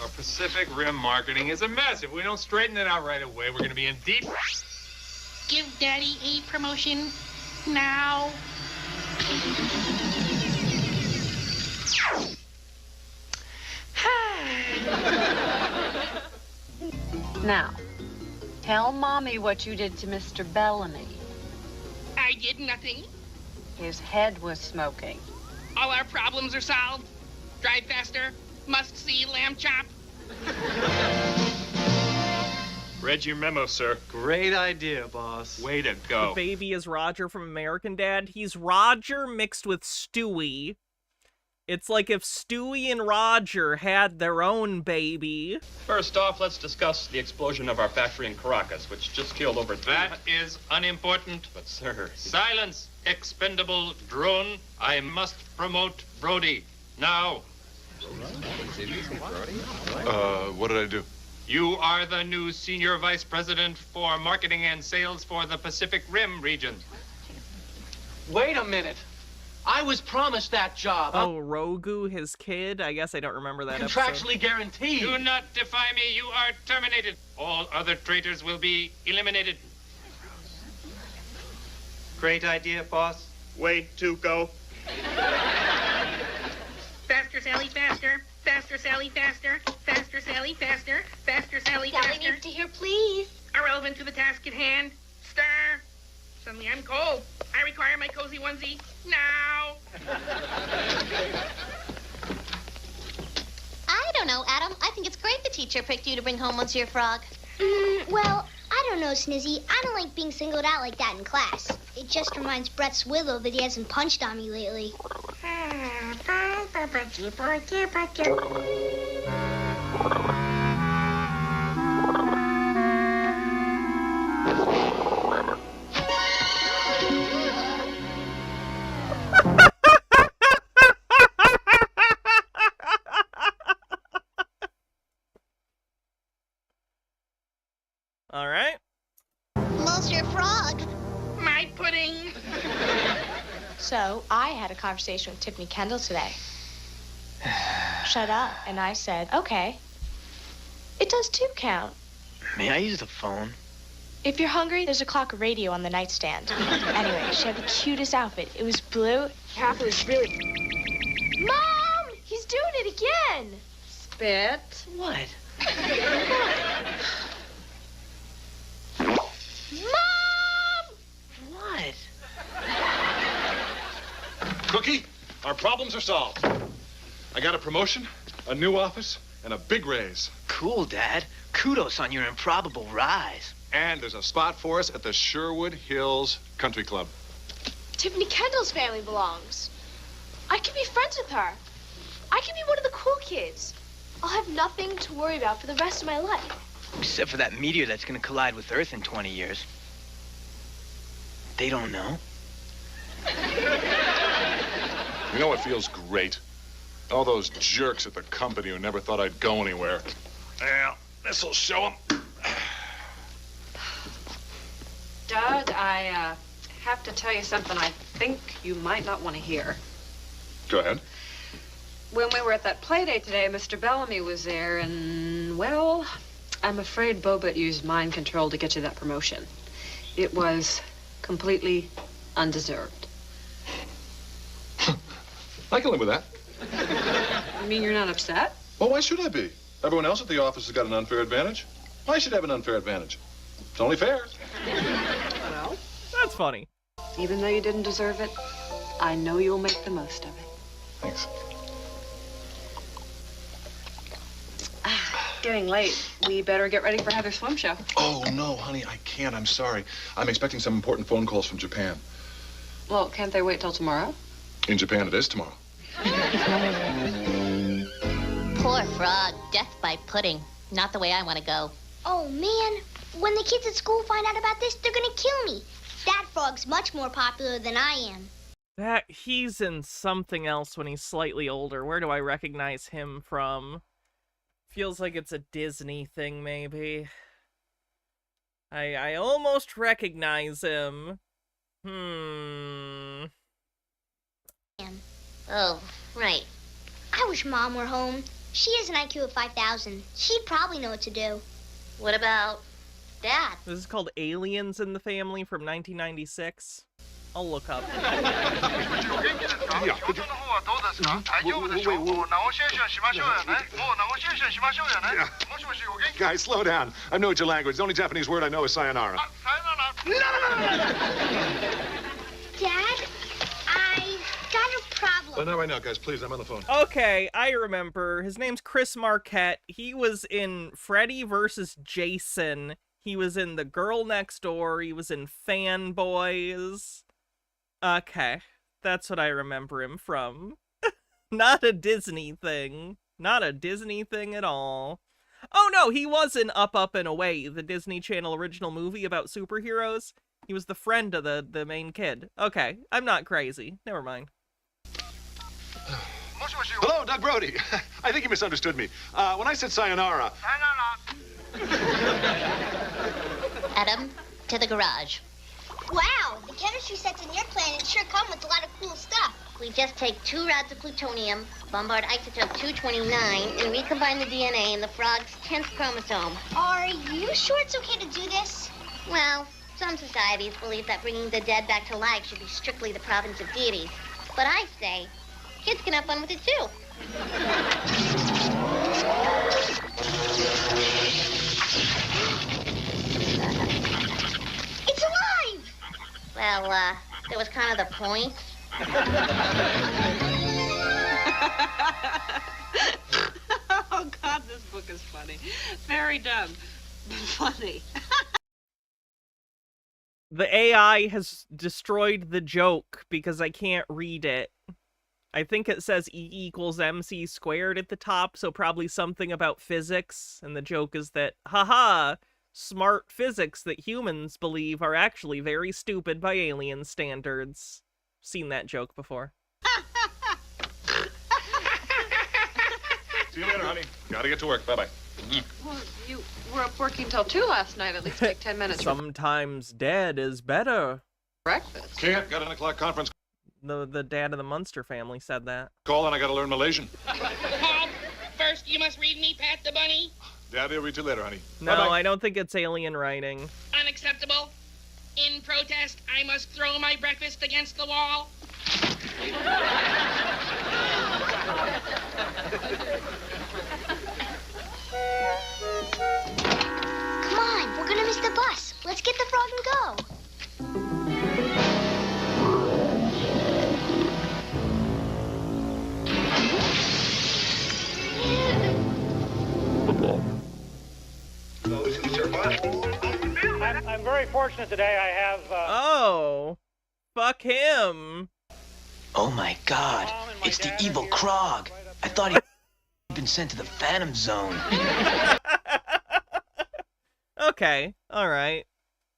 Our Pacific Rim marketing is a mess. If we don't straighten it out right away, we're going to be in deep...
Give Daddy a promotion now.
Now, tell Mommy what you did to Mr. Bellamy.
I did nothing.
His head was smoking.
All our problems are solved. Drive faster. Must see lamb chop.
Read your memo, sir.
Great idea, boss.
Way to
The
go.
baby is Roger from American Dad. He's Roger mixed with Stewie. It's like if Stewie and Roger had their own baby.
First off, let's discuss the explosion of our factory in Caracas, which just killed over...
That is unimportant.
But, sir...
Silence, expendable drone. I must promote Brody. Now.
What did I do?
You are the new Senior Vice President for Marketing and Sales for the Pacific Rim region.
Wait a minute. I was promised that job.
Oh, Rogu, his kid? I guess I don't remember that episode.
Contractually guaranteed.
Do not defy me. You are terminated. All other traitors will be eliminated.
Great idea, boss.
Way to go.
Faster, Sally, faster. Faster, Sally, faster. Faster, Sally, faster. Faster, Sally, faster.
Sally needs to hear please.
Irrelevant to the task at hand. Stir. Suddenly I'm cold. I require my cozy onesie now.
I don't know, Adam. I think it's great the teacher picked you to bring home Monsieur Frog.
Well, I don't know, Snizzy. I don't like being singled out like that in class. It just reminds Brett Swillow that he hasn't punched on me lately.
So I had a conversation with Tiffany Kendall today. Shut up. And I said, okay. It does too count.
May I use the phone?
If you're hungry, there's a clock radio on the nightstand. Anyway, she had the cutest outfit. It was blue. Half was really... Mom! He's doing it again!
Spit.
What?
Mom!
What?
Cookie, our problems are solved. I got a promotion, a new office, and a big raise.
Cool, Dad. Kudos on your improbable rise.
And there's a spot for us at the Sherwood Hills Country Club.
Tiffany Kendall's family belongs. I can be friends with her. I can be one of the cool kids. I'll have nothing to worry about for the rest of my life.
Except for that meteor that's gonna collide with Earth in 20 years. They don't know.
You know what feels great? All those jerks at the company who never thought I'd go anywhere. Yeah, this'll show them.
Doug, I have to tell you something I think you might not want to hear.
Go ahead.
When we were at that play date today, Mr. Bellamy was there, and, well, I'm afraid Bobet used mind control to get you that promotion. It was completely undeserved.
I can live with that.
You mean you're not upset?
Well, why should I be? Everyone else at the office has got an unfair advantage. I should have an unfair advantage. It's only fair.
Well,
That's funny.
even though you didn't deserve it, I know you'll make the most of it.
Thanks.
Getting late. We better get ready for Heather's swim show.
Oh, no, honey, I can't. I'm sorry. I'm expecting some important phone calls from Japan.
Well, can't they wait till tomorrow?
In Japan, it is tomorrow.
Poor frog. Death by pudding. Not the way I want to go.
Oh, man. When the kids at school find out about this, they're gonna kill me. That frog's much more popular than I am.
That he's in something else when he's slightly older. Where do I recognize him from? Feels like it's a Disney thing, maybe. I almost recognize him.
Oh, right.
I wish Mom were home. She has an IQ of 5,000. She'd probably know what to do.
What about Dad?
This is called Aliens in the Family from 1996. I'll look up.
Guys, slow down. I know your language. The only Japanese word I know is sayonara.
Dad, I got a problem.
Not right now, guys. Please, I'm on the phone.
Okay, I remember. His name's Chris Marquette. He was in Freddy vs. Jason. He was in The Girl Next Door. He was in Fanboys. Okay, that's what I remember him from. Not a Disney thing. Not a Disney thing at all. Oh no, he was in Up, Up, and Away, the Disney Channel original movie about superheroes. He was the friend of the main kid. Okay, I'm not crazy. Never mind.
Hello, Doug Brody. I think you misunderstood me. When I said sayonara...
Adam, to the garage.
Wow, the chemistry sets in your planet sure come with a lot of cool stuff.
We just take 2 rods of plutonium, bombard isotope 229, and recombine the DNA in the frog's 10th chromosome.
Are you sure it's okay to do this?
Well, some societies believe that bringing the dead back to life should be strictly the province of deities. But I say, kids can have fun with it too.
It's alive!
Well, that was kind of the point.
Oh, God, this book is funny. Very dumb, but funny.
The AI has destroyed the joke because I can't read it. I think it says E equals MC squared at the top, so probably something about physics, and the joke is that, haha, smart physics that humans believe are actually very stupid by alien standards. Seen that joke before.
See you later, honey. Gotta get to work. Bye-bye.
Well, you were up working till 2 last night. At least take 10 minutes.
Sometimes dead is better.
Breakfast.
Can't. Got an 8 o'clock conference.
The dad of the Munster family said that.
Call and I gotta learn Malaysian.
Paul, first you must read me Pat the Bunny.
Daddy, I'll read you later, honey.
No,
Bye-bye.
I don't think it's alien writing.
Unacceptable. In protest, I must throw my breakfast against the wall.
Come on, we're gonna miss the bus. Let's get the frog and go.
I'm very fortunate today. I have.
Oh, fuck him.
Oh my God, it's the evil Krog. I thought he'd been sent to the Phantom Zone.
Okay, alright.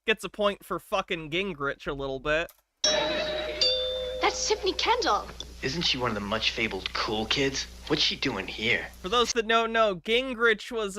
Gets a point for fucking Gingrich a little bit.
That's Tiffany Kendall.
Isn't she one of the much fabled cool kids? What's she doing here?
For those that don't know, Gingrich was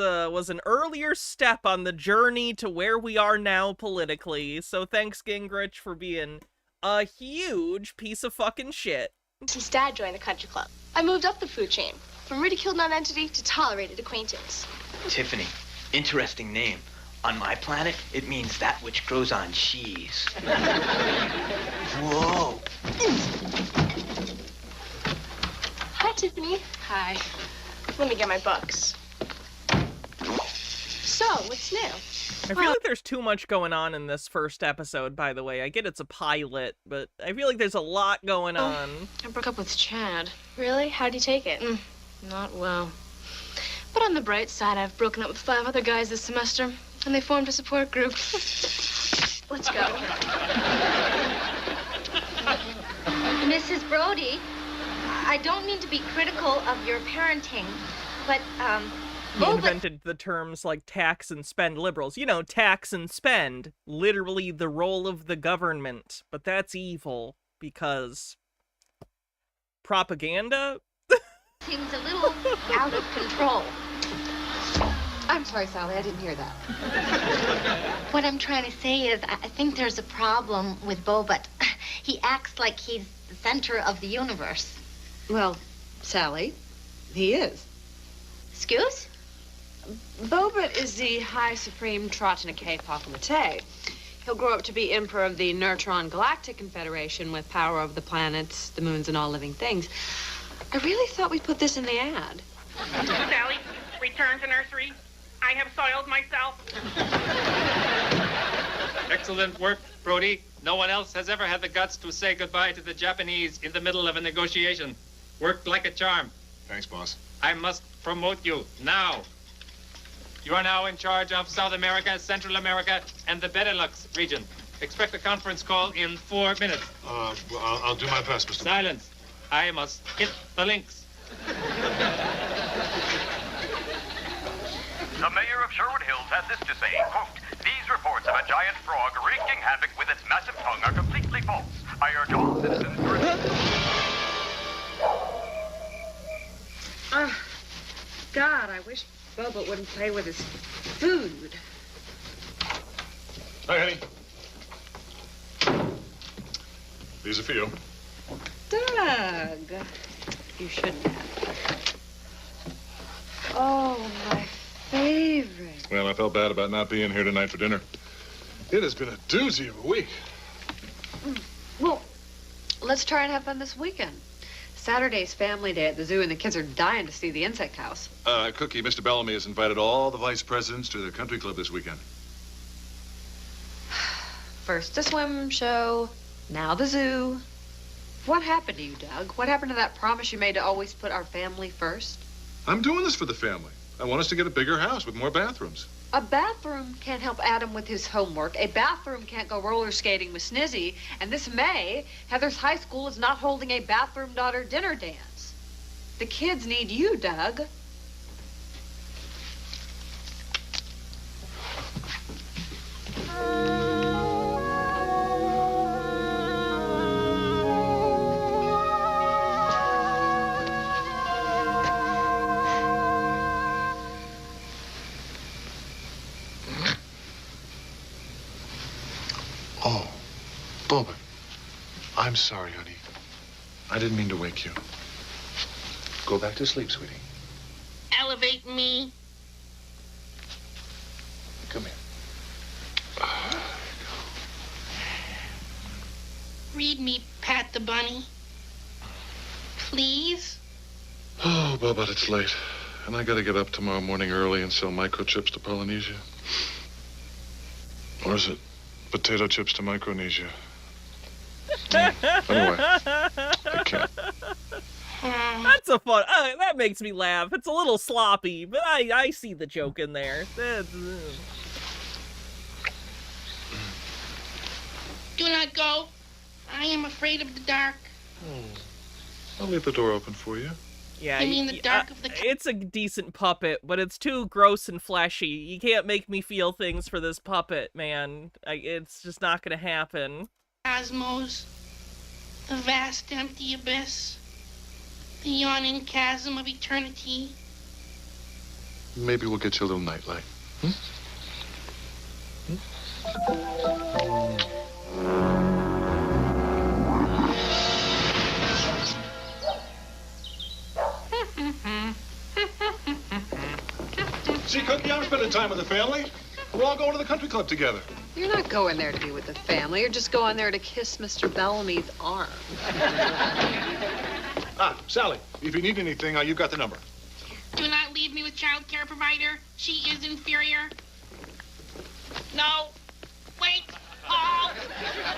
an earlier step on the journey to where we are now politically. So thanks, Gingrich, for being a huge piece of fucking shit.
Since Dad joined the country club, I moved up the food chain from ridiculed nonentity to tolerated acquaintance.
Tiffany, interesting name. On my planet, it means that which grows on cheese. Whoa.
Hi, Tiffany. Hi. Let me get my books. So, what's new?
I feel like there's too much going on in this first episode, by the way. I get it's a pilot, but I feel like there's a lot going on.
I broke up with Chad. Really? How'd you take it? Not well. But on the bright side, I've broken up with 5 other guys this semester, and they formed a support group. Let's go.
Mrs. Brody, I don't mean to be critical of your parenting, but,
He invented the terms like tax and spend liberals. You know, tax and spend. Literally the role of the government. But that's evil, because propaganda?
Things a little out of control.
I'm sorry, Sally, I didn't hear that.
What I'm trying to say is, I think there's a problem with Bobet. He acts like he's the center of the universe.
Well, Sally, he is.
Excuse?
Bobet is the High Supreme Trottenike Pakamate. He'll grow up to be Emperor of the Neutron Galactic Confederation with power over the planets, the moons, and all living things. I really thought we'd put this in the ad.
Sally, return to nursery. I have soiled myself.
Excellent work, Brody. No one else has ever had the guts to say goodbye to the Japanese in the middle of a negotiation. Worked like a charm.
Thanks, boss.
I must promote you now. You are now in charge of South America, Central America, and the Benelux region. Expect a conference call in 4 minutes.
Well, I'll do my best, Mr.
Silence. I must hit the links.
The mayor of Sherwood Hills has this to say, quote, "These reports of a giant frog wreaking havoc with its massive tongue are completely false. I urge all citizens to..."
God, I wish Bobet wouldn't play with his food.
Hi, honey. These are for you.
Doug, you shouldn't have. Oh, my favorite.
Well, I felt bad about not being here tonight for dinner. It has been a doozy of a week.
Well, let's try and have fun this weekend. Saturday's family day at the zoo, and the kids are dying to see the insect house.
Cookie, Mr. Bellamy has invited all the vice presidents to the country club this weekend.
First the swim show, now the zoo. What happened to you, Doug? What happened to that promise you made to always put our family first?
I'm doing this for the family. I want us to get a bigger house with more bathrooms.
A bathroom can't help Adam with his homework. A bathroom can't go roller skating with Snizzy. And this May, Heather's high school is not holding a bathroom daughter dinner dance. The kids need you, Doug.
Oh, Bobet. I'm sorry, honey. I didn't mean to wake you. Go back to sleep, sweetie.
Elevate me.
Come here.
Read me, Pat the Bunny. Please?
Oh, Bobette, it's late. And I gotta get up tomorrow morning early and sell microchips to Polynesia. Or is it potato chips to Micronesia? Anyway, I can't.
That's a fun. That makes me laugh. It's a little sloppy, but I see the joke in there.
Do not go. I am afraid of the dark.
I'll leave the door open for you.
Yeah,
You mean the dark of the...
it's a decent puppet, but it's too gross and fleshy. You can't make me feel things for this puppet, man. It's just not gonna happen.
Cosmos, the vast empty abyss, the yawning chasm of eternity.
Maybe we'll get you a little nightlight. See, Cookie, I'm spending time with the family. We're all going to the country club together.
You're not going there to be with the family. You're just going there to kiss Mr. Bellamy's arm.
Sally, if you need anything, you've got the number.
Do not leave me with child care provider. She is inferior. No. Wait. Oh.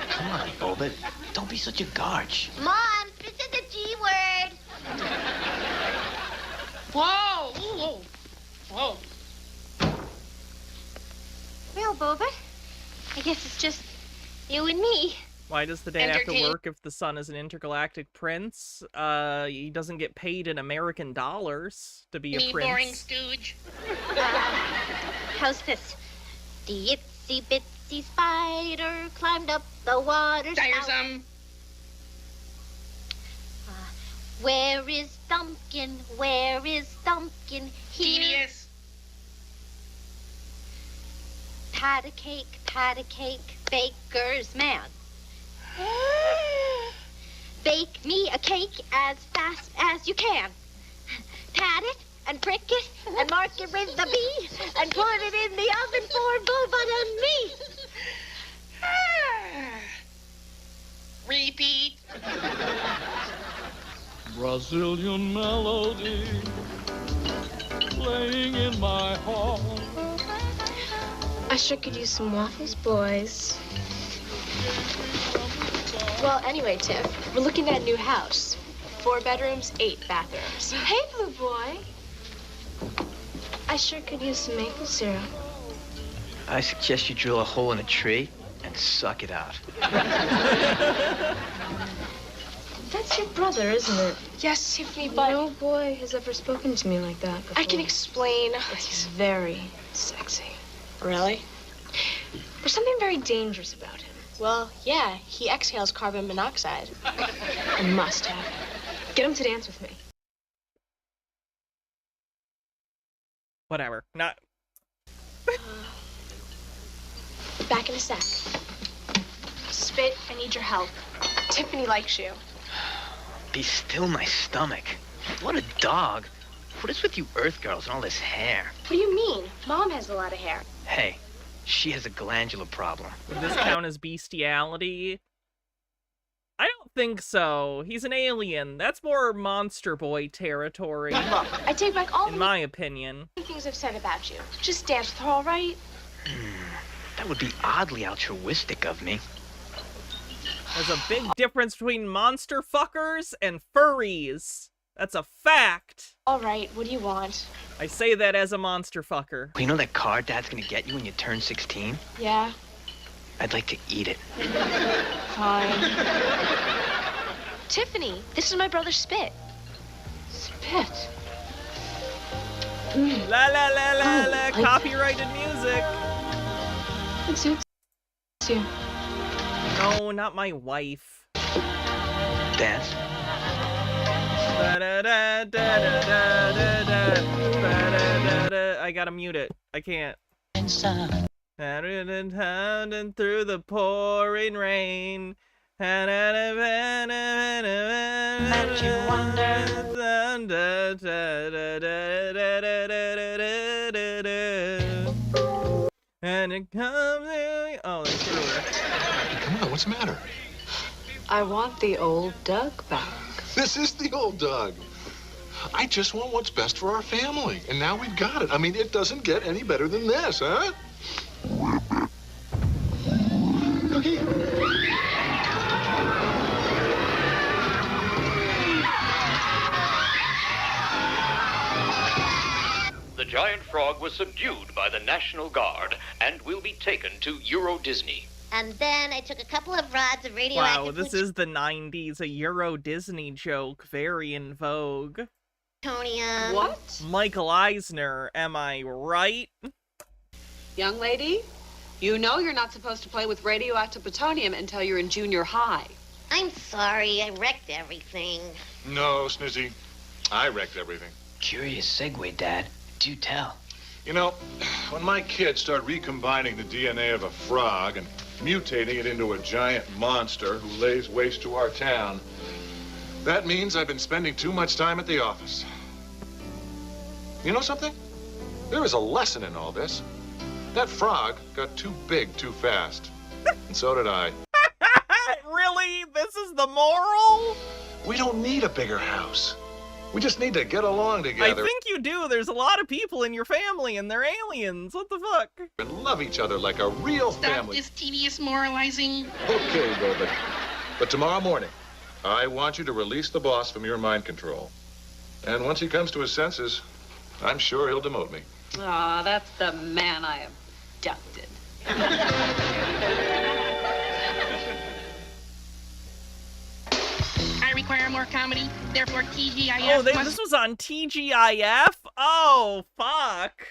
Come on, Bobette. Don't be such a garch.
Mom, this is the G word.
Whoa. Whoa. Whoa.
Well, Bobette, I guess it's just you and me.
Why does the dad have to work if the son is an intergalactic prince? He doesn't get paid in American dollars to be a prince.
Boring stooge.
How's this? The itsy bitsy spider climbed up the water spout.
Tiresome.
Where is Thumpkin? Where is Thumpkin?
Tedious.
Pat a cake, baker's man. Bake me a cake as fast as you can. Pat it and prick it and mark it with the B and put it in the oven for Bobette and me.
Repeat.
Brazilian melody playing in my heart.
I sure could use some waffles, boys. Well, anyway, Tiff, we're looking at a new house. 4 bedrooms, 8 bathrooms. Hey, Blue Boy. I sure could use some maple syrup.
I suggest you drill a hole in a tree and suck it out.
That's your brother, isn't it? Yes, Tiffany, but... No boy has ever spoken to me like that before. I can explain. It's very sexy. Really? There's something very dangerous about him. Well, yeah, he exhales carbon monoxide. I must have him. Get him to dance with me.
Whatever. Not...
Back in a sec. Spit, I need your help. Tiffany likes you.
Be still, my stomach. What a dog. What is with you Earth girls and all this hair?
What do you mean? Mom has a lot of hair.
Hey, she has a glandular problem.
Would this count as bestiality? I don't think so. He's an alien. That's more Monster Boy territory.
Look, I take back all
in my opinion.
the things I've said about you. Just dance with her, all right?
That would be oddly altruistic of me.
There's a big difference between monster fuckers and furries. That's a fact.
All right, what do you want?
I say that as a monster fucker.
You know that car Dad's gonna get you when you turn 16?
Yeah?
I'd like to eat it.
Fine. Tiffany, this is my brother Spit. Spit?
La la la la la, copyrighted music.
It suits you.
No, not my wife.
Dance.
I gotta mute it. I can't. And through the pouring rain, you wonder? And it comes in... Oh, that's true.
Come on, what's the matter?
I want the old Doug back.
This is the old Doug. I just want what's best for our family, and now we've got it. I mean, it doesn't get any better than this, huh? Cookie.
The giant frog was subdued by the National Guard and will be taken to Euro Disney.
And then I took a couple of rods of radioactive...
Wow, this is the 90s, a Euro Disney joke, very in vogue.
Plutonium.
What?
Michael Eisner, am I right?
Young lady, you know you're not supposed to play with radioactive plutonium until you're in junior high.
I'm sorry, I wrecked everything.
No, Snizzy. I wrecked everything.
Curious segue, Dad. Do tell.
You know, when my kids start recombining the DNA of a frog and mutating it into a giant monster who lays waste to our town, that means I've been spending too much time at the office. You know something? There is a lesson in all this. That frog got too big too fast. And so did I.
Really? This is the moral?
We don't need a bigger house. We just need to get along together.
I think you do. There's a lot of people in your family and they're aliens. What the fuck?
And love each other like a real
Stop
family.
this tedious moralizing.
Okay, Robert. But tomorrow morning, I want you to release the boss from your mind control. And once he comes to his senses, I'm sure he'll demote me.
Ah, that's the man I abducted.
I require more comedy, therefore TGIF
Oh,
must
this was on TGIF? Oh, fuck.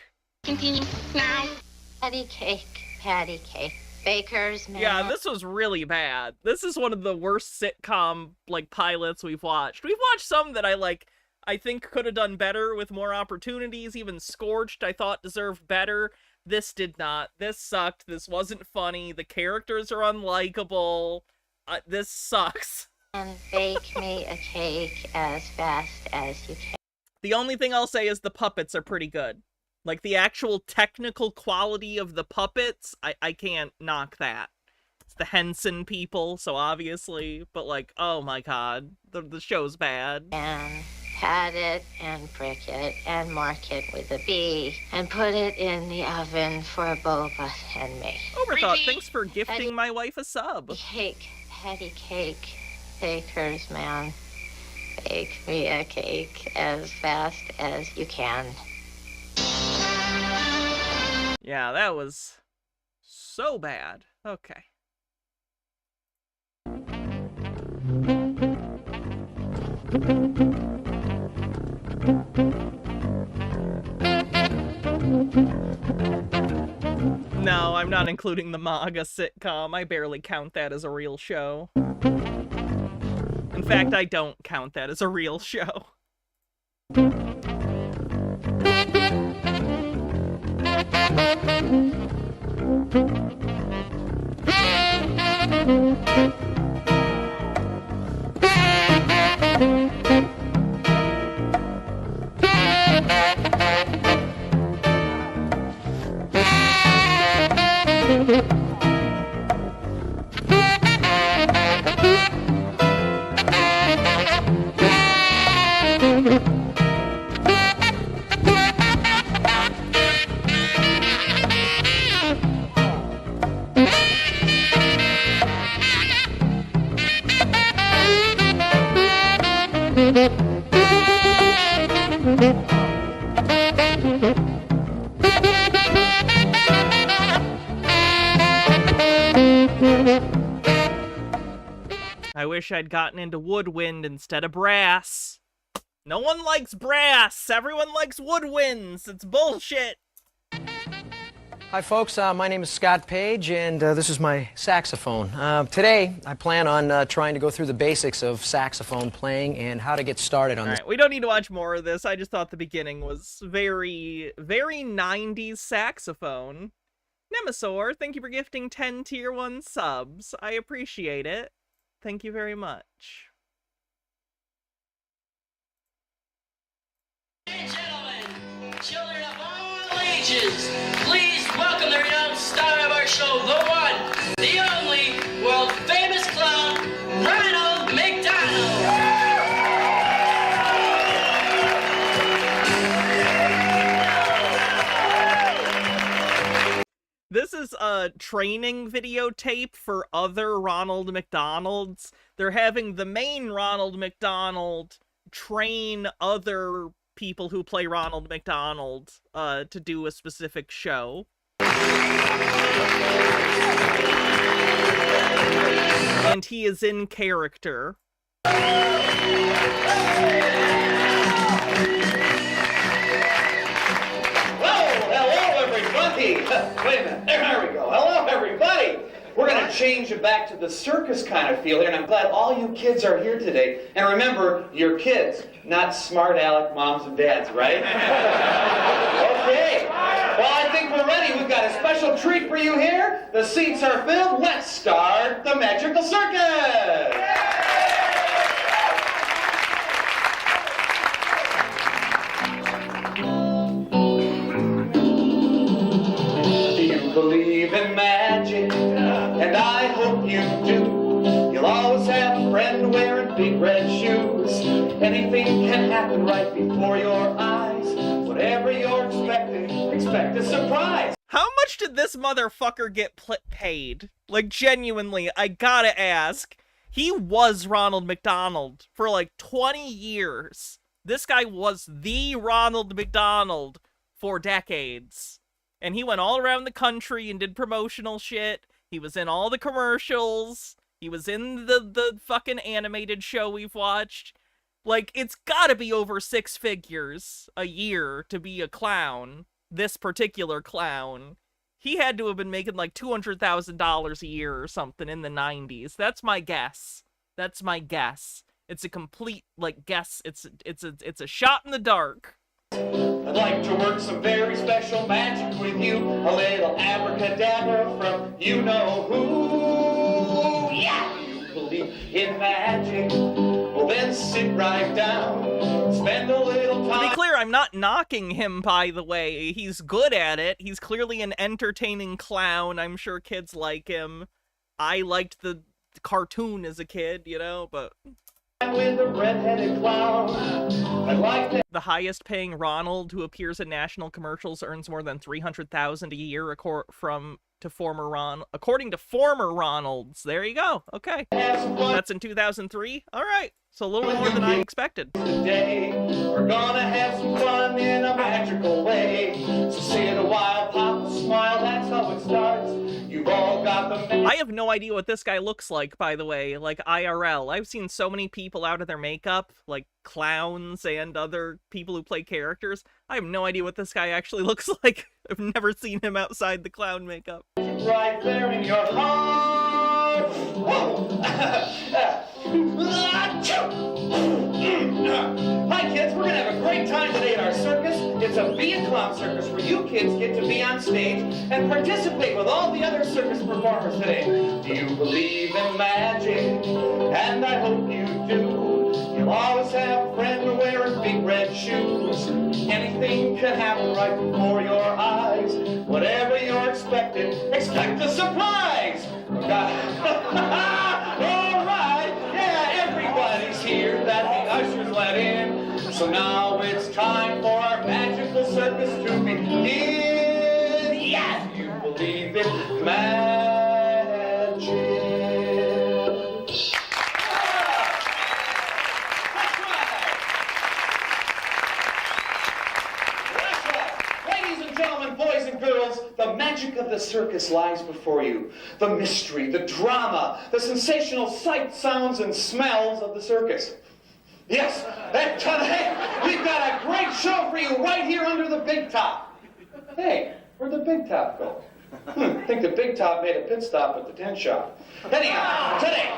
continue now.
Patty cake, baker's man.
Yeah, this was really bad. This is one of the worst sitcom, like, pilots we've watched. We've watched some that I think could have done better with more opportunities. Even Scorched, I thought, deserved better. This did not. This sucked. This wasn't funny. The characters are unlikable. This sucks.
And bake me a cake as fast as you can.
The only thing I'll say is the puppets are pretty good. Like, the actual technical quality of the puppets, I can't knock that. It's the Henson people, so obviously, but like, oh my god, the show's bad.
And pat it and prick it and mark it with a B and put it in the oven for Boba and me.
Overthought, thanks for gifting my wife a sub.
Patty cake, baker's man. Bake me a cake as fast as you can.
Yeah, that was so bad. Okay. No, I'm not including the MAGA sitcom. I barely count that as a real show. In fact, I don't count that as a real show. I wish I'd gotten into woodwind instead of brass. No one likes brass. Everyone likes woodwinds. It's bullshit.
Hi, folks. My name is Scott Page, and this is my saxophone. Today, I plan on trying to go through the basics of saxophone playing and how to get started on this.
All right, we don't need to watch more of this. I just thought the beginning was very, very 90s saxophone. Nemesaur, thank you for gifting 10 tier 1 subs. I appreciate it. Thank you very much.
Children of all ages, please welcome the renowned star of our show, the one, the only, world famous clown, Ronald McDonald.
This is a training videotape for other Ronald McDonalds. They're having the main Ronald McDonald train other people who play Ronald McDonald to do a specific show. And he is in character.
Hello, everybody. Wait a minute. There we go. Hello, everybody. We're going to change it back to the circus kind of feel here, and I'm glad all you kids are here today. And remember, you're kids, not smart aleck moms and dads, right? Okay. Well, I think we're ready. We've got a special treat for you here. The seats are filled. Let's start the magical circus. Do you believe in magic? And I hope you do. You'll always have a friend wearing big red shoes. Anything can happen right before your eyes. Whatever you're expecting, expect a surprise.
How much did this motherfucker get paid? Like, genuinely, I gotta ask. He was Ronald McDonald for like 20 years. This guy was the Ronald McDonald for decades. And he went all around the country and did promotional shit. He was in all the commercials. He was in the fucking animated show we've watched. Like, it's gotta be over 6 figures a year to be a clown. This particular clown. He had to have been making like $200,000 a year or something in the 90s. That's my guess. That's my guess. It's a complete, like, guess. It's a shot in the dark.
I'd like to work some very special magic with you. A little abracadabra from you-know-who. Yeah! You believe in magic? Well, then sit right down. Spend a little time.
To be clear, I'm not knocking him, by the way. He's good at it. He's clearly an entertaining clown. I'm sure kids like him. I liked the cartoon as a kid, you know, but...
with a red-headed clown. I'd like to...
The highest paying Ronald who appears in national commercials earns more than $300,000 a year according to former Ronalds. There you go. Okay. That's in 2003? Alright. So a little more than I expected.
Today, we're gonna have some fun in a magical way. So sit a while, pop a smile, that's how it starts. You've all got the...
I have no idea what this guy looks like, by the way, like IRL. I've seen so many people out of their makeup, like clowns and other people who play characters. I have no idea what this guy actually looks like. I've never seen him outside the clown makeup.
Right there in your heart. Whoa. Hi kids, we're gonna have a great time today at our circus. It's a Be a Clown circus where you kids get to be on stage and participate with all the other circus performers today. Do you believe in magic? And I hope you do. You'll always have a friend wearing big red shoes. Anything can happen right before your eyes. Whatever you're expecting, expect a surprise. Oh, God. All right, yeah, everybody's here that the ushers let in. So now it's time for our magical circus to begin. Yes, you believe in magic. That's right. Ladies and gentlemen, boys and girls, the magic of the circus lies before you. The mystery, the drama, the sensational sights, sounds, and smells of the circus. Yes, today we've got a great show for you right here under the big top. Hey, where'd the big top go? I think the big top made a pit stop at the tent shop. Anyhow, today,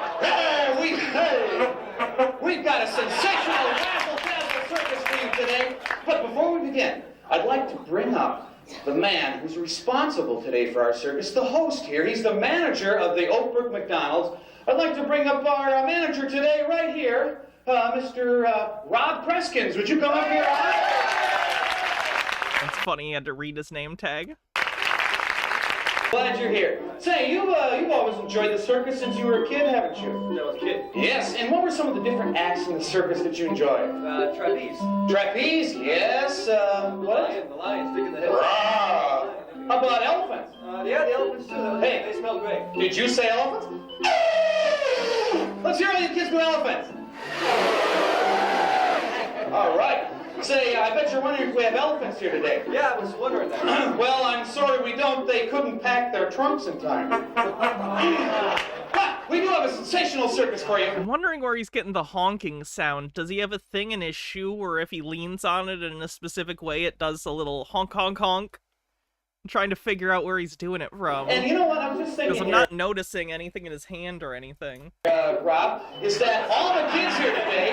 we've got a sensational razzle-dazzle circus for you today. But before we begin, I'd like to bring up the man who's responsible today for our circus, the host here. He's the manager of the Oak Brook McDonald's. I'd like to bring up our manager today, right here, Mr. Rob Preskins. Would you come up here, Rob?
It's funny he had to read his name tag.
Glad you're here. Say, you've always enjoyed the circus since you were a kid, haven't you?
I was a kid.
Yes, and what were some of the different acts in the circus that you enjoyed?
Trapeze.
Trapeze, yes. What?
The lions digging the hill.
How about elephants?
Yeah, the elephants too.
Hey,
they smell great.
Did you say elephants? Let's hear all you kids do elephants. All right. Say, I bet you're wondering if we have elephants here today.
Yeah, I was wondering that.
Well, I'm sorry we don't. They couldn't pack their trunks in time. But we do have a sensational circus for you.
I'm wondering where he's getting the honking sound. Does he have a thing in his shoe where if he leans on it in a specific way, it does a little honk, honk, honk? I'm trying to figure out where he's doing it from.
And you know what? I was just thinking
because I'm not noticing anything in his hand or anything.
Rob, is that all the kids here today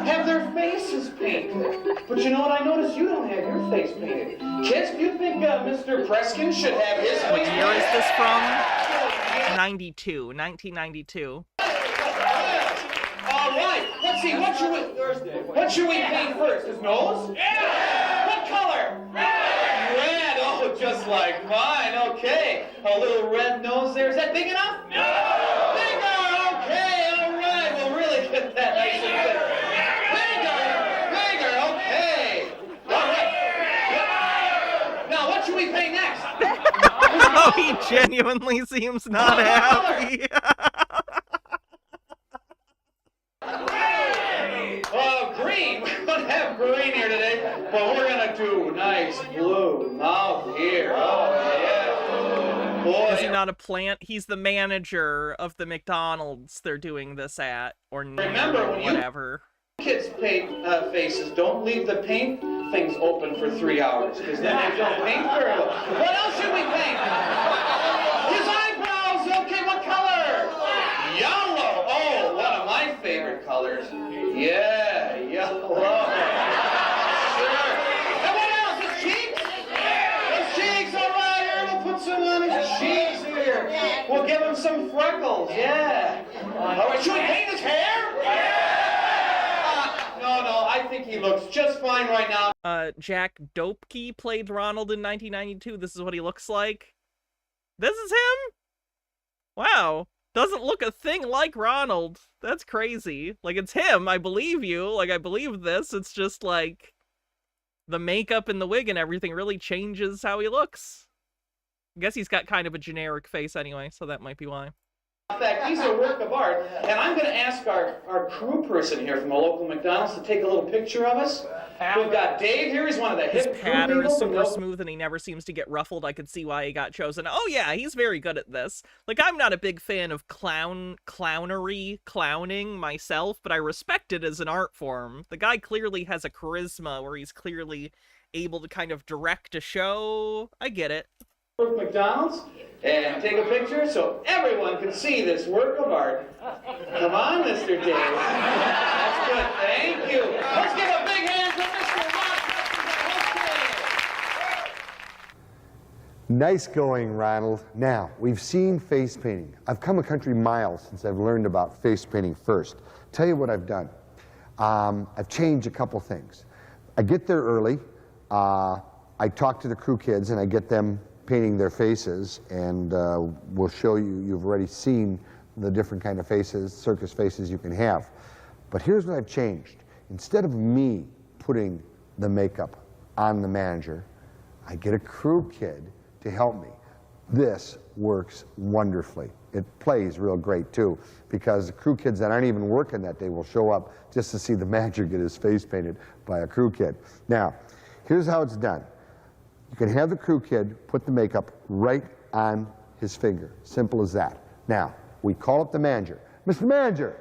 have their faces painted. But you know what? I noticed you don't have your face painted. Kids, do you think Mr. Preskin should have his face painted?
What year is this from? 1992.
All right. Let's see. What should we paint first? His nose? Yeah! What color? Red. Oh, just like mine. Okay. A little red nose there. Is that big enough? No! Bigger! Okay, all right. We'll really get that nice and big. Bigger, okay. All right. Now, what should we paint next?
Oh, he genuinely seems not happy.
Green. We don't have green here today, but we're gonna do nice blue mouth here. Oh yeah. Boy.
Is he not a plant? He's the manager of the McDonald's they're doing this at, or
remember when
whatever.
Kids paint faces. Don't leave the paint things open for 3 hours, because then they don't paint very well. What else should we paint? His eyebrows. Okay, what color? Yellow. Oh, one of my favorite colors. Yeah, yellow. Sure. And what else? His cheeks? His cheeks, all right, here, we'll put some on his cheeks here. We'll give him some freckles, yeah. All right, should we paint his hair? No, I think he looks just fine right now.
Jack Dopke played Ronald in 1992. This is what he looks like. This is him? Wow. Doesn't look a thing like Ronald. That's crazy. Like, it's him. I believe you. Like, I believe this. It's just, like, the makeup and the wig and everything really changes how he looks. I guess he's got kind of a generic face anyway, so that might be why.
In fact, he's a work of art, and I'm going to ask our crew person here from the local McDonald's to take a little picture of us. We've got Dave here. He's one of the hip
His patter is super
people.
smooth, and he never seems to get ruffled. I could see why he got chosen. Oh yeah, he's very good at this. Like, I'm not a big fan of clowning myself, but I respect it as an art form. The guy clearly has a charisma where he's clearly able to kind of direct a show. I get it.
McDonald's and take a picture so everyone can see this work of art. Come on, Mr. Dave. That's good. Thank you. Let's give a big hand for Mr. Rock.
Nice going, Ronald. Now, we've seen face painting. I've come a country mile since I've learned about face painting first. Tell you what I've done. I've changed a couple things. I get there early. I talk to the crew kids and I get them painting their faces, and we'll show you. You've already seen the different kind of faces, circus faces you can have. But here's what I've changed. Instead of me putting the makeup on the manager, I get a crew kid to help me. This works wonderfully. It plays real great too, because the crew kids that aren't even working that day will show up just to see the manager get his face painted by a crew kid. Now, here's how it's done. You can have the crew kid put the makeup right on his finger. Simple as that. Now, we call up the manager. Mr. Manager.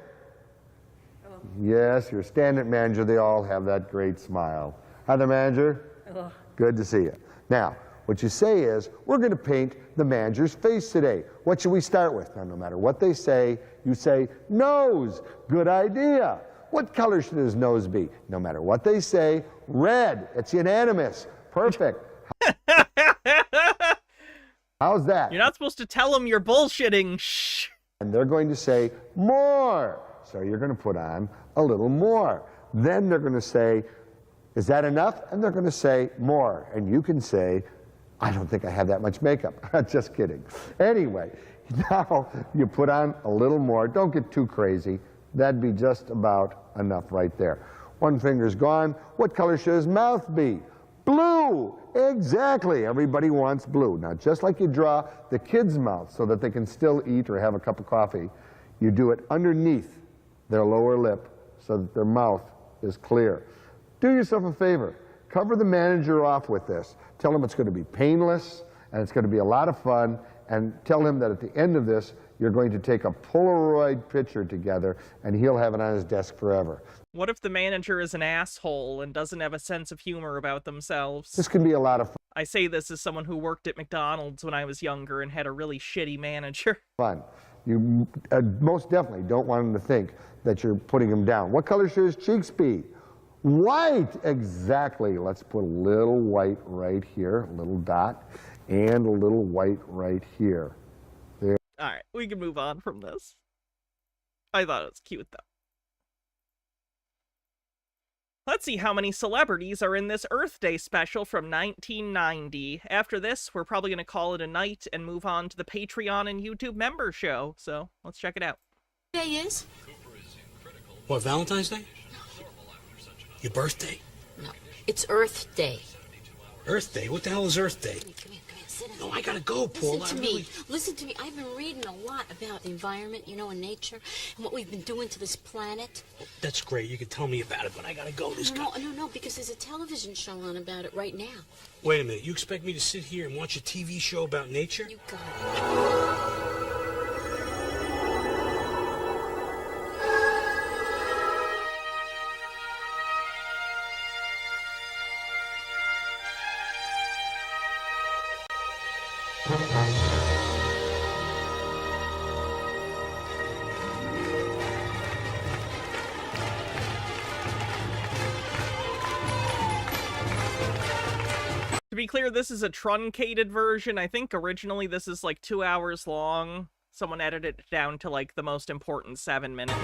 Hello. Yes, your stand-up manager. They all have that great smile. Hi there, manager.
Hello.
Good to see you. Now, what you say is, we're going to paint the manager's face today. What should we start with? Now, no matter what they say, you say, nose. Good idea. What color should his nose be? No matter what they say, red. It's unanimous. Perfect. How's that?
You're not supposed to tell him you're bullshitting. Shh.
And they're going to say, more. So you're going to put on a little more. Then they're going to say, is that enough? And they're going to say, more. And you can say, I don't think I have that much makeup. Just kidding. Anyway, now you put on a little more. Don't get too crazy. That'd be just about enough right there. One finger's gone. What color should his mouth be? Blue. Exactly. Everybody wants blue. Now, just like you draw the kid's mouth so that they can still eat or have a cup of coffee, you do it underneath their lower lip so that their mouth is clear. Do yourself a favor. Cover the manager off with this. Tell him it's going to be painless and it's going to be a lot of fun, and tell him that at the end of this, you're going to take a Polaroid picture together and he'll have it on his desk forever.
What if the manager is an asshole and doesn't have a sense of humor about themselves?
This can be a lot of
I say this as someone who worked at McDonald's when I was younger and had a really shitty manager.
fun. You most definitely don't want him to think that you're putting him down. What color should his cheeks be? White, exactly. Let's put a little white right here, a little dot, and a little white right here. There.
All right, we can move on from this. I thought it was cute, though. Let's see how many celebrities are in this Earth Day special from 1990. After this, we're probably going to call it a night and move on to the Patreon and YouTube member show. So let's check it out.
Day is?
What, Valentine's Day? Your birthday?
No, it's Earth Day.
Earth Day? What the hell is Earth Day?
Come here, sit down.
No, I gotta go, Paul.
Listen to me. I've been reading a lot about the environment, and nature, and what we've been doing to this planet.
That's great. You can tell me about it, but I gotta go.
No, because there's a television show on about it right now.
Wait a minute. You expect me to sit here and watch a TV show about nature?
You got it.
To be clear, this is a truncated version. I think originally this is like 2 hours long. Someone edited it down to like the most important 7 minutes.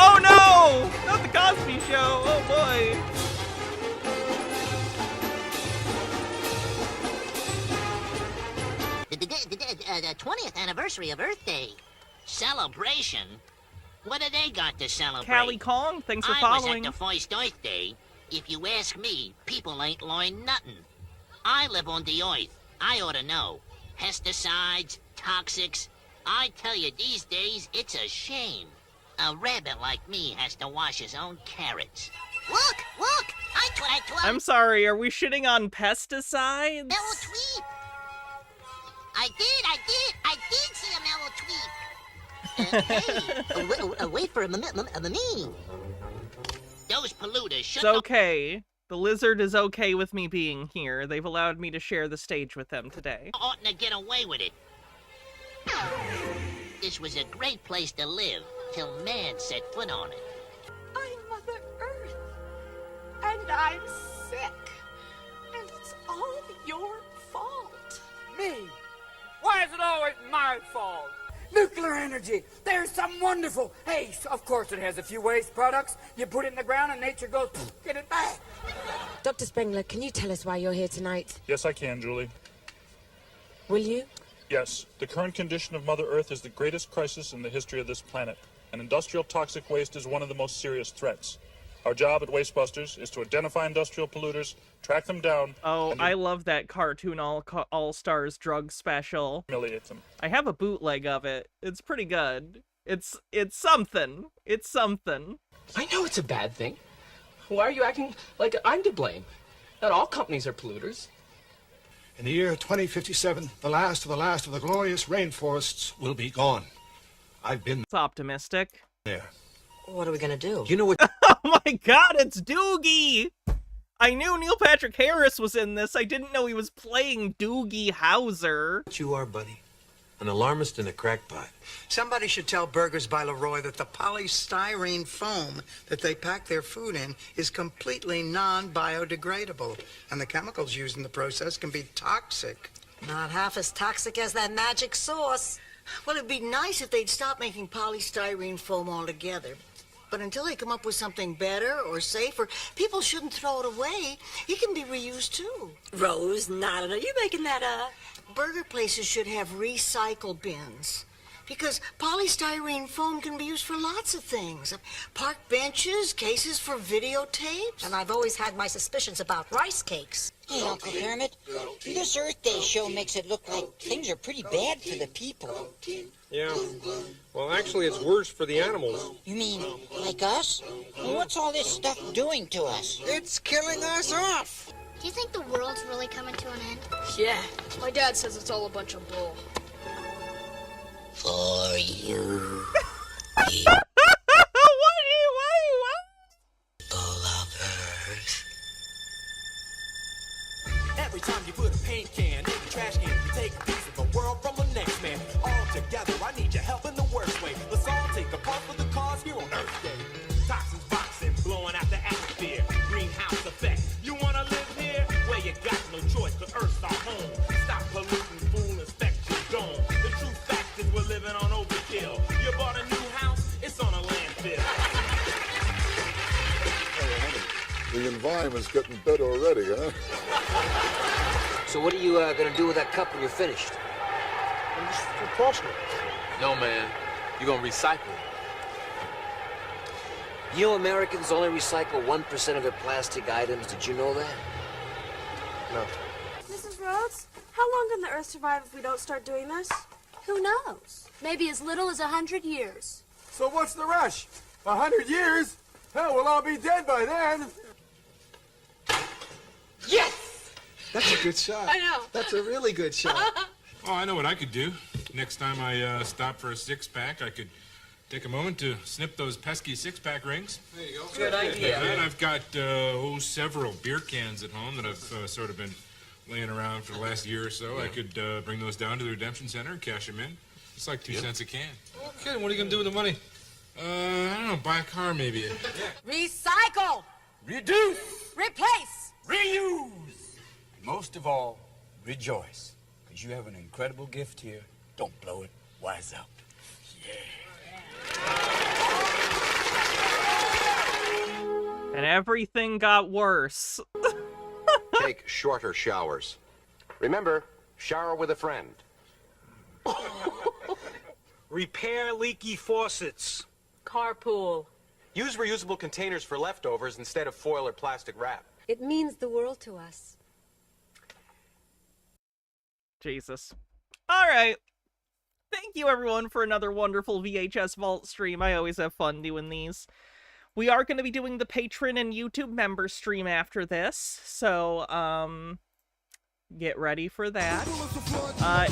Oh no! Not the Cosby Show! Oh boy!
The 20th anniversary of Earth Day. Celebration? What do they got to celebrate?
Callie Kong, thanks for following.
I was at the first Earth Day. If you ask me, people ain't learned nothing. I live on the Earth. I ought to know. Pesticides, toxics. I tell you, these days, it's a shame. A rabbit like me has to wash his own carrots. Look!
I'm sorry, are we shitting on pesticides?
Mellow tweep! I did see a mellow tweep. Hey, wait for me. Those polluters should
It's okay. The lizard is okay with me being here. They've allowed me to share the stage with them today.
Oughtn't to get away with it. This was a great place to live, till man set foot on it.
I'm Mother Earth, and I'm sick, and it's all your fault.
Me? Why is it always my fault?
Nuclear energy. There's some wonderful. Hey, of course it has a few waste products. You put it in the ground and nature goes, get it back.
Dr. Spengler, can you tell us why you're here tonight?
Yes, I can, Julie.
Will you?
Yes, the current condition of Mother Earth is the greatest crisis in the history of this planet, and industrial toxic waste is one of the most serious threats. Our job at Wastebusters is to identify industrial polluters, track them down.
Oh, I love that cartoon All-Stars drug special.
Humiliate them.
I have a bootleg of it. It's pretty good. It's something. It's something.
I know it's a bad thing. Why are you acting like I'm to blame? Not all companies are polluters.
In the year 2057, the last of the glorious rainforests will be gone. I've been
It's optimistic.
there.
What are we gonna do?
You know what?
Oh my god, it's Doogie! I knew Neil Patrick Harris was in this. I didn't know he was playing Doogie Howser.
What you are, buddy? An alarmist and a crackpot.
Somebody should tell Burgers by Leroy that the polystyrene foam that they pack their food in is completely non-biodegradable, and the chemicals used in the process can be toxic.
Not half as toxic as that magic sauce.
Well, it'd be nice if they'd stop making polystyrene foam altogether. But until they come up with something better or safer, people shouldn't throw it away. It can be reused, too.
Rose, not are you making that up?
Burger places should have recycle bins. Because polystyrene foam can be used for lots of things. Park benches, cases for videotapes.
And I've always had my suspicions about rice cakes.
Hey, Uncle Kermit, this Earth Day show makes it look like things are pretty bad for the people.
Yeah. Well, actually, it's worse for the animals.
You mean like us? Well, what's all this stuff doing to us?
It's killing us off.
Do you think the world's really coming to an end?
Yeah. My dad says it's all a bunch of bull.
For you.
What?
Every time you put a paint can in the trash can, you take a piece of the world from the next man. All together, I need your help in the worst way. Let's all take a puff of the cause here on Earth Day. Toxins boxing, blowing out the atmosphere. Greenhouse effect. You wanna live here? Well, you got no choice, the Earth's our home. Stop polluting, fool, inspect your dome. The true fact is we're living on overkill. You bought a new house, it's on a landfill.
The environment's getting better already, huh?
So what are you gonna do with that cup when you're finished?
No, man. You're gonna recycle it.
You know Americans only recycle 1% of their plastic items. Did you know that?
No.
Mrs. Rhodes, how long can the Earth survive if we don't start doing this? Who knows? Maybe as little as 100 years.
So what's the rush? 100 years? Hell, we'll all be dead by then.
Yes! That's a good shot.
I know.
That's a really good shot.
Oh, I know what I could do. Next time I stop for a six-pack, I could take a moment to snip those pesky six-pack rings.
There you go.
Good idea.
And I've got several beer cans at home that I've sort of been laying around for the last year or so.
Yeah.
I could bring those down to the redemption center and cash them in. It's like 2 cents a can.
Okay, what are you gonna do with the money?
I don't know, buy a car maybe.
Recycle!
Reduce!
Replace!
Reuse! And most of all, rejoice. Because you have an incredible gift here. Don't blow it. Wise up.
And everything got worse.
Take shorter showers. Remember, shower with a friend.
Repair leaky faucets.
Carpool.
Use reusable containers for leftovers instead of foil or plastic wrap.
It means the world to us.
Jesus. Alright. Thank you everyone for another wonderful VHS Vault stream. I always have fun doing these. We are going to be doing the Patreon and YouTube member stream after this, so, get ready for that.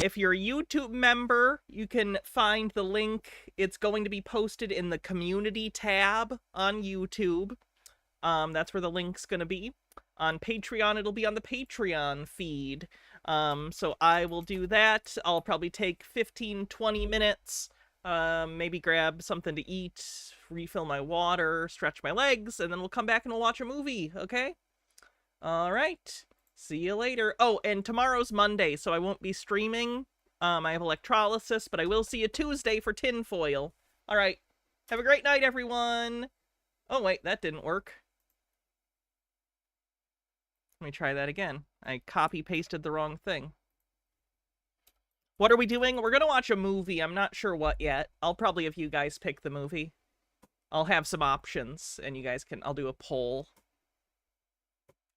If you're a YouTube member, you can find the link. It's going to be posted in the community tab on YouTube. That's where the link's going to be. On Patreon, it'll be on the Patreon feed. So I will do that. I'll probably take 15-20 minutes, maybe grab something to eat, refill my water, stretch my legs, and then we'll come back and we'll watch a movie, okay? Alright. See you later. Oh, and tomorrow's Monday, so I won't be streaming I have electrolysis, but I will see you Tuesday for tinfoil. All right. Have a great night, everyone. Oh, wait, that didn't work. Let me try that again. I copy-pasted the wrong thing. What are we doing? We're going to watch a movie. I'm not sure what yet. I'll probably have you guys pick the movie. I'll have some options, and you guys can... I'll do a poll.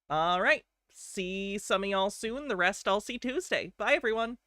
All right. See some of y'all soon. The rest I'll see Tuesday. Bye, everyone.